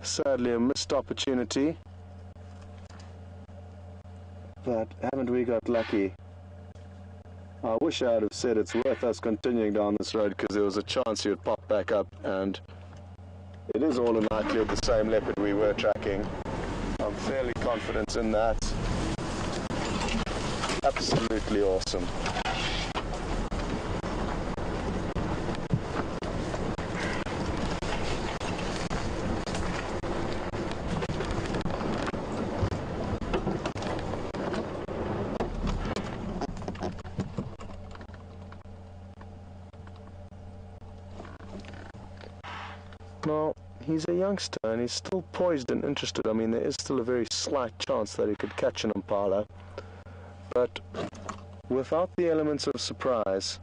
Speaker 1: sadly a missed opportunity, but haven't we got lucky? I wish I had have said it's worth us continuing down this road because there was a chance he would pop back up, and it is all in likelihood the same leopard we were tracking. I'm fairly confident in that. Absolutely awesome. Now, he's a youngster and he's still poised and interested. I mean, there is still a very slight chance that he could catch an impala. But without the elements of surprise,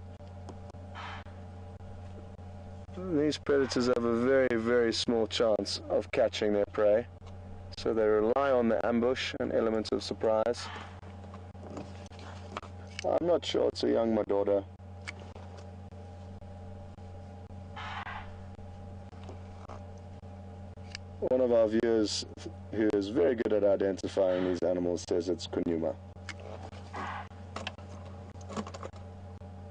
Speaker 1: these predators have a very, very small chance of catching their prey. So they rely on the ambush and elements of surprise. I'm not sure it's a young Madora. One of our viewers who is very good at identifying these animals says it's Kunyuma.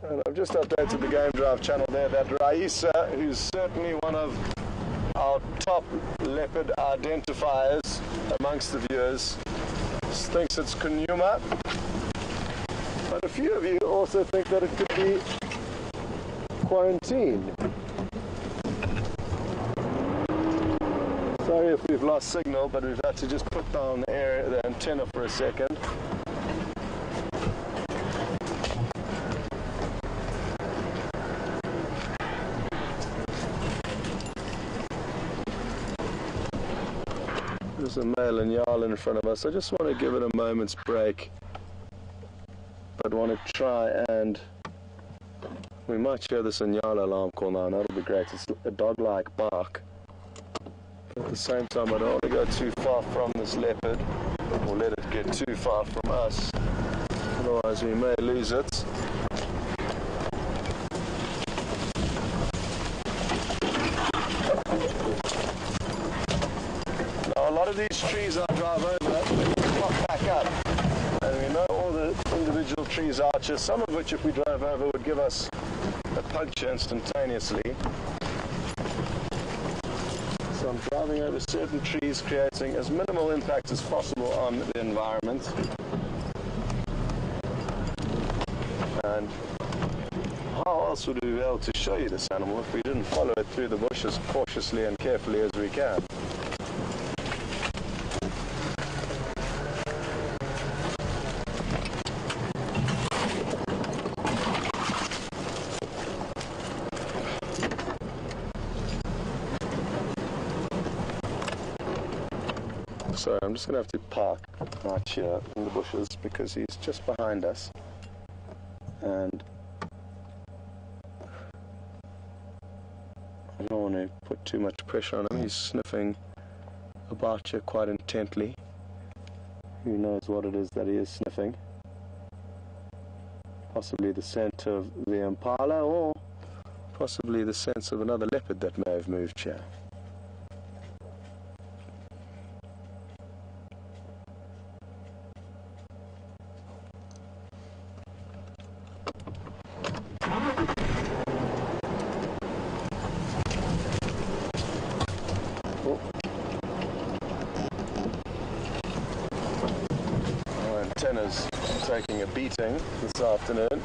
Speaker 1: And I've just updated the Game Drive channel there that Raisa, who's certainly one of our top leopard identifiers amongst the viewers, thinks it's Kunyuma. But a few of you also think that it could be quarantine. Sorry if we've lost signal, but we've had to just put down the antenna for a second. There's a male and Jarl in front of us. I just want to give it a moment's break, but want to try and we might hear this Jarl alarm call now, and that'll be great. It's a dog-like bark. But at the same time, I don't want to go too far from this leopard or let it get too far from us, otherwise we may lose it. A lot of these trees I drive over pop back up, and we know all the individual trees arches, some of which if we drove over would give us a puncture instantaneously. So I'm driving over certain trees, creating as minimal impact as possible on the environment. And how else would we be able to show you this animal if we didn't follow it through the bushes cautiously and carefully as we can? So I'm just going to have to park right here in the bushes because he's just behind us, and I don't want to put too much pressure on him. He's sniffing about you quite intently. Who knows what it is that he is sniffing? Possibly the scent of the impala, or possibly the scent of another leopard that may have moved here. Antenna's taking a beating this afternoon.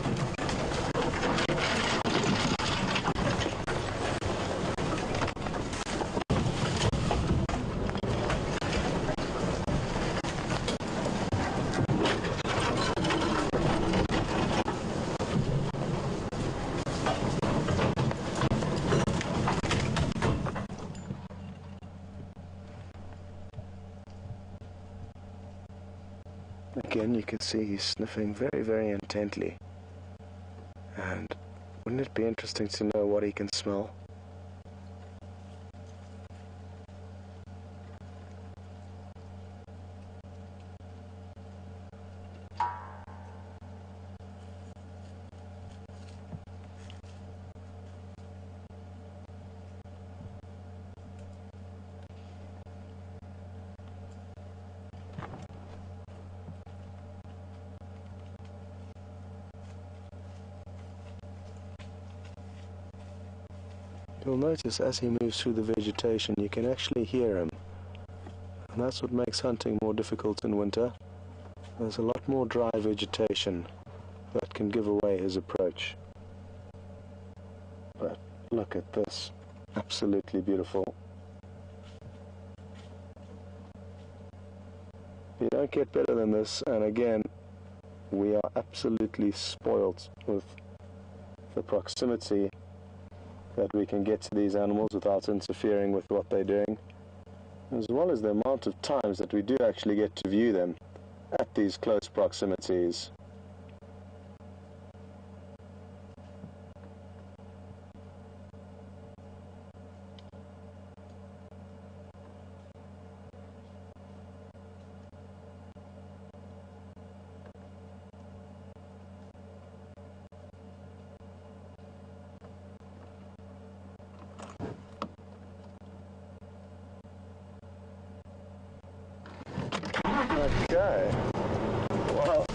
Speaker 1: Again, you can see he's sniffing very, very intently. And wouldn't it be interesting to know what he can smell? You'll notice as he moves through the vegetation, you can actually hear him. And that's what makes hunting more difficult in winter. There's a lot more dry vegetation that can give away his approach. But look at this. Absolutely beautiful. You don't get better than this, and again, we are absolutely spoilt with the proximity that we can get to these animals without interfering with what they're doing, as well as the amount of times that we do actually get to view them at these close proximities. Okay. Well,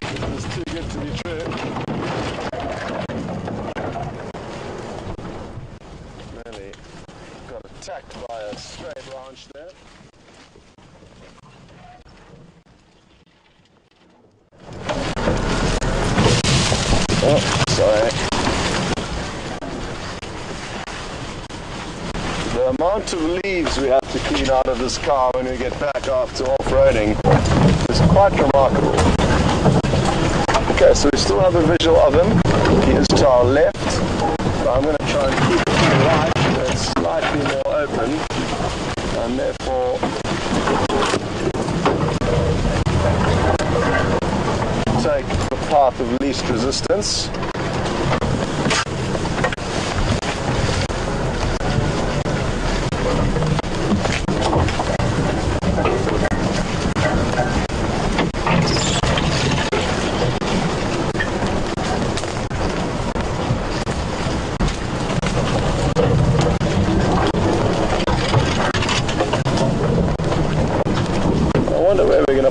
Speaker 1: this is too good to be true. Really got attacked by a stray branch there. Oh, sorry. The amount of leaves we have to clean out of this car when we get back after off-roading is quite remarkable. Okay, so we still have a visual of him. He is to our left. So I'm going to try and keep it to the right, so it's slightly more open, and therefore take the path of least resistance.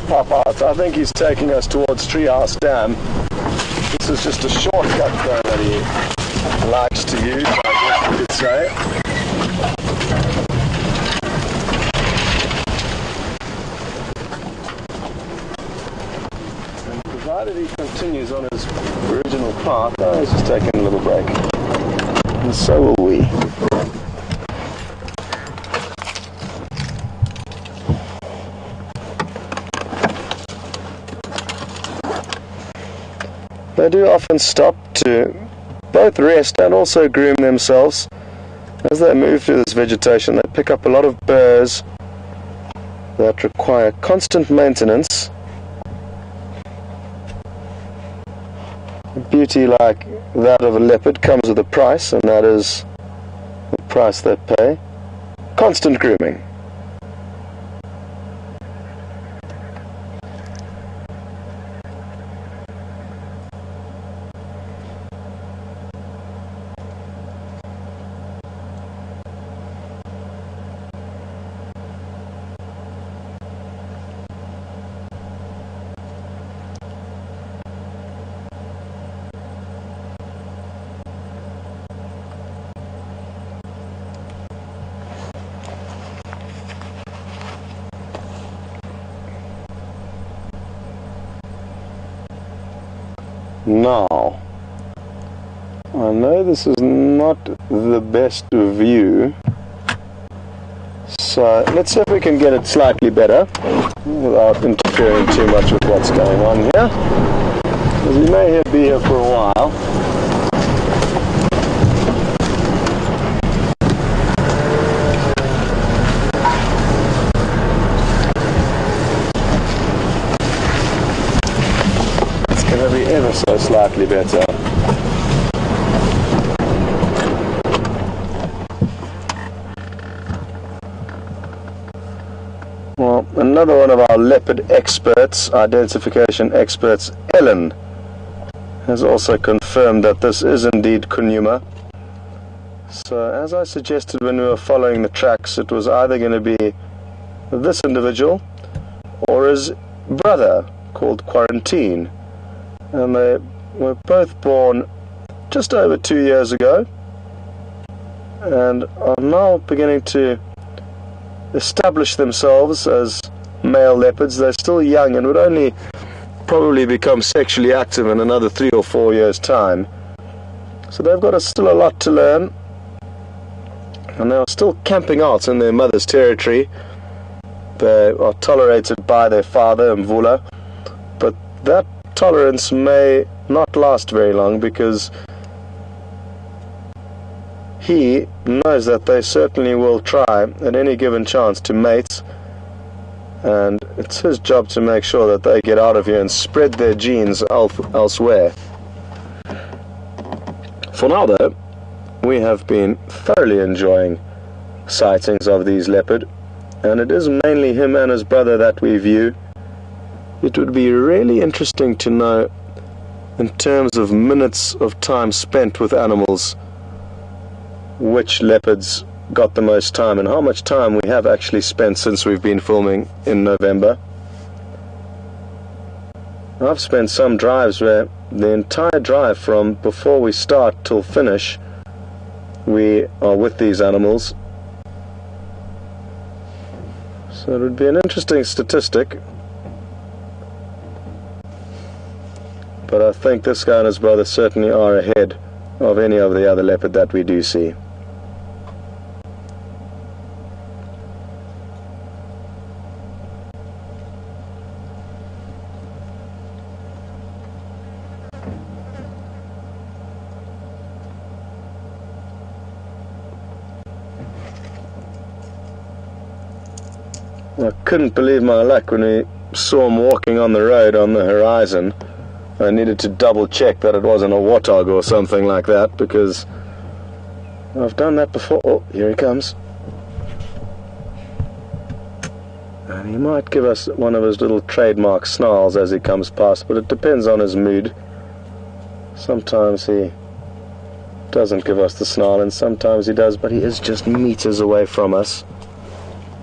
Speaker 1: Pop out. I think he's taking us towards Treehouse Dam. This is just a shortcut though that he likes to use, I guess you could say. And provided he continues on his original path, he's just taking a little break. And so will we. They do often stop to both rest and also groom themselves. As they move through this vegetation, they pick up a lot of burrs that require constant maintenance. A beauty like that of a leopard comes with a price, and that is the price they pay: constant grooming. Now, I know this is not the best view, so let's see if we can get it slightly better without interfering too much with what's going on here, because we may be here for a while. Ever so slightly better. Well, another one of our leopard experts, identification experts, Ellen, has also confirmed that this is indeed Kunyuma. So, as I suggested when we were following the tracks, it was either going to be this individual or his brother, called Quarantine. And they were both born just over 2 years ago and are now beginning to establish themselves as male leopards. They're still young and would only probably become sexually active in another 3 or 4 years' time. So they've got still a lot to learn, and they are still camping out in their mother's territory. They are tolerated by their father, Mvula, but that tolerance may not last very long, because he knows that they certainly will try at any given chance to mate, and it's his job to make sure that they get out of here and spread their genes elsewhere. For now though, we have been thoroughly enjoying sightings of these leopard, and it is mainly him and his brother that we view. It would be really interesting to know, in terms of minutes of time spent with animals, which leopards got the most time and how much time we have actually spent since we've been filming in November. I've spent some drives where the entire drive from before we start till finish we are with these animals. So it would be an interesting statistic. But I think this guy and his brother certainly are ahead of any of the other leopard that we do see. I couldn't believe my luck when we saw him walking on the road on the horizon. I needed to double check that it wasn't a warthog or something like that, because I've done that before. Oh, here he comes. And he might give us one of his little trademark snarls as he comes past, but it depends on his mood. Sometimes he doesn't give us the snarl, and sometimes he does, but he is just meters away from us.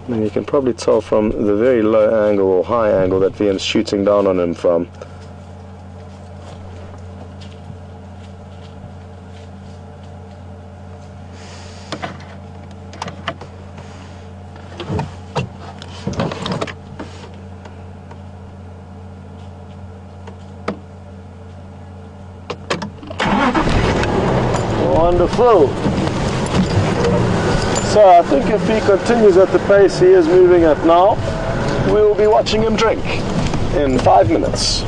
Speaker 1: And you can probably tell from the very low angle or high angle that Wium's shooting down on him from. Wonderful. So I think if he continues at the pace he is moving at now, we will be watching him drink in 5 minutes.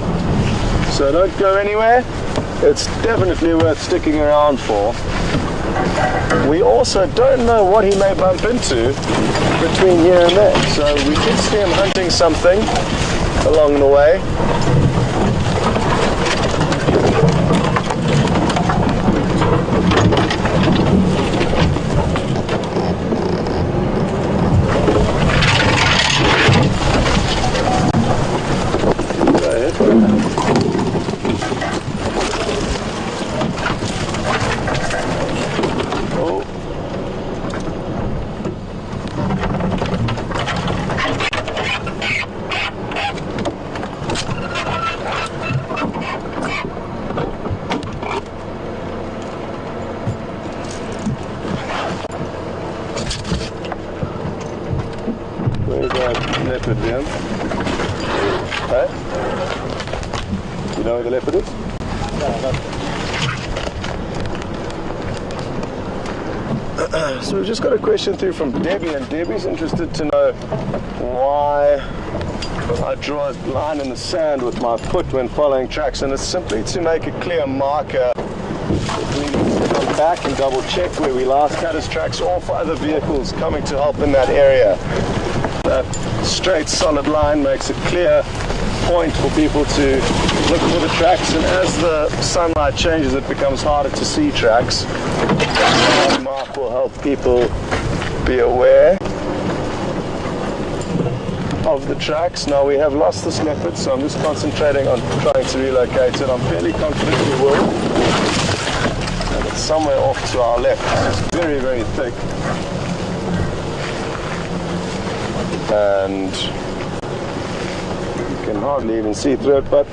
Speaker 1: So don't go anywhere. It's definitely worth sticking around for. We also don't know what he may bump into between here and there. So we did see him hunting something along the way. Where's that leopard, Wium? Hey? You know where the leopard is? So we've just got a question through from Debbie, and Debbie's interested to know why I draw a line in the sand with my foot when following tracks, and it's simply to make a clear marker if we need to come back and double check where we last cut his tracks, or for other vehicles coming to help in that area. That straight solid line makes a clear point for people to look for the tracks, and as the sunlight changes it becomes harder to see tracks. That mark will help people be aware of the tracks. Now we have lost this leopard, so I'm just concentrating on trying to relocate it. I'm fairly confident we will. And it's somewhere off to our left. It's very, very thick. And you can hardly even see through it, but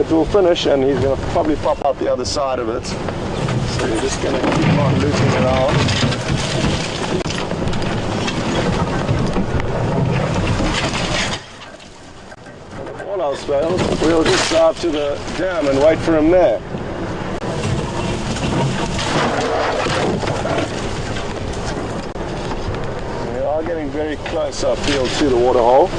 Speaker 1: it will finish and he's going to probably pop out the other side of it. So you're just going to keep on looting it out. All else fails, we'll just drive to the dam and wait for him there. We are getting very close, I feel, to the waterhole.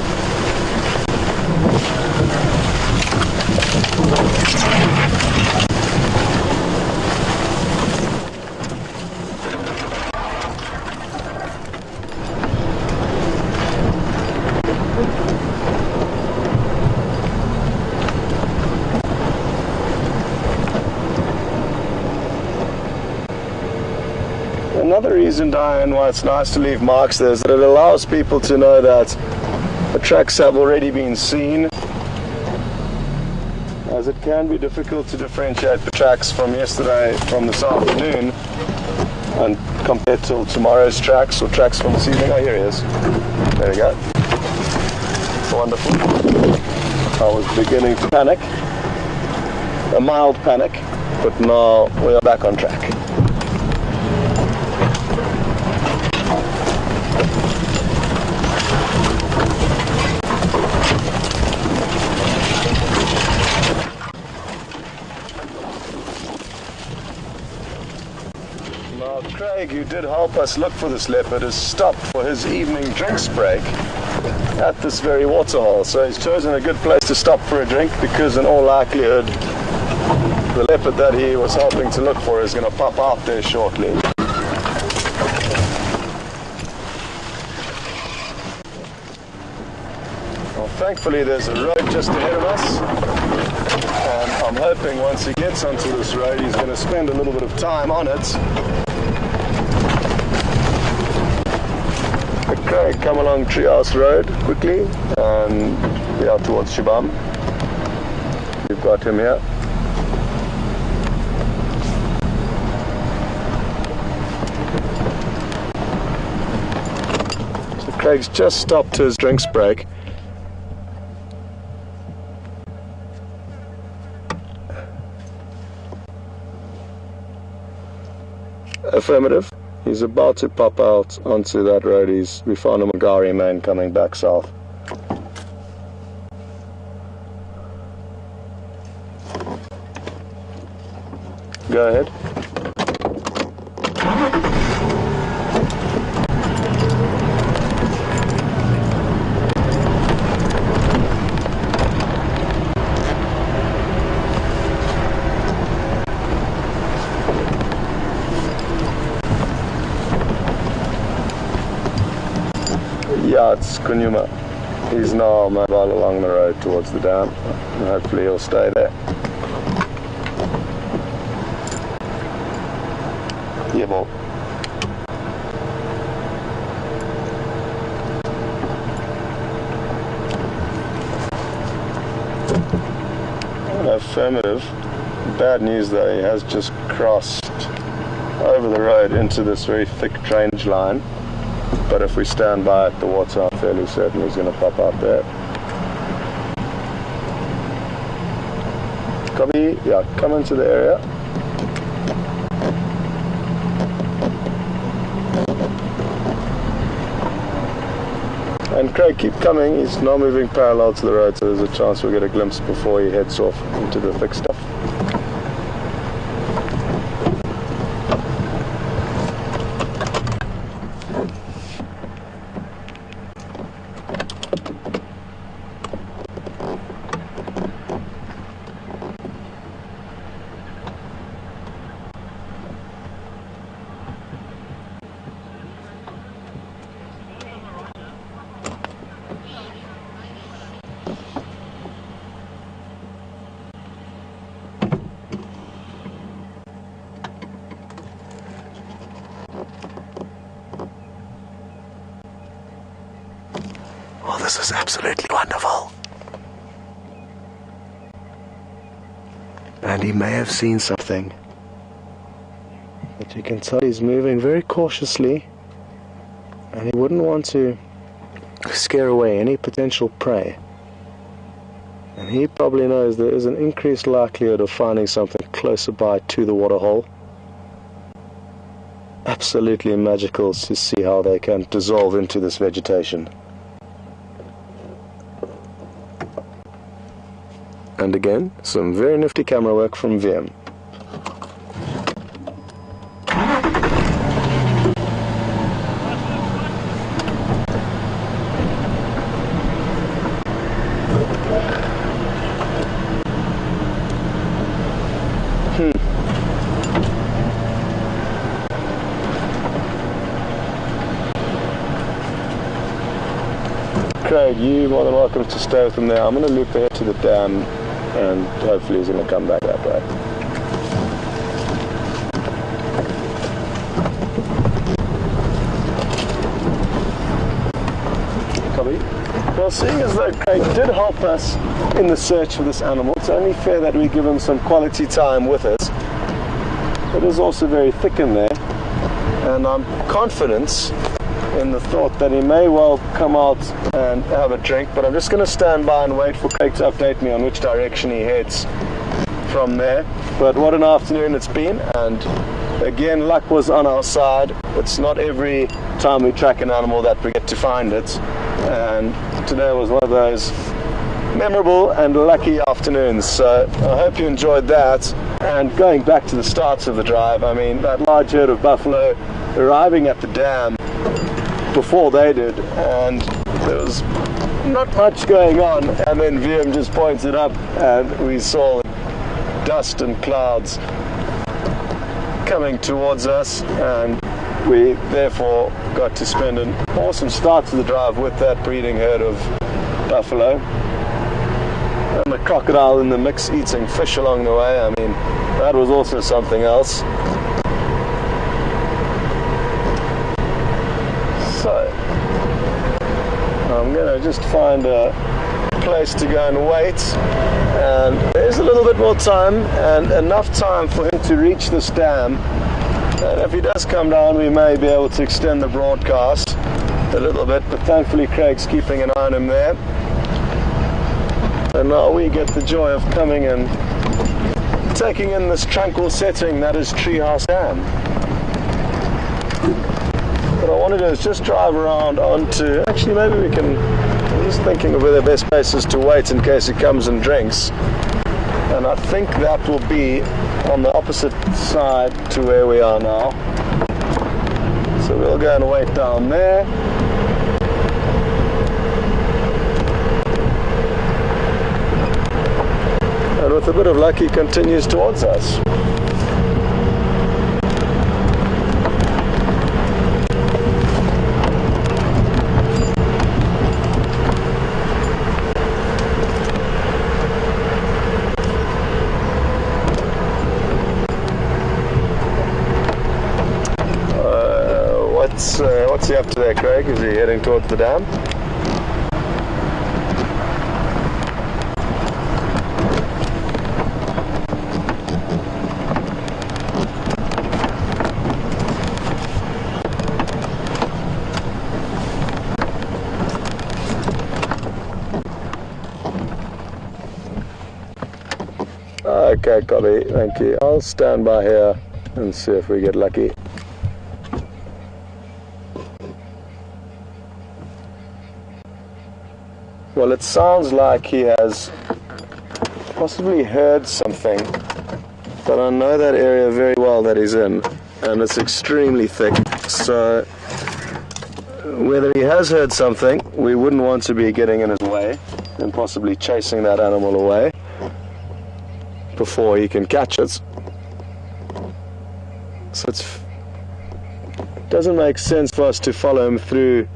Speaker 1: Another reason, Diane, why it's nice to leave marks there is that it allows people to know that the tracks have already been seen, as it can be difficult to differentiate the tracks from yesterday, from this afternoon, and compared to tomorrow's tracks or tracks from this evening. Oh, here he is. There we go. Wonderful. I was beginning to panic, a mild panic, but now we are back on track. Now Craig, who did help us look for this leopard, has stopped for his evening drinks break at this very waterhole. So he's chosen a good place to stop for a drink, because in all likelihood the leopard that he was helping to look for is going to pop out there shortly. Well, thankfully there's a road just ahead of us, and I'm hoping once he gets onto this road he's going to spend a little bit of time on it. Okay, come along Treehouse Road quickly and out towards Shibam. We've got him here. So Craig's just stopped his drinks break. Affirmative. He's about to pop out onto that road. We found a Magari man coming back south. Go ahead. Yeah, it's Kunyuma. He's now mobile along the road towards the dam, and hopefully he'll stay there. Yeah, ball. Affirmative. Bad news though, he has just crossed over the road into this very thick drainage line. But if we stand by at the water, I'm fairly certain he's going to pop out there. Copy, yeah, come into the area. And Craig, keep coming. He's now moving parallel to the road, so there's a chance we'll get a glimpse before he heads off into the thick stuff. Well, this is absolutely wonderful. And he may have seen something. But you can tell he's moving very cautiously, and he wouldn't want to scare away any potential prey. And he probably knows there is an increased likelihood of finding something closer by to the waterhole. Absolutely magical to see how they can dissolve into this vegetation. And again, some very nifty camera work from Wium. Craig, you're more than welcome to stay with him there. I'm going to loop ahead to the dam, and hopefully he's going to come back that way. Copy. Well, seeing as though Craig did help us in the search for this animal, it's only fair that we give him some quality time with us. It is also very thick in there, and I'm confident in the thought that he may well come out and have a drink, but I'm just going to stand by and wait for Craig to update me on which direction he heads from there. But what an afternoon it's been, and again, luck was on our side. It's not every time we track an animal that we get to find it, and today was one of those memorable and lucky afternoons. So I hope you enjoyed that. And going back to the starts of the drive, I mean, that large herd of buffalo arriving at the dam before they did, and there was not much going on, and then Wium just pointed up and we saw dust and clouds coming towards us, and we therefore got to spend an awesome start to the drive with that breeding herd of buffalo, and the crocodile in the mix eating fish along the way. I mean, that was also something else. So I'm gonna just find a place to go and wait, and there's a little bit more time and enough time for him to reach this dam, and if he does come down we may be able to extend the broadcast a little bit, but thankfully Craig's keeping an eye on him there, and now we get the joy of coming and taking in this tranquil setting that is Treehouse Dam. What I want to do is just drive around onto, actually maybe we can, I'm just thinking of where the best place is to wait in case he comes and drinks, and I think that will be on the opposite side to where we are now. So we'll go and wait down there. And with a bit of luck he continues towards us. What's he up to there, Craig? Is he heading towards the dam? Okay, copy, thank you. I'll stand by here and see if we get lucky. Well, it sounds like he has possibly heard something, but I know that area very well that he's in, and it's extremely thick, so whether he has heard something, we wouldn't want to be getting in his way and possibly chasing that animal away before he can catch it. So it doesn't make sense for us to follow him through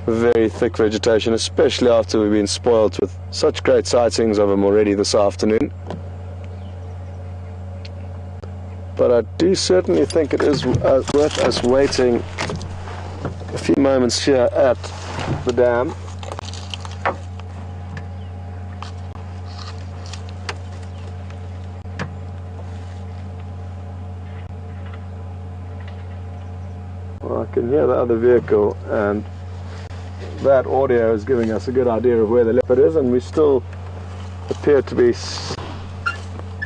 Speaker 1: very thick vegetation, especially after we've been spoiled with such great sightings of him already this afternoon. But I do certainly think it is worth us waiting a few moments here at the dam. Well, I can hear the other vehicle, and that audio is giving us a good idea of where the leopard is, and we still appear to be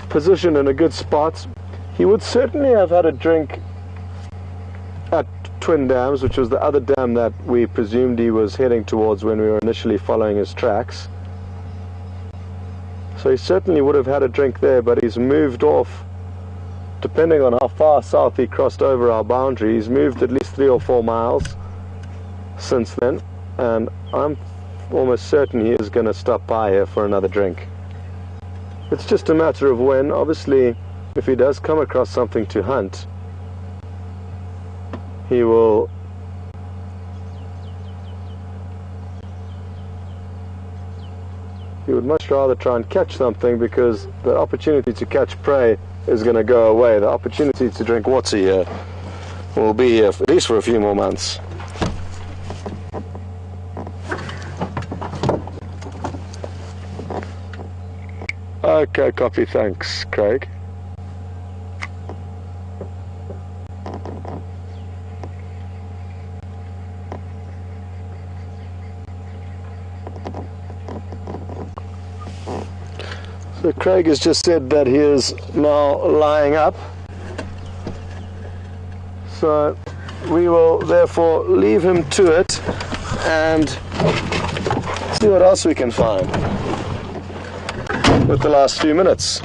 Speaker 1: positioned in a good spot. He would certainly have had a drink at Twin Dams, which was the other dam that we presumed he was heading towards when we were initially following his tracks. So he certainly would have had a drink there, but he's moved off, depending on how far south he crossed over our boundary. He's moved at least 3 or 4 miles since then, and I'm almost certain he is going to stop by here for another drink. It's just a matter of when. Obviously, if he does come across something to hunt, he would much rather try and catch something, because the opportunity to catch prey is going to go away. The opportunity to drink water here will be here at least for a few more months. Okay, copy, thanks, Craig. So Craig has just said that he is now lying up. So we will therefore leave him to it and see what else we can find with the last few minutes.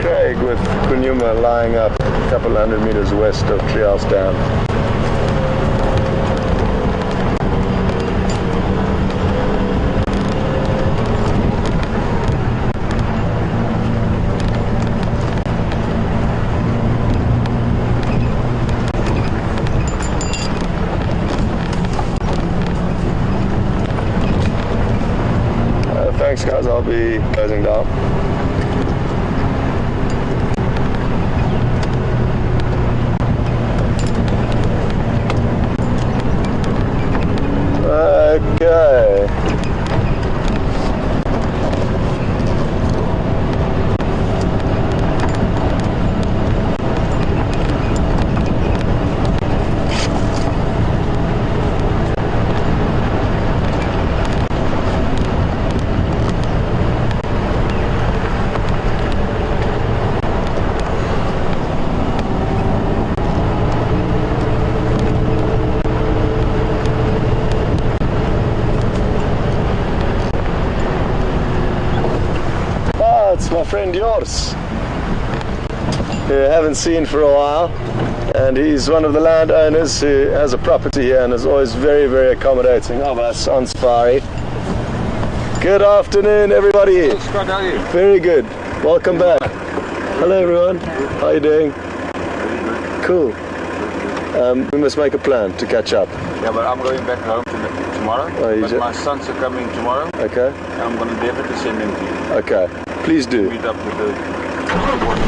Speaker 1: Craig with Kunyuma lying up a couple hundred meters west of Buffelshoek Dam. Thanks guys, I'll be closing down. Okay. It's my friend yours, who I haven't seen for a while, and he's one of the landowners who has a property here and is always very, very accommodating of us on safari. Good afternoon, everybody.
Speaker 4: Hey, Scott, how are you?
Speaker 1: Very good. Welcome back. Hello, everyone. How are you doing? Cool. We must make a plan to catch up.
Speaker 4: Yeah, but I'm going back home tomorrow.
Speaker 1: Oh,
Speaker 4: but my sons are coming tomorrow.
Speaker 1: Okay.
Speaker 4: And I'm going to definitely send them to you.
Speaker 1: Okay. Please do.
Speaker 4: Meet up with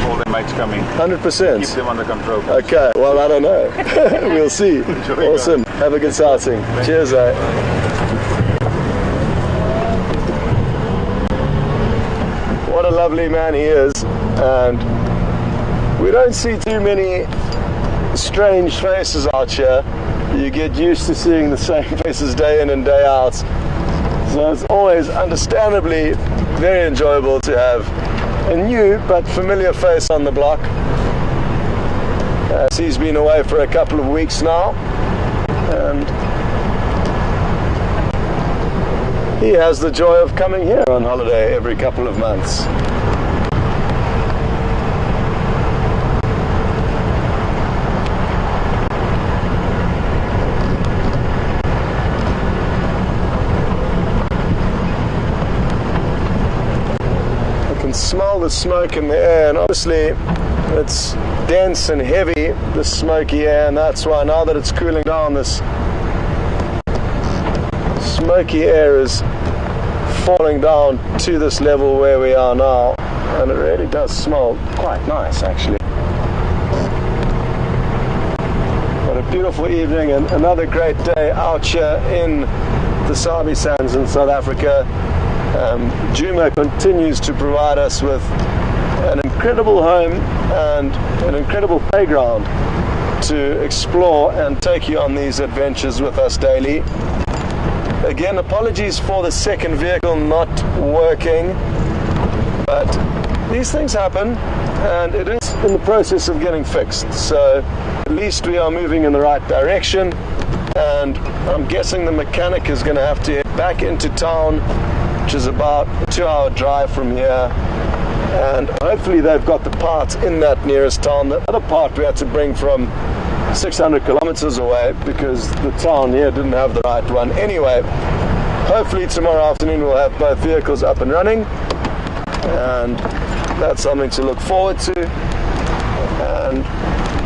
Speaker 4: all their mates coming.
Speaker 1: 100%.
Speaker 4: Keep them under control. Please.
Speaker 1: Okay. Well, I don't know. We'll see. Awesome. Have a good sighting. Cheers, eh? What a lovely man he is, and we don't see too many strange faces out here. You get used to seeing the same faces day in and day out, so it's always understandably very enjoyable to have a new but familiar face on the block, as he's been away for a couple of weeks now, and he has the joy of coming here on holiday every couple of months. Smell the smoke in the air, and obviously it's dense and heavy, the smoky air, and that's why now that it's cooling down, this smoky air is falling down to this level where we are now, and it really does smell quite nice actually. What a beautiful evening and another great day out here in the Sabi Sands in South Africa. Juma continues to provide us with an incredible home and an incredible playground to explore and take you on these adventures with us daily. Again, apologies for the second vehicle not working, but these things happen and it is in the process of getting fixed. So at least we are moving in the right direction, and I'm guessing the mechanic is going to have to head back into town, which is about a 2-hour drive from here, and hopefully they've got the parts in that nearest town. The other part we had to bring from 600 kilometers away because the town here didn't have the right one. Anyway, hopefully tomorrow afternoon we'll have both vehicles up and running, and that's something to look forward to. And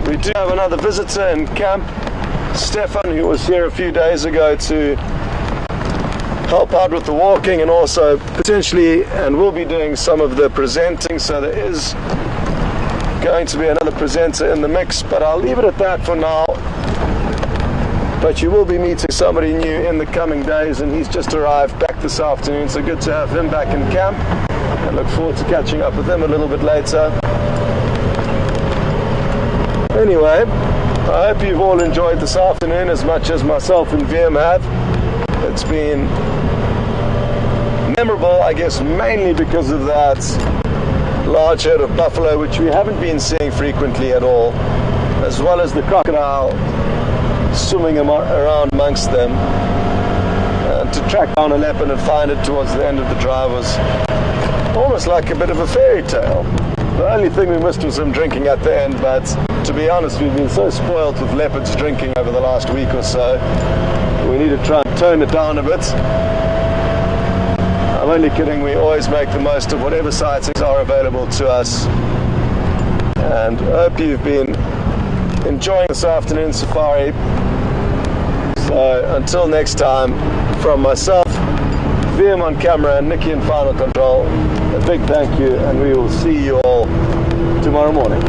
Speaker 1: we do have another visitor in camp, Stefan, who was here a few days ago to help out with the walking, and also potentially and will be doing some of the presenting, so there is going to be another presenter in the mix, but I'll leave it at that for now. But you will be meeting somebody new in the coming days, and he's just arrived back this afternoon, so good to have him back in camp. I look forward to catching up with him a little bit later. Anyway, I hope you've all enjoyed this afternoon as much as myself and Wium have. It's been memorable, I guess, mainly because of that large herd of buffalo, which we haven't been seeing frequently at all, as well as the crocodile swimming around amongst them. To track down a leopard and find it towards the end of the drive was almost like a bit of a fairy tale. The only thing we missed was some drinking at the end, but to be honest, we've been so spoiled with leopards drinking over the last week or so, we need to try and tone it down a bit. I'm only kidding, we always make the most of whatever sightings are available to us. And I hope you've been enjoying this afternoon safari. So until next time, from myself, Wium on camera, and Nikki in final control, a big thank you, and we will see you all tomorrow morning.